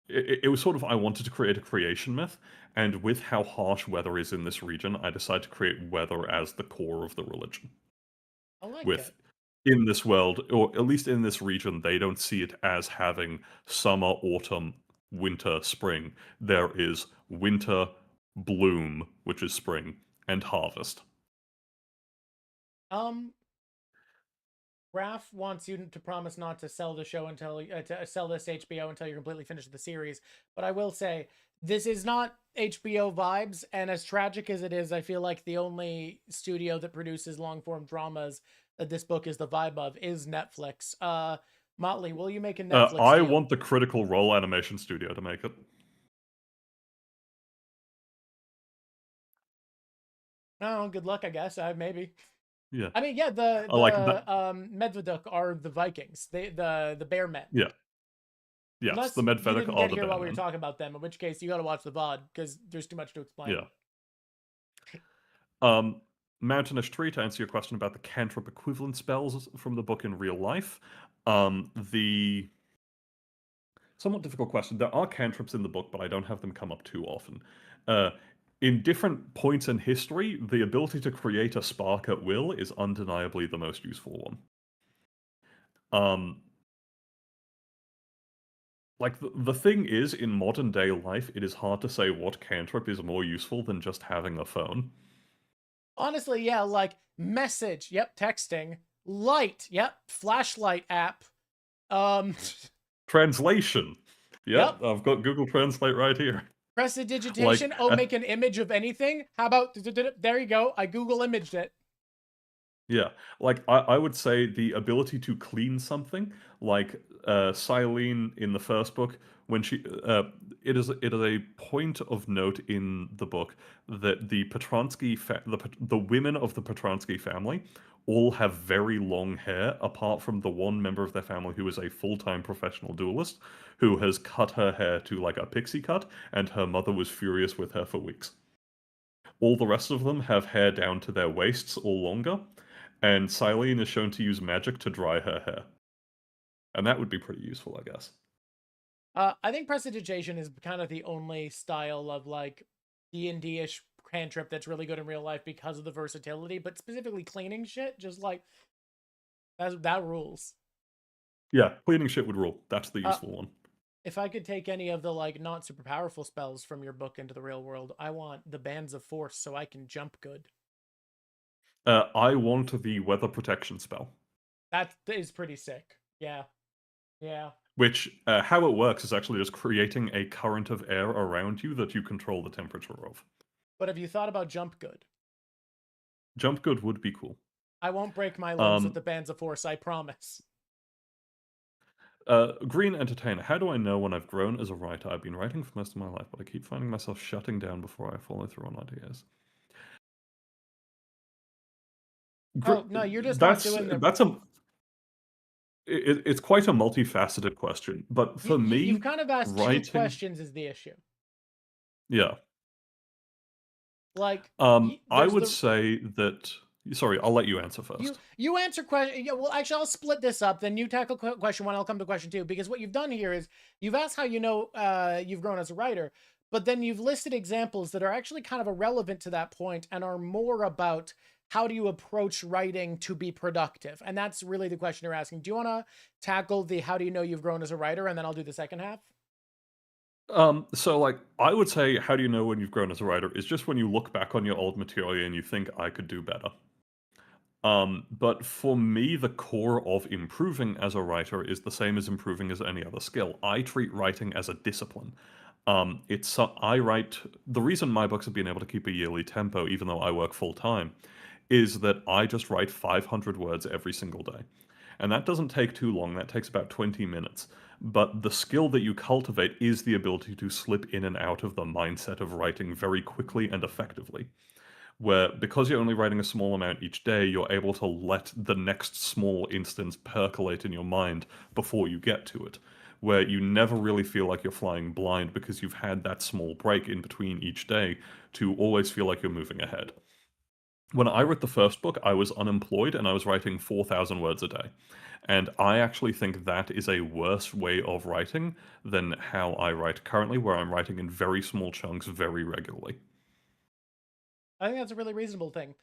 It was sort of, I wanted to create a creation myth, and with how harsh weather is in this region, I decided to create weather as the core of the religion. I like With it. In this world, or at least in this region, they don't see it as having summer, autumn, winter, spring. There is winter, bloom, which is spring, and harvest. Raph wants you to promise not to sell the show until to sell this HBO until you're completely finished with the series. But I will say this is not HBO vibes, and as tragic as it is, I feel like the only studio that produces long form dramas that this book is the vibe of is Netflix. Motley, will you make a Netflix I deal? want the Critical Role animation studio to make it. Oh, good luck, I guess. Maybe. Yeah. I mean, yeah, the I like that. Medveduk are the Vikings. The bear men. Yeah. Yes, Unless the you Medvedek didn't are get the here while we were Bearmen. talking about them, in which case you got to watch the VOD because there's too much to explain. Yeah. Mountainish Tree, to answer your question about the cantrip equivalent spells from the book in real life. The somewhat difficult question. There are cantrips in the book, but I don't have them come up too often. In different points in history, the ability to create a spark at will is undeniably the most useful one. Like, the thing is, in modern day life, it is hard to say what cantrip is more useful than just having a phone. Honestly, yeah, like message, yep, texting, light, yep, flashlight app, Translation. yep, Yep, I've got Google Translate right here. prestidigitation. Like, Oh, make an image of anything. How about there you go? I Google imaged it. yeah, like I would say the ability to clean something, like Silene in the first book, when it is a point of note in the book that the the women of the Petransky family all have very long hair, apart from the one member of their family who is a full-time professional duelist, who has cut her hair to like a pixie cut, and her mother was furious with her for weeks. All the rest of them have hair down to their waists or longer, and Silene is shown to use magic to dry her hair. And that would be pretty useful, I guess. I think prestidigitation is kind of the only style of like D&D-ish cantrip that's really good in real life because of the versatility, but specifically cleaning shit, just like that rules. Yeah, cleaning shit would rule. That's the Uh, useful one. if I could take any of the like not super powerful spells from your book into the real world, I want the Bands of Force so I can jump good. I want the weather protection spell. That is pretty sick. Yeah. Yeah. Which, how it works is actually just creating a current of air around you that you control the temperature of. But have you thought about jump good? Jump good would be cool. I won't break my limbs with the Bands of Force, I promise. Green Entertainer, how do I know when I've grown as a writer? I've been writing for most of my life, but I keep finding myself shutting down before I follow through on ideas. Oh, no, you're just not doing the... It's quite a multifaceted question, but for me, you've kind of asked writing... two questions is the issue. Yeah. Like, I would say that... Sorry, I'll let you answer You first. you answer question. Yeah, well, actually, I'll split this up. Then you tackle question one. I'll come to question two because what you've done here is you've asked how you know you've grown as a writer, but then you've listed examples that are actually kind of irrelevant to that point and are more about how do you approach writing to be productive, and that's really the question you're asking. Do you want to tackle the how do you know you've grown as a writer, and then I'll do the second half? So like I would say, how do you know when you've grown as a writer? Is just when you look back on your old material and you think I could do better. But for me, the core of improving as a writer is the same as improving as any other skill. I treat writing as a discipline. I write. The reason my books have been able to keep a yearly tempo, even though I work full time, is that I just write 500 words every single day. And that doesn't take too long, that takes about 20 minutes. But the skill that you cultivate is the ability to slip in and out of the mindset of writing very quickly and effectively. Where, because you're only writing a small amount each day, you're able to let the next small instance percolate in your mind before you get to it. Where you never really feel like you're flying blind because you've had that small break in between each day to always feel like you're moving ahead. When I wrote the first book, I was unemployed and I was writing 4,000 words a day. And I actually think that is a worse way of writing than how I write currently, where I'm writing in very small chunks very regularly. I think that's a really reasonable thing.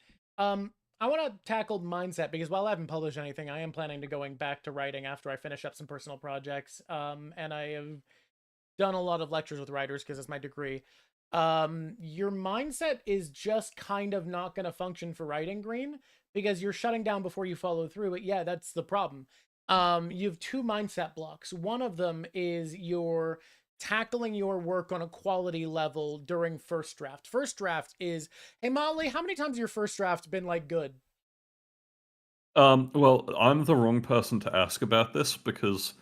I want to tackle mindset because while I haven't published anything, I am planning to going back to writing after I finish up some personal projects. And I have done a lot of lectures with writers because it's my degree. Your mindset is just kind of not going to function for writing, Green, because you're shutting down before you follow through. But yeah, that's the problem. You have two mindset blocks. One of them is your tackling your work on a quality level during first draft. First draft is, hey Molly, how many times has your first draft been like good? Well, I'm the wrong person to ask about this because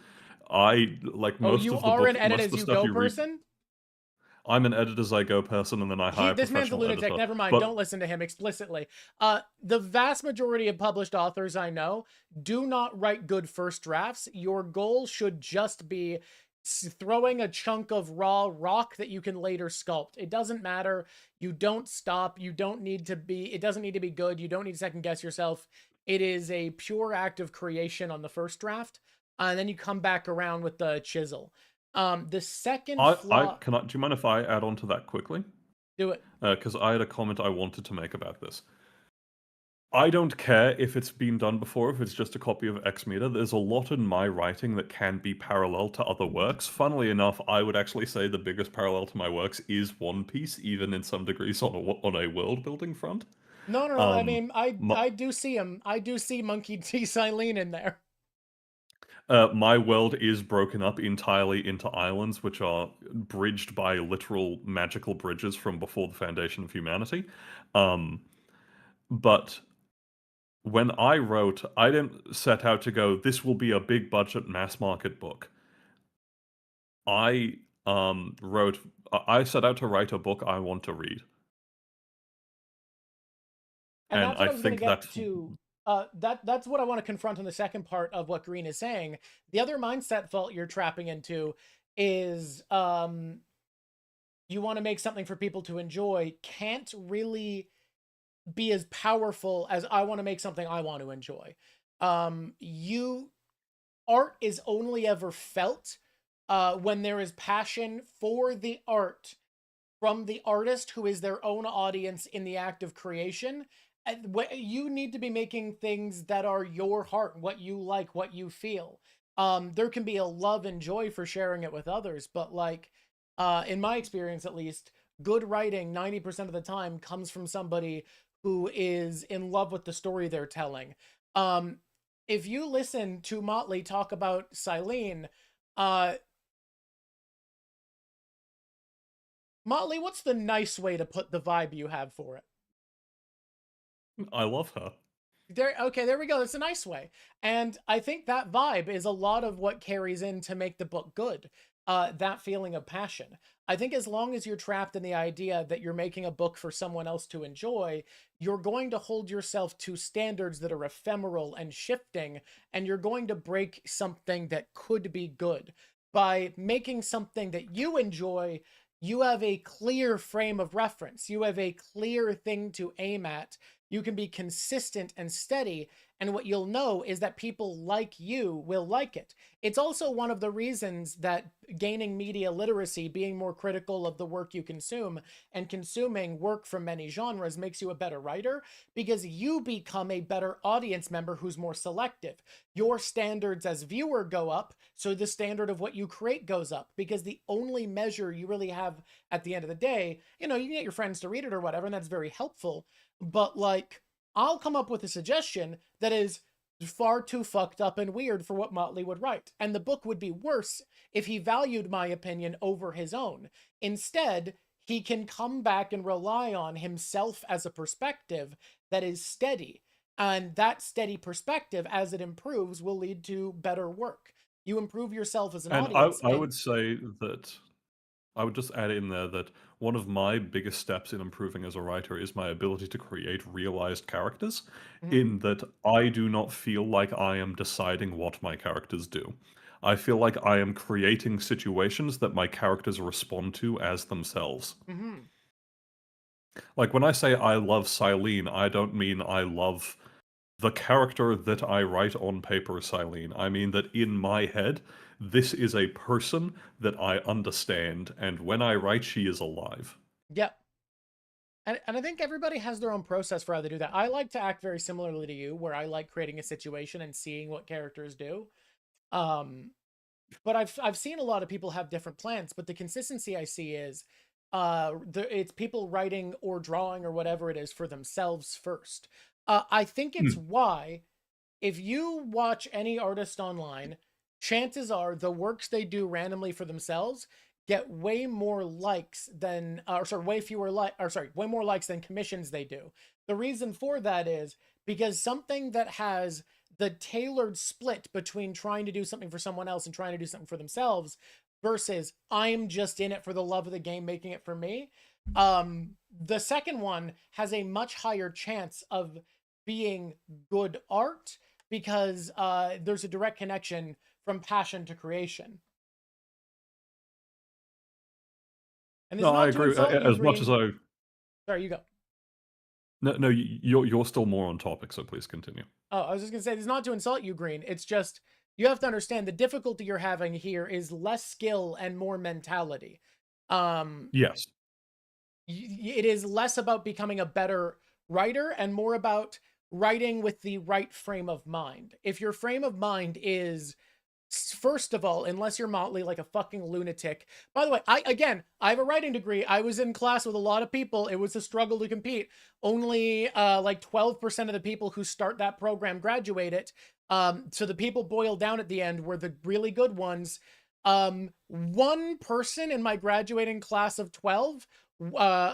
I like Oh, you are an edit most of as the you stuff go you read. person? I'm an edit as I go person, and then I hire a This man's a professional lunatic. editor. Never mind. But Don't listen to him explicitly. The vast majority of published authors I know do not write good first drafts. Your goal should just be throwing a chunk of raw rock that you can later sculpt. It doesn't matter. You don't stop. You don't need to be, it doesn't need to be good. You don't need to second guess yourself. It is a pure act of creation on the first draft. And then you come back around with the chisel. The second flaw, do you mind if I add on to that quickly? do it. Because I had a comment I wanted to make about this. I don't care if it's been done before, if it's just a copy of X Meter. There's a lot in my writing that can be parallel to other works. Funnily enough, I would actually say the biggest parallel to my works is One Piece, even in some degrees on a world building front. No, no, no. I Um, mean, I my, I do see him. I do see Monkey D. Silene in there. my world is broken up entirely into islands, which are bridged by literal magical bridges from before the foundation of humanity. Um, but when I wrote, I didn't set out to go, this will be a big budget mass market book. I wrote, I set out to write a book I want to read. And And that's what I I was going to think get that's, to. That's what I want to confront in the second part of what Green is saying. The other mindset fault you're trapping into is you want to make something for people to enjoy can't really be as powerful as I want to make something I want to enjoy. You art is only ever felt when there is passion for the art from the artist who is their own audience in the act of creation. You need to be making things that are your heart, what you like, what you feel. There can be a love and joy for sharing it with others, but like, in my experience at least, good writing 90% of the time comes from somebody who is in love with the story they're telling. If you listen to Motley talk about Silene, uh, Motley, what's the nice way to put the vibe you have for it? I love her. There we go. That's a nice way. And I think that vibe is a lot of what carries in to make the book good. That feeling of passion. I think as long as you're trapped in the idea that you're making a book for someone else to enjoy, you're going to hold yourself to standards that are ephemeral and shifting, and you're going to break something that could be good. By making something that you enjoy, you have a clear frame of reference. You have a clear thing to aim at. You can be consistent and steady, and what you'll know is that people like you will like it. It's also one of the reasons that gaining media literacy, being more critical of the work you consume, and consuming work from many genres makes you a better writer, because you become a better audience member who's more selective. Your standards as viewer go up, so the standard of what you create goes up, because the only measure you really have at the end of the day, you can get your friends to read it or whatever, and that's very helpful. But like, I'll come up with a suggestion that is far too fucked up and weird for what Motley would write. And the book would be worse if he valued my opinion over his own. Instead, he can come back and rely on himself as a perspective that is steady. And that steady perspective, as it improves, will lead to better work. You improve yourself as an And audience. I would say that I would just add in there that one of my biggest steps in improving as a writer is my ability to create realized characters, Mhm. in that I do not feel like I am deciding what my characters do. I feel like I am creating situations that my characters respond to as themselves. Mhm. Like when I say I love Silene, I don't mean I love the character that I write on paper, Silene. I mean that in my head, this is a person that I understand, and when I write, she is alive. Yep. And I think everybody has their own process for how they do that. I like to act very similarly to you, where I like creating a situation and seeing what characters do. Um, but I've seen a lot of people have different plans, but the consistency I see is it's people writing or drawing or whatever it is for themselves first. I think it's Hmm. why, if you watch any artist online, chances are the works they do randomly for themselves get way more likes than, or sorry, way fewer like, or sorry, way more likes than commissions they do. The reason for that is because something that has the tailored split between trying to do something for someone else and trying to do something for themselves versus I'm just in it for the love of the game, making it for me. The second one has a much higher chance of being good art because there's a direct connection from passion to creation. And this No, is I not to agree. insult you, As much as Green. I Sorry, you go. no, you're still more on topic, so please continue. Oh, I was just gonna say, this is not to insult you, Green. It's just you have to understand the difficulty you're having here is less skill and more mentality. Um, Yes. it is less about becoming a better writer and more about writing with the right frame of mind. If your frame of mind is, first of all, unless you're Motley like a fucking lunatic. By the way, I have a writing degree. I was in class with a lot of people. It was a struggle to compete. Only like 12% of the people who start that program graduate it. So the people boiled down at the end were the really good ones. One person in my graduating class of 12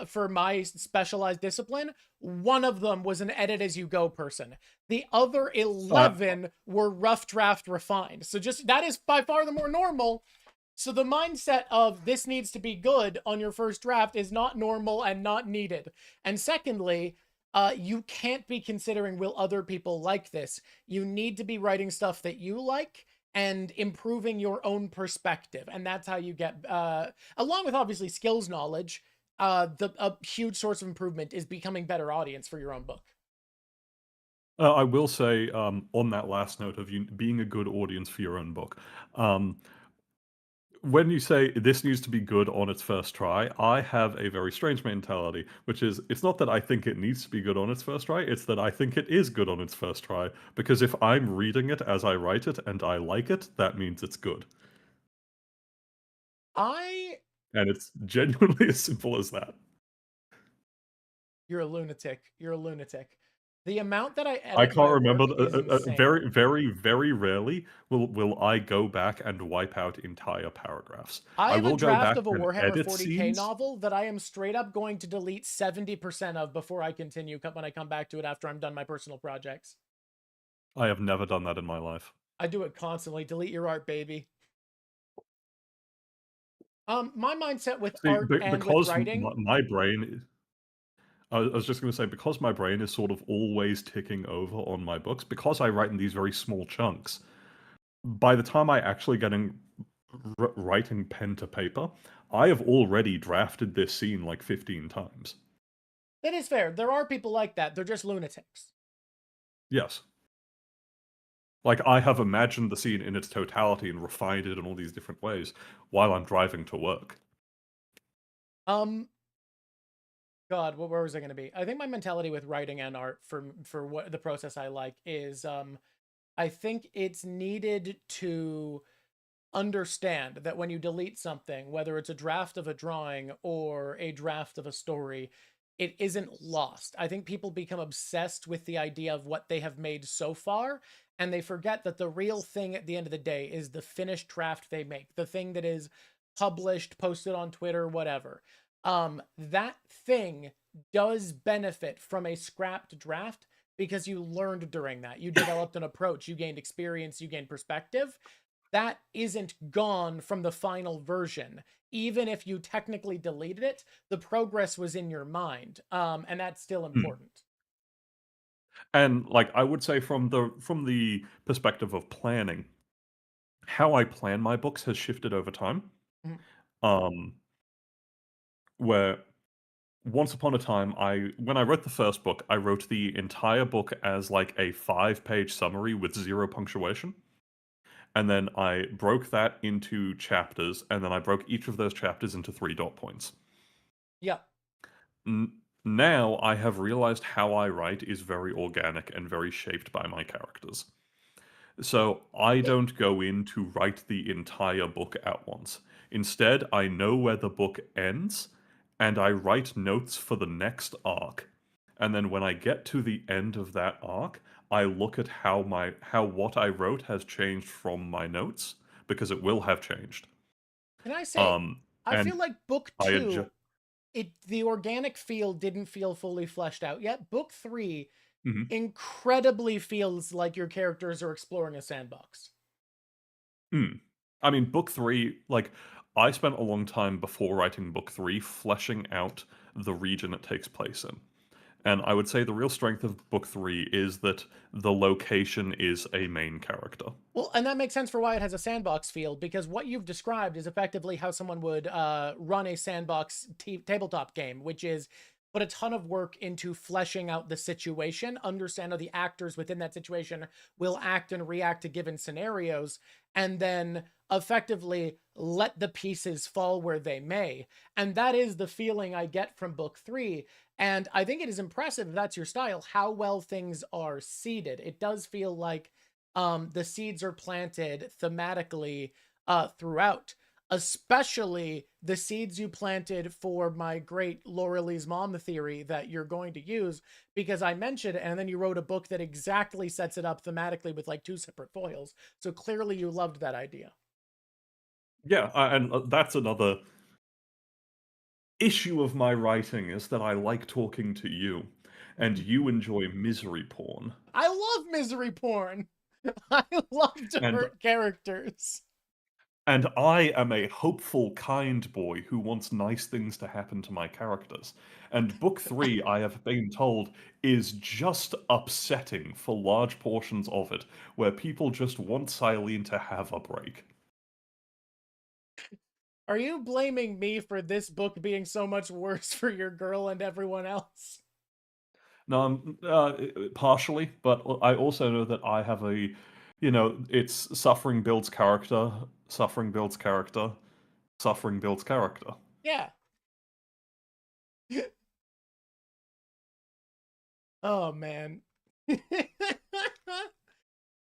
for my specialized discipline, one of them was an edit as you go person. The other Uh, 11 were rough draft refined. So just that is by far the more normal. So the mindset of this needs to be good on your first draft is not normal and not needed. And secondly, you can't be considering will other people like this. You need to be writing stuff that you like and improving your own perspective. And that's how you get, along with obviously skills knowledge, a huge source of improvement is becoming better audience for your own book. I will say, on that last note of you being a good audience for your own book, um, when you say this needs to be good on its first try, I have a very strange mentality, which is it's not that I think it needs to be good on its first try, it's that I think it is good on its first try. Because if I'm reading it as I write it and I like it, that means it's good. I And it's genuinely as simple as that. You're a lunatic. You're a lunatic. The amount that I I edit can't my remember. work is insane. Very rarely will I go back and wipe out entire paragraphs. I I have a will go draft back of a and Warhammer edit 40K scenes. novel that I am straight up going to delete 70% of before I continue when I come back to it after I'm done my personal projects. I have never done that in my life. I do it constantly. Delete your art, baby. My mindset with See, art and with because writing, my brain, I was just going to say, because my brain is sort of always ticking over on my books, because I write in these very small chunks. By the time I actually getting writing pen to paper, I have already drafted this scene like 15 times. That is fair. There are people like that. They're just lunatics. Yes. Like, I have imagined the scene in its totality and refined it in all these different ways while I'm driving to work. Um, God, where was I going to be? I think my mentality with writing and art for what the process I like is, I think it's needed to understand that when you delete something, whether it's a draft of a drawing or a draft of a story, it isn't lost. I think people become obsessed with the idea of what they have made so far, and they forget that the real thing at the end of the day is the finished draft they make, the thing that is published, posted on Twitter, whatever. That thing does benefit from a scrapped draft because you learned during that. You developed an approach, you gained experience, you gained perspective. That isn't gone from the final version. Even if you technically deleted it, the progress was in your mind. And that's still Mm. important. And, like, I would say from the perspective of planning, how I plan my books has shifted over time. Mhm. Um, where once upon a time, when I wrote the first book, I wrote the entire book as like a 5-page summary with 0 punctuation. And then I broke that into chapters, and then I broke each of those chapters into 3 dot points. Yeah. Now I have realized how I write is very organic and very shaped by my characters. So I It, don't go in to write the entire book at once. Instead, I know where the book ends, and I write notes for the next arc. And then when I get to the end of that arc, I look at how what I wrote has changed from my notes, because it will have changed. can I say, Um, I feel and like book I adjust. two, the organic feel didn't feel fully fleshed out yet. Book three incredibly feels like your characters are exploring a sandbox. I mean, book three, like, I spent a long time before writing book three fleshing out the region it takes place in. And I would say the real strength of book three is that the location is a main character. Well, and that makes sense for why it has a sandbox feel, because what you've described is effectively how someone would run a sandbox tabletop game, which is put a ton of work into fleshing out the situation, understand how the actors within that situation will act and react to given scenarios, and then effectively let the pieces fall where they may. And that is the feeling I get from book three. And I think it is impressive, if that's your style, how well things are seeded. It does feel like the seeds are planted thematically throughout, especially the seeds you planted for my great Laurelie's mom theory that you're going to use, because I mentioned it, and then you wrote a book that exactly sets it up thematically with like 2 separate foils. So clearly you loved that idea. Yeah, and that's another issue of my writing is that I like talking to you, and you enjoy misery porn. I love misery porn. I love to And hurt characters. And I am a hopeful, kind boy who wants nice things to happen to my characters. And book three, I have been told, is just upsetting for large portions of it, where people just want Silene to have a break. Are you blaming me for this book being so much worse for your girl and everyone else? Now, partially, but I also know that I have it's suffering builds character, suffering builds character, suffering builds character. Yeah. Oh man.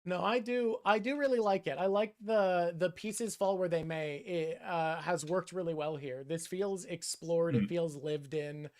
No, I do really like it. I like the pieces fall where they may. It has worked really well here. This feels explored, it Mm, feels lived in.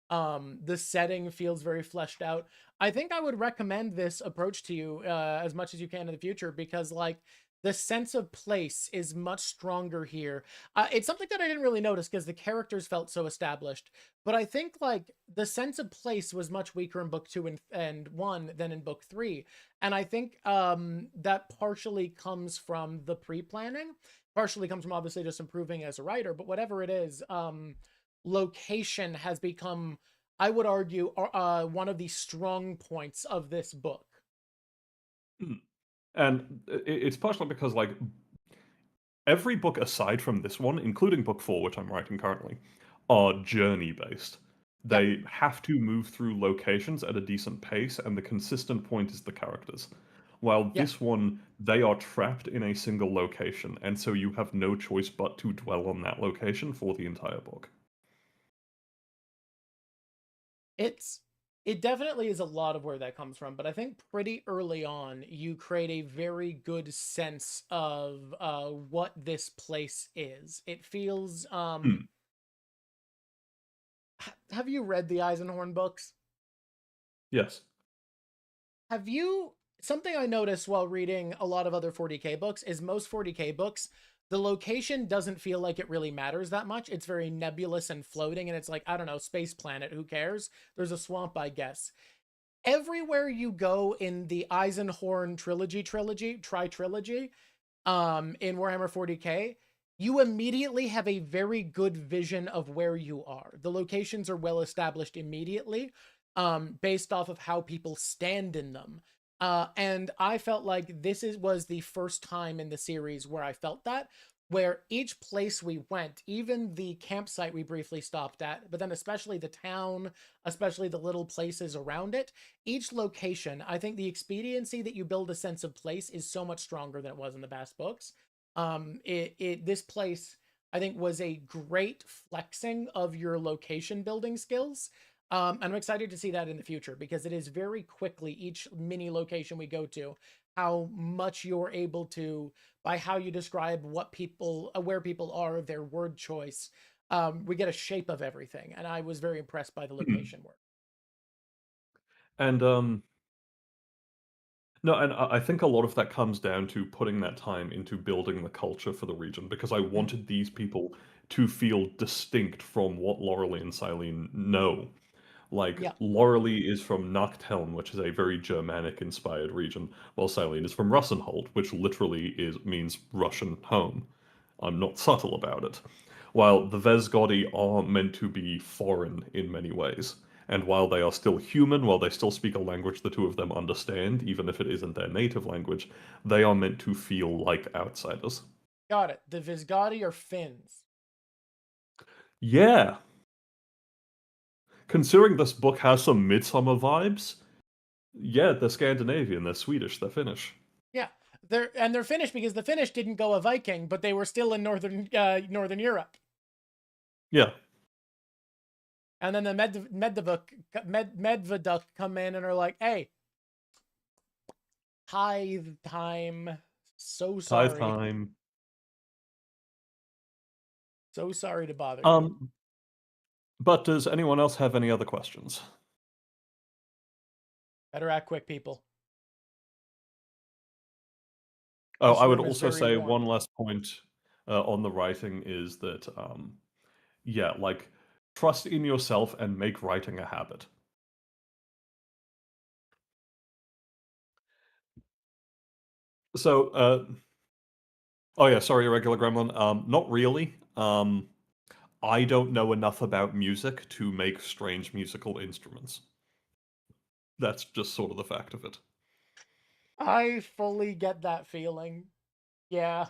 The setting feels very fleshed out. I think I would recommend this approach to you as much as you can in the future, because like the sense of place is much stronger here. It's something that I didn't really notice because the characters felt so established, but I think like the sense of place was much weaker in book two and one than in book three. And I think that partially comes from the pre-planning, partially comes from obviously just improving as a writer, but whatever it is, location has become, I would argue, one of the strong points of this book. mm. And it's partially because, like, every book aside from this one, including book four, which I'm writing currently, are journey based. Yep. They have to move through locations at a decent pace, and the consistent point is the characters. While Yeah. this one, they are trapped in a single location, and so you have no choice but to dwell on that location for the entire book. It's it definitely is a lot of where that comes from, but I think pretty early on you create a very good sense of what this place is. It feels Hmm. have you read the Eisenhorn books? Yes. Have you something I noticed while reading a lot of other 40K books is most 40K books, the location doesn't feel like it really matters that much. It's very nebulous and floating, and it's like, I don't know, space planet, who cares? There's a swamp, I guess. Everywhere you go in the Eisenhorn trilogy, in Warhammer 40K, you immediately have a very good vision of where you are. The locations are well established immediately, based off of how people stand in them. And I felt like was the first time in the series where I felt that, where each place we went, even the campsite we briefly stopped at, but then especially the town, especially the little places around it, each location, I think the expediency that you build a sense of place is so much stronger than it was in the past books. This place, I think, was a great flexing of your location building skills. And I'm excited to see that in the future because it is very quickly each mini location we go to, how much you're able to, by how you describe what people, where people are, their word choice. We get a shape of everything, and I was very impressed by the location work. And no, and I think a lot of that comes down to putting that time into building the culture for the region because I Mm, wanted these people to feel distinct from what Laurelie and Silene know. Like, yeah, Laurelie is from Nachthelm, which is a very Germanic-inspired region, while Silene is from Russenhold, which literally means Russian home. I'm not subtle about it. While the Vesgodi are meant to be foreign in many ways, and while they are still human, while they still speak a language the two of them understand, even if it isn't their native language, they are meant to feel like outsiders. got it. The Visgodi are Finns. Yeah, considering this book has some Midsummer vibes, yeah, they're Scandinavian, they're Swedish, they're Finnish. Yeah, they're Finnish because the Finnish didn't go a Viking, but they were still in northern Europe. Yeah. And then the Medveduk come in and are like, "Hey, tithe time. So Tithe sorry, time. so sorry to bother you. Um, but does anyone else have any other questions? Better act quick, people. Oh, This I would room is also very say warm." one last point on the writing is that, yeah, like, trust in yourself and make writing a habit. So, oh yeah, sorry, Irregular Gremlin. Not really. I don't know enough about music to make strange musical instruments. That's just sort of the fact of it. I fully get that feeling. Yeah,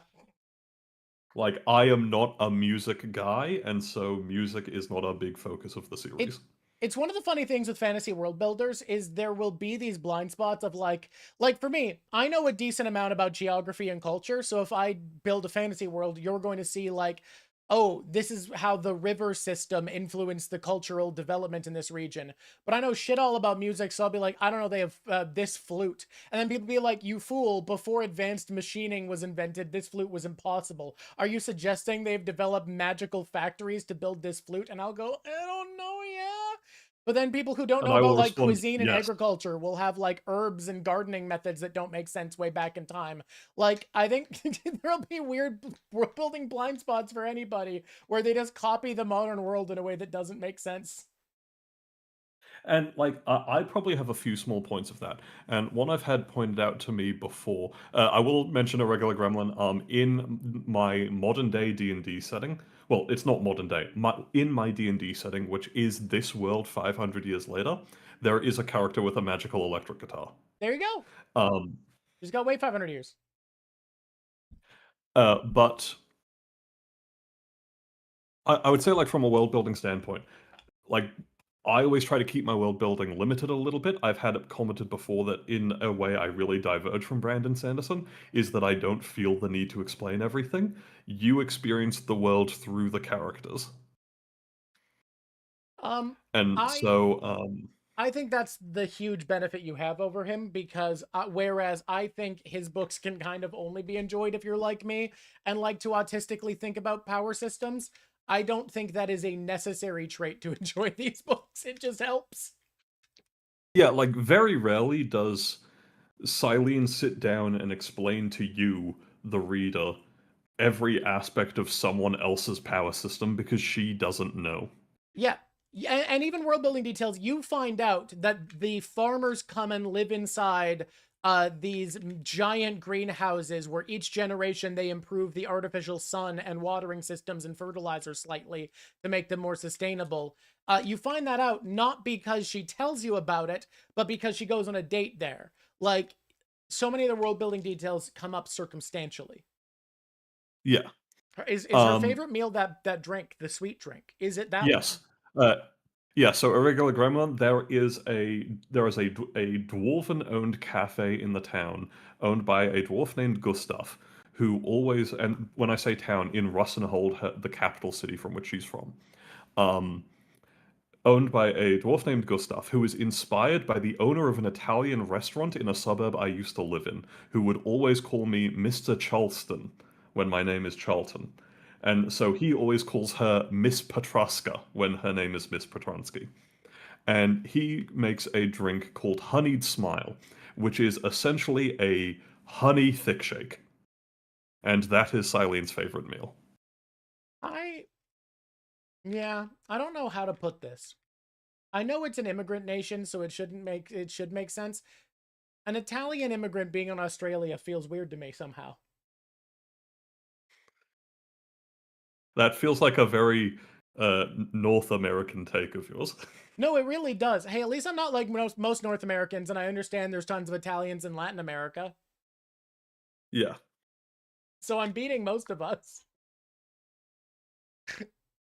Like, I am not a music guy, and so music is not a big focus of the it series. it's one of the funny things with fantasy world builders is there will be these blind spots of like for me, I know a decent amount about geography and culture, so if I build a fantasy world, you're going to see like, oh, this is how the river system influenced the cultural development in this region. But I know shit all about music, so I'll be like, I don't know, they have this flute. And then people be like, you fool, before advanced machining was invented, this flute was impossible. Are you suggesting they've developed magical factories to build this flute? And I'll go, I don't know, yeah. But then people who don't And know I about will like respond, cuisine and yes. agriculture will have like herbs and gardening methods that don't make sense way back in time. Like, I think there'll be weird world building blind spots for anybody where they just copy the modern world in a way that doesn't make sense. And like, I probably have a few small points of that. And one I've had pointed out to me before, I will mention a regular gremlin. In my modern day D&D setting, well, it's not modern day. In my D&D setting, which is this world 500 years later, there is a character with a magical electric guitar. There you go. Um, Just got to wait 500 years. but I would say, like, from a world building standpoint, like, I always try to keep my world building limited a little bit. I've had it commented before that in a way I really diverge from Brandon Sanderson is that I don't feel the need to explain everything. You experience the world through the characters. Um, And I so, I think that's the huge benefit you have over him because whereas I think his books can kind of only be enjoyed if you're like me and like to autistically think about power systems, I don't think that is a necessary trait to enjoy these books. It just helps. yeah, like very rarely does Silene sit down and explain to you, the reader, every aspect of someone else's power system because she doesn't know. Yeah. Yeah, and even world building details, you find out that the farmers come and live inside these giant greenhouses where each generation they improve the artificial sun and watering systems and fertilizer slightly to make them more sustainable. You find that out not because she tells you about it, but because she goes on a date there. Like, so many of the world building details come up circumstantially. Yeah. Is her Um, favorite meal that drink, the sweet drink? Is it that one? yes. Uh, yeah, so irregular grammar, there is a dwarven-owned cafe in the town, owned by a dwarf named Gustav, who always, and when I say town, in Russenhold, the capital city from which she's from. Um, Owned by a dwarf named Gustav, who was inspired by the owner of an Italian restaurant in a suburb I used to live in, who would always call me Mr. Charleston when my name is Charlton. And so he always calls her Miss Petraska when her name is Miss Petransky. And he makes a drink called Honeyed Smile, which is essentially a honey thick shake. And that is Silene's favorite meal. I Yeah, I don't know how to put this. I know it's an immigrant nation, so it should make sense. An Italian immigrant being in Australia feels weird to me somehow. That feels like a very North American take of yours. No, it really does. Hey, at least I'm not like most North Americans, and I understand there's tons of Italians in Latin America, Yeah. so I'm beating most of us.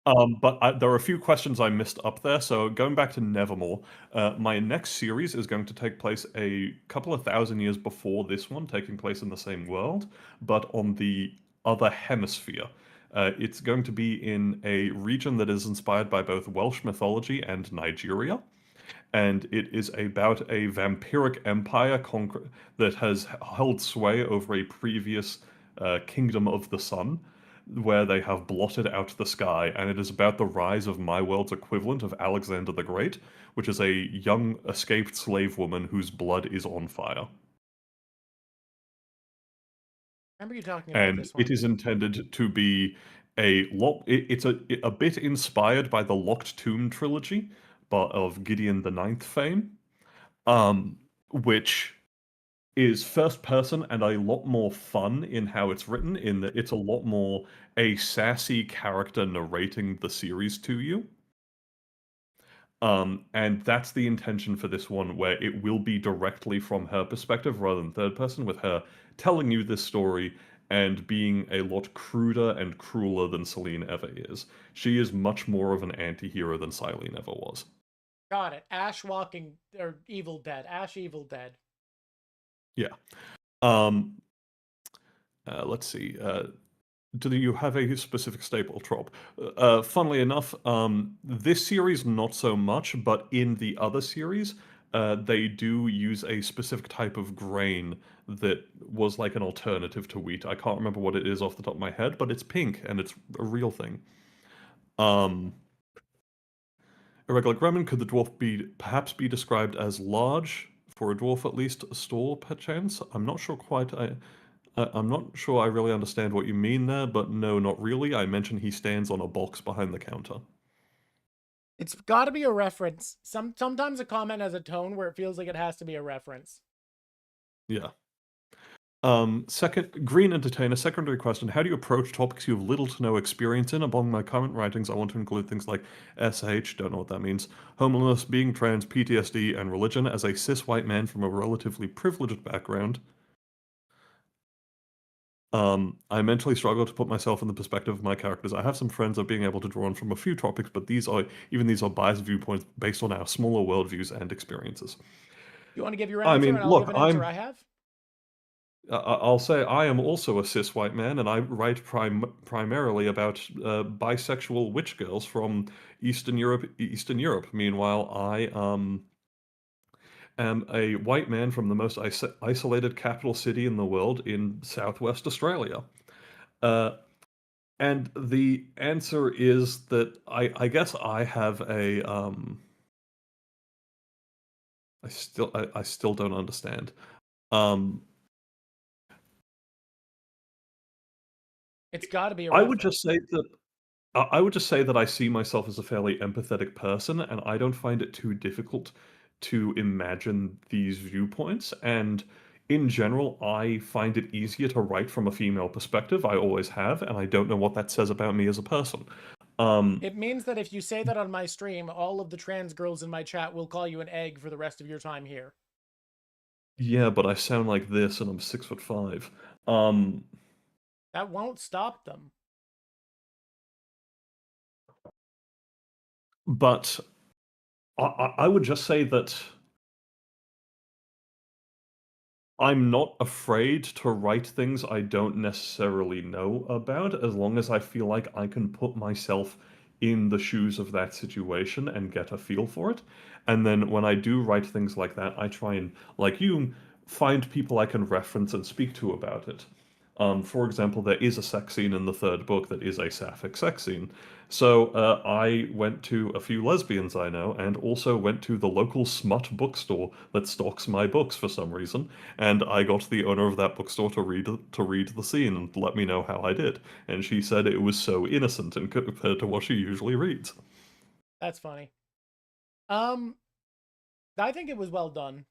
There are a few questions I missed up there. So going back to Nevermore, my next series is going to take place a couple of thousand years before this one, taking place in the same world, but on the other hemisphere. It's going to be in a region that is inspired by both Welsh mythology and Nigeria, and it is about a vampiric empire that has held sway over a previous kingdom of the sun, where they have blotted out the sky, and it is about the rise of my world's equivalent of Alexander the Great, which is a young escaped slave woman whose blood is on fire. Remember you talking about And this it one? is intended to be it's a bit inspired by the Locked Tomb trilogy, but of Gideon the Ninth fame, which is first person and a lot more fun in how it's written, in that it's a lot more a sassy character narrating the series to you. And that's the intention for this one, where it will be directly from her perspective rather than third person, with her telling you this story and being a lot cruder and crueler than Celine ever is. She is much more of an anti-hero than Silene ever was. Got it. Ash walking or Evil Dead. Ash Evil Dead. Yeah. Um, let's see. Do you have a specific staple trop? Funnily enough, this series not so much, but in the other series, they do use a specific type of grain that was like an alternative to wheat. I can't remember what it is off the top of my head, but it's pink and it's a real thing. Um, Irregular Gremlin, could the dwarf perhaps be described as large? For a dwarf, at least, tall, perchance? I'm not sure quite. I'm not sure I really understand what you mean there, but no, not really. I mentioned he stands on a box behind the counter. It's got to be a reference. Sometimes a comment has a tone where it feels like it has to be a reference. Yeah. Second, Green Entertainer, secondary question. How do you approach topics you have little to no experience in? Among my current writings, I want to include things like SH, don't know what that means, homelessness, being trans, PTSD, and religion. As a cis white man from a relatively privileged background, I mentally struggle to put myself in the perspective of my characters. I have some friends of being able to draw on from a few topics, but these are biased viewpoints based on our smaller worldviews and experiences. You want to give your I answer mean, and I'll give look, an answer I have? I'll say I am also a cis white man, and I write primarily about bisexual witch girls from Eastern Europe. Eastern Europe. Meanwhile, I am a white man from the most isolated capital city in the world in Southwest Australia. Uh, and the answer is that I guess I have a I still don't understand. Um, It's got to be a I would reference. just say that I would just say that I see myself as a fairly empathetic person, and I don't find it too difficult to imagine these viewpoints. And in general, I find it easier to write from a female perspective. I always have, and I don't know what that says about me as a person. Um, It means that if you say that on my stream, all of the trans girls in my chat will call you an egg for the rest of your time here. yeah, but I sound like this, and I'm 6'5". Um, That won't stop them. but I would just say that I'm not afraid to write things I don't necessarily know about, as long as I feel like I can put myself in the shoes of that situation and get a feel for it. And then when I do write things like that, I try and, like you, find people I can reference and speak to about it. For example, there is a sex scene in the third book that is a sapphic sex scene. So I went to a few lesbians I know, and also went to the local smut bookstore that stocks my books for some reason, and I got the owner of that bookstore to read the scene and let me know how I did. And she said it was so innocent and compared to what she usually reads. That's funny. Um, I think it was well done.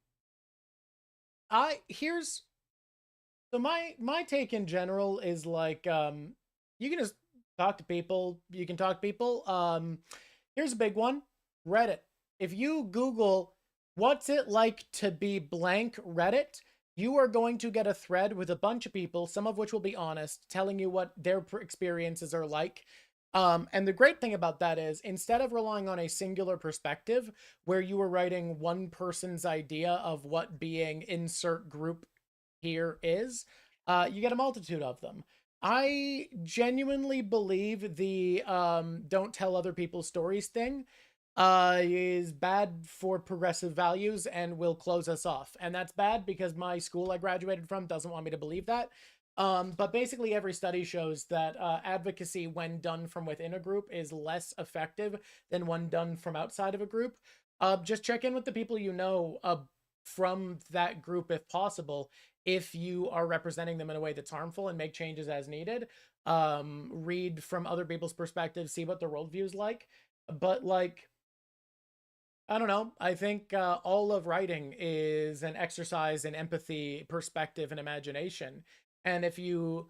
I here's so my take in general is like you can just talk to people, you can talk to people. Here's a big one. Reddit. If you Google what's it like to be blank Reddit, you are going to get a thread with a bunch of people, some of which will be honest, telling you what their experiences are like. And the great thing about that is instead of relying on a singular perspective where you were writing one person's idea of what being insert group here is, you get a multitude of them. I genuinely believe the don't tell other people's stories thing is bad for progressive values and will close us off. And that's bad because my school I graduated from doesn't want me to believe that. But basically, every study shows that advocacy, when done from within a group, is less effective than one done from outside of a group. Just check in with the people you know from that group if possible, if you are representing them in a way that's harmful, and make changes as needed. Read from other people's perspectives, see what their worldview is like. But like, I don't know. I think all of writing is an exercise in empathy, perspective, and imagination. And if you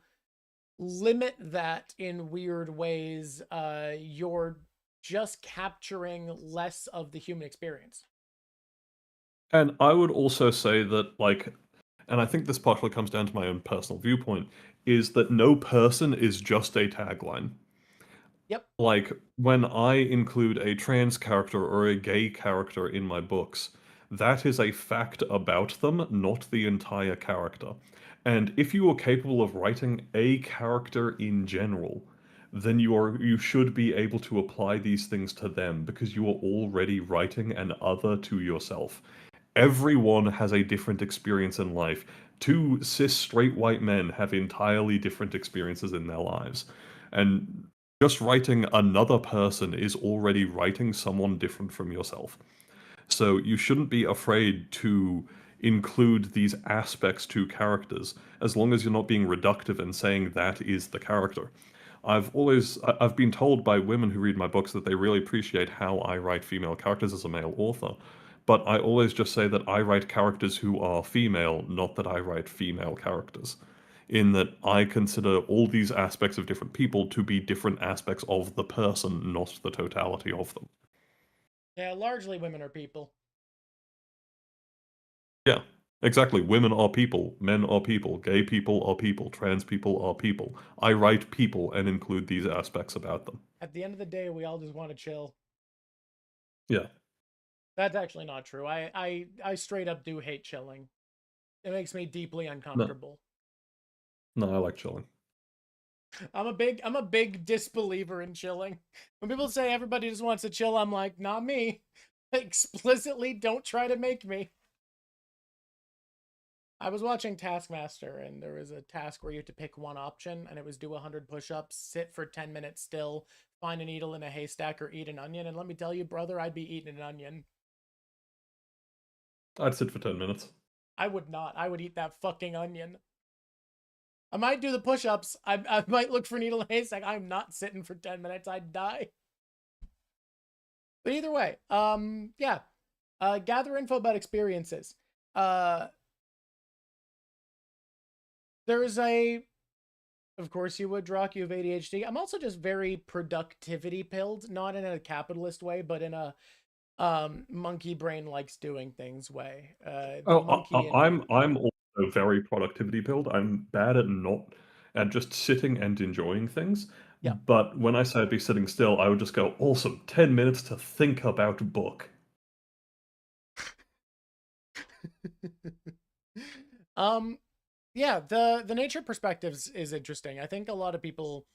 limit that in weird ways, you're just capturing less of the human experience. And I would also say that, like, and I think this partially comes down to my own personal viewpoint, is that no person is just a tagline. Yep. Like, when I include a trans character or a gay character in my books, that is a fact about them, not the entire character. And if you are capable of writing a character in general, then you should be able to apply these things to them because you are already writing an other to yourself. Everyone has a different experience in life. Two cis straight white men have entirely different experiences in their lives. And just writing another person is already writing someone different from yourself. So you shouldn't be afraid to include these aspects to characters, as long as you're not being reductive and saying that is the character. I've been told by women who read my books that they really appreciate how I write female characters as a male author. But I always just say that I write characters who are female, not that I write female characters. In that I consider all these aspects of different people to be different aspects of the person, not the totality of them. Yeah, largely women are people. Yeah. Exactly. Women are people. Men are people. Gay people are people. Trans people are people. I write people and include these aspects about them. At the end of the day, we all just want to chill. Yeah. That's actually not true. I straight up do hate chilling. It makes me deeply No, uncomfortable. no, I like chilling. I'm a big disbeliever in chilling. When people say everybody just wants to chill, I'm like, not me. Explicitly don't try to make me. I was watching Taskmaster and there was a task where you had to pick one option and it was do 100 push-ups, sit for 10 minutes still, find a needle in a haystack, or eat an onion. And let me tell you, brother, I'd be eating an onion. I'd sit for 10 minutes. I would not. I would eat that fucking onion. I might do the push-ups. I might look for needle in a haystack. I'm not sitting for 10 minutes. I'd die. But either way, yeah. Gather info about experiences. There is of course you would, Drawk, you have ADHD. I'm also just very productivity pilled, not in a capitalist way, but in a monkey brain likes doing things way. The Oh, monkey in me. I'm also very productivity pilled. I'm bad at just sitting and enjoying things. Yeah. But when I say I'd be sitting still, I would just go, awesome, 10 minutes to think about a book. um yeah, the nature perspectives is interesting. I think a lot of people,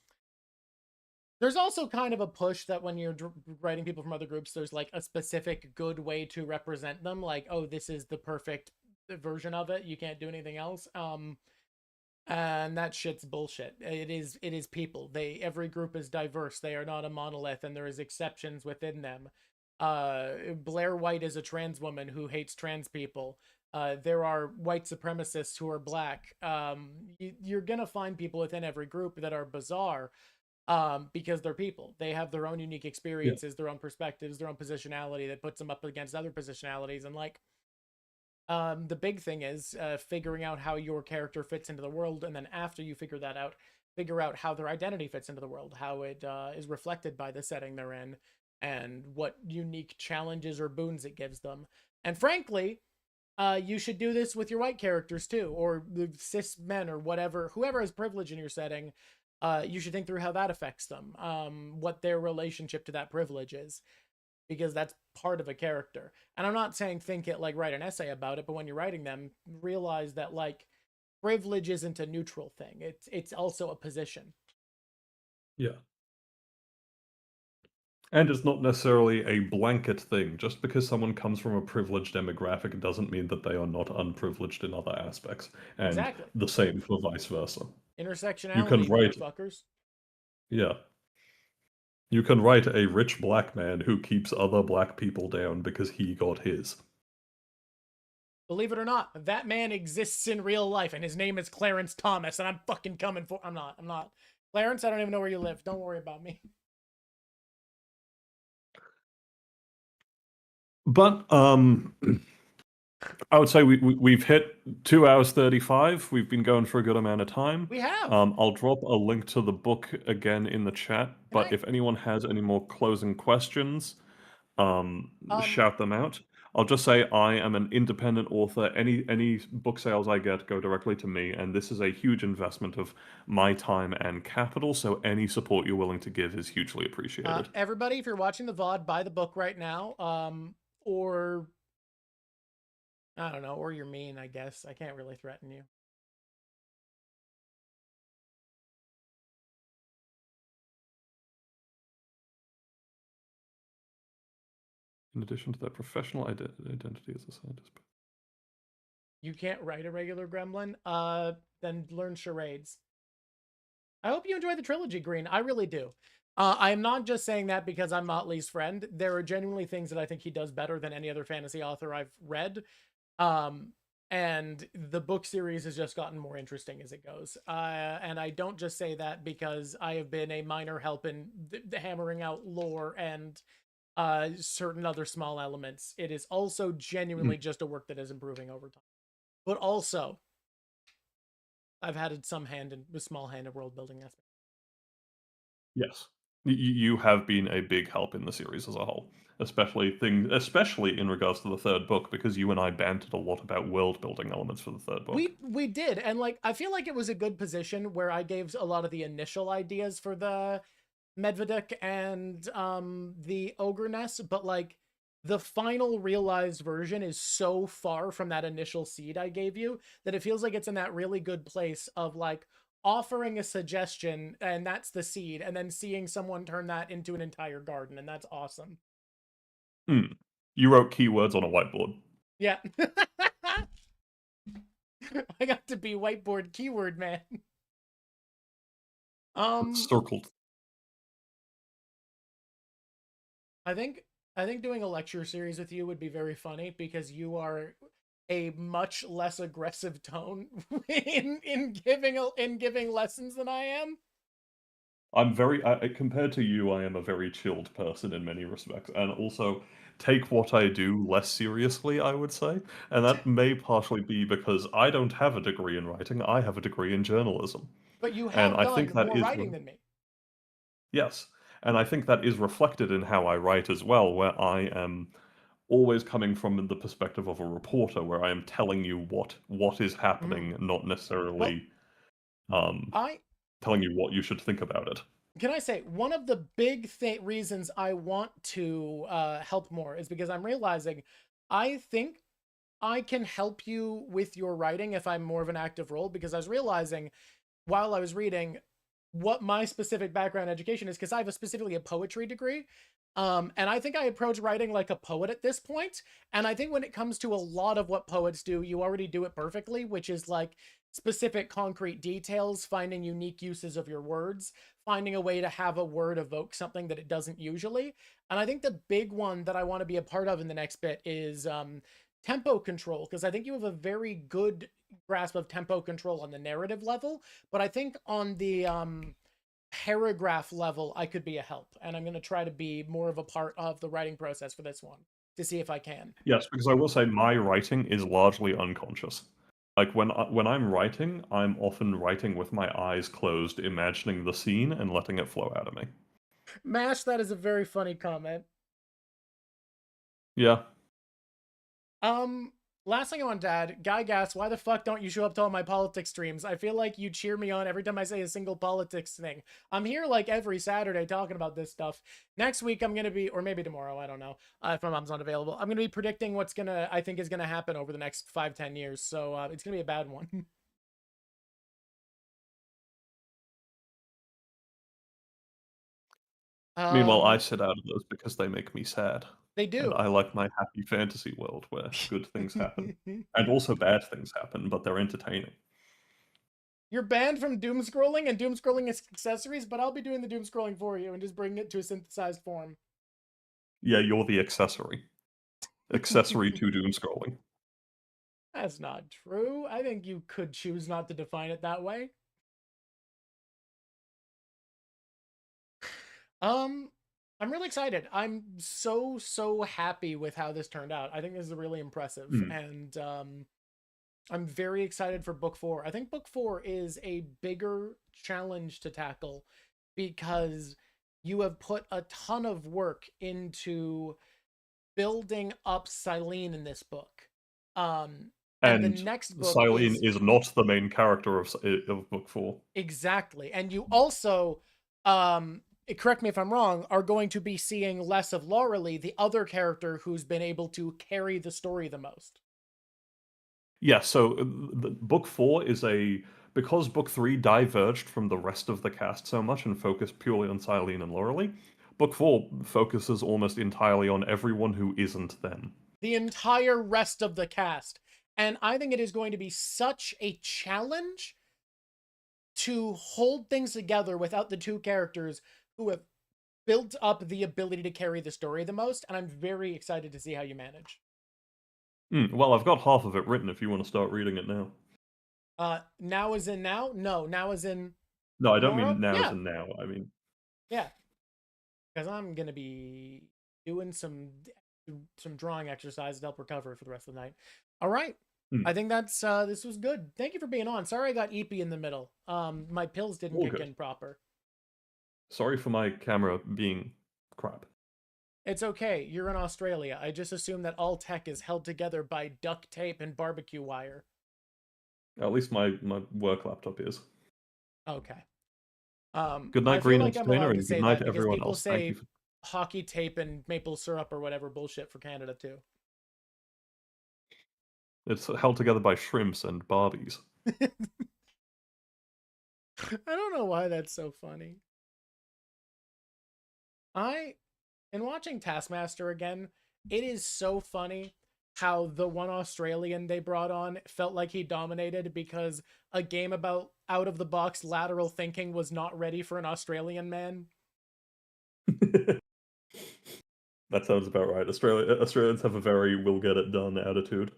there's also kind of a push that when you're writing people from other groups, there's like a specific good way to represent them, like, oh, this is the perfect version of it, you can't do anything else. And that shit's bullshit. It is people. Every group is diverse. They are not a monolith, and there is exceptions within them. Blair White is a trans woman who hates trans people. There are white supremacists who are black. You're gonna find people within every group that are bizarre, because they're people. They have their own unique Yeah. experiences, their own perspectives, their own positionality that puts them up against other positionalities. And like, the big thing is figuring out how your character fits into the world, and then after you figure that out, figure out how their identity fits into the world, how it is reflected by the setting they're in, and what unique challenges or boons it gives them. And frankly, you should do this with your white characters too, or the cis men, or whatever, whoever has privilege in your setting. You should think through how that affects them, what their relationship to that privilege is, because that's part of a character. And I'm not saying think it like write an essay about it, but when you're writing them, realize that like privilege isn't a neutral thing. It's also a position. Yeah. And it's not necessarily a blanket thing. Just because someone comes from a privileged demographic doesn't mean that they are not unprivileged in other aspects. And Exactly. the same for vice versa. You can Intersectionality, write, motherfuckers. yeah, you can write a rich black man who keeps other black people down because he got his. Believe it or not, that man exists in real life, and his name is Clarence Thomas, and I'm fucking coming for. I'm not. I'm not. Clarence, I don't even know where you live. Don't worry about me. But I would say we've hit 2 hours 35. We've been going for a good amount of time. We have. I'll drop a link to the book again in the chat. Can But if anyone has any more closing questions, shout them out. I'll just say I am an independent author. Any book sales I get go directly to me, and this is a huge investment of my time and capital. So any support you're willing to give is hugely appreciated. Everybody, if you're watching the VOD, buy the book right now. Or I don't know, or you're mean, I guess. I can't really threaten you. In addition to that, professional identity as a scientist. You can't write a regular gremlin? Then learn charades. I hope you enjoy the trilogy, Green. I really do. I am not just saying that because I'm Motley's friend. There are genuinely things that I think he does better than any other fantasy author I've read. And the book series has just gotten more interesting as it goes. And I don't just say that because I have been a minor help in hammering out lore and certain other small elements. It is also genuinely just a work that is improving over time. But also, I've had some hand in a small hand in world building aspect. Yes. You have been a big help in the series as a whole, especially in regards to the third book, because you and I bantered a lot about world building elements for the third book. We did, and like I feel like it was a good position where I gave a lot of the initial ideas for the Medvedik and the Ogre Nest, but like the final realized version is so far from that initial seed I gave you that it feels like it's in that really good place of like offering a suggestion and that's the seed, and then seeing someone turn that into an entire garden, and that's awesome. Hmm. You wrote keywords on a whiteboard. Yeah. I got to be whiteboard keyword man. Um Circled. I think doing a lecture series with you would be very funny because you are a much less aggressive tone in giving lessons than I am. I'm very compared to you, I am a very chilled person in many respects, and also take what I do less seriously, I would say. And that may partially be because I don't have a degree in writing, I have a degree in journalism. But you And have I think done that more is writing than me. yes. And I think that is reflected in how I write as well, where I am always coming from the perspective of a reporter, where I am telling you what is Mhm. happening, not Well, necessarily um, I telling you what you should think about it. can I say one of the big reasons I want to help more is because I'm realizing I think I can help you with your writing if I'm more of an active role, because I was realizing while I was reading what my specific background education is, because I have specifically a poetry degree. And I think I approach writing like a poet at this point. And I think when it comes to a lot of what poets do, you already do it perfectly, which is like specific concrete details, finding unique uses of your words, finding a way to have a word evoke something that it doesn't usually. And I think the big one that I want to be a part of in the next bit is tempo control, because I think you have a very good grasp of tempo control on the narrative level, but I think on the paragraph level I could be a help, and I'm going to try to be more of a part of the writing process for this one to see if I can. Yes, because I will say my writing is largely unconscious. Like when I'm writing, I'm often writing with my eyes closed, imagining the scene and letting it flow out of me. Mash, that is a very funny comment. Yeah. um Last thing I want to add, Guy Gas, why the fuck don't you show up to all my politics streams? I feel like you cheer me on every time I say a single politics thing. I'm here like every Saturday talking about this stuff. Next week I'm gonna be, or maybe tomorrow, I don't know, if my mom's not available, I'm gonna be predicting what's gonna, I think is gonna happen over the next 5-10 years, so it's gonna be a bad one. Meanwhile, I um sit out of those because they make me sad. they And do. I like my happy fantasy world where good things happen. And also bad things happen, but they're entertaining. You're banned from doom scrolling and doom scrolling accessories, but I'll be doing the doom scrolling for you and just bringing it to a synthesized form. Yeah, you're the accessory. Accessory to doom scrolling. That's not true. I think you could choose not to define it that way. Um, I'm really excited. I'm so happy with how this turned out. I think this is really impressive, Hmm. and I'm very excited for book 4. I think book 4 is a bigger challenge to tackle because you have put a ton of work into building up Silene in this book. And the And next book Silene is is not the main character of book 4. exactly. And you also, correct me if I'm wrong, are going to be seeing less of Laurelie, the other character who's been able to carry the story the most. Yeah, so book 4 is because book 3 diverged from the rest of the cast so much and focused purely on Silene and Laurelie. Book 4 focuses almost entirely on everyone who isn't them. The entire rest of the cast. And I think it is going to be such a challenge to hold things together without the two characters who have built up the ability to carry the story the most. And I'm very excited to see how you manage. Well, I've got half of it written if you want to start reading it now. Now as in now? No, now as in No, I don't tomorrow? mean now as Yeah, in now. I mean, yeah. Because I'm gonna be doing some drawing exercise to help recover for the rest of the night. All right. hmm, I think that's this was good. Thank you for being on. Sorry I got eepy in the middle. My pills didn't all kick good. in proper. Sorry for my camera being crap. It's okay. You're in Australia. I just assume that all tech is held together by duct tape and barbecue wire. At least my work laptop is. Okay. Good I night, feel Green like I'm Entertainer, allowed to and good say night that to because everyone people else. Thank you. say hockey tape and maple syrup or whatever bullshit for Canada too. It's held together by shrimps and Barbies. I don't know why that's so funny. In watching Taskmaster again, it is so funny how the one Australian they brought on felt like he dominated because a game about out of the box lateral thinking was not ready for an Australian man. That sounds about right. Australians have a very "we'll get it done" attitude.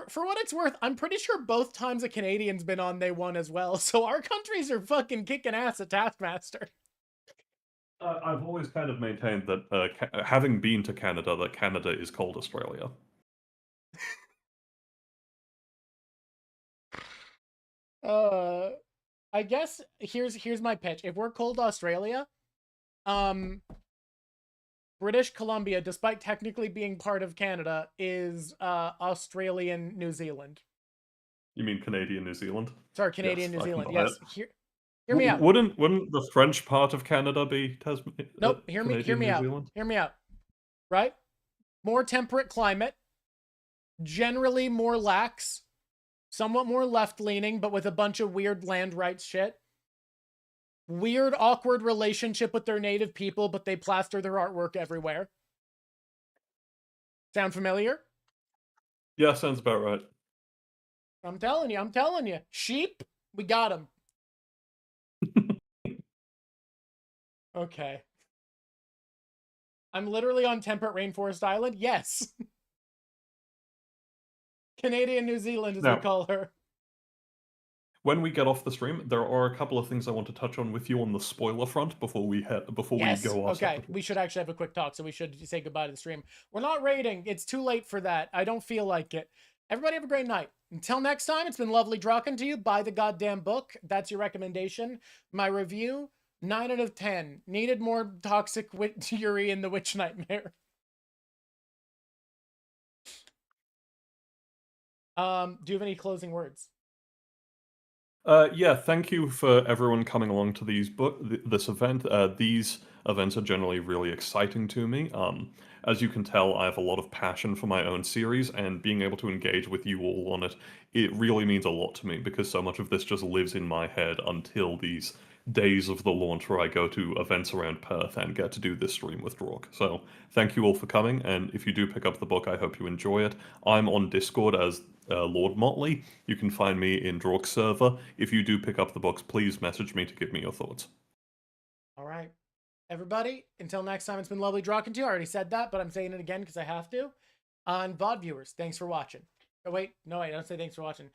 For what it's worth, I'm pretty sure both times a Canadian's been on, they won as well. So our countries are fucking kicking ass at Taskmaster. I've always kind of maintained that, having been to Canada, that Canada is called Australia. I guess here's my pitch. If we're called Australia, British Columbia, despite technically being part of Canada, is Australian New Zealand. You mean Canadian New Zealand? Sorry, Canadian Yes, New I can Zealand. buy Yes. it. Hear me out. Wouldn't the French part of Canada be Nope. Hear Canadian me New out. Zealand? Hear me out. Right? More temperate climate, generally more lax, somewhat more left-leaning, but with a bunch of weird land rights shit. Weird, awkward relationship with their native people, but they plaster their artwork everywhere. Sound familiar? Yeah, sounds about right. I'm telling you. Sheep, we got them. Okay. I'm literally on temperate rainforest island. Yes. Canadian New Zealand, as we Now, call her. when we get off the stream, there are a couple of things I want to touch on with you on the spoiler front before we Yes. go our Okay. separate ways. We should actually have a quick talk, so we should say goodbye to the stream. We're not raiding. It's too late for that. I don't feel like it. Everybody have a great night. Until next time, it's been lovely talking to you. Buy the goddamn book. That's your recommendation. My review, 9 out of 10. Needed more toxic Yuri in the Witch Nightmare. Do you have any closing words? Yeah, thank you for everyone coming along to this event. These events are generally really exciting to me. As you can tell, I have a lot of passion for my own series, and being able to engage with you all on it, it really means a lot to me, because so much of this just lives in my head until these days of the launch where I go to events around Perth and get to do this stream with Drawk. So thank you all for coming, and if you do pick up the book, I hope you enjoy it. I'm on Discord as Lord Motley. You can find me in Drawk's server. If you do pick up the books, please message me to give me your thoughts. All right. Everybody, until next time, it's been lovely talking to you. I already said that, but I'm saying it again because I have to. And VOD viewers, thanks for watching. Oh, wait. No, wait. I don't say thanks for watching.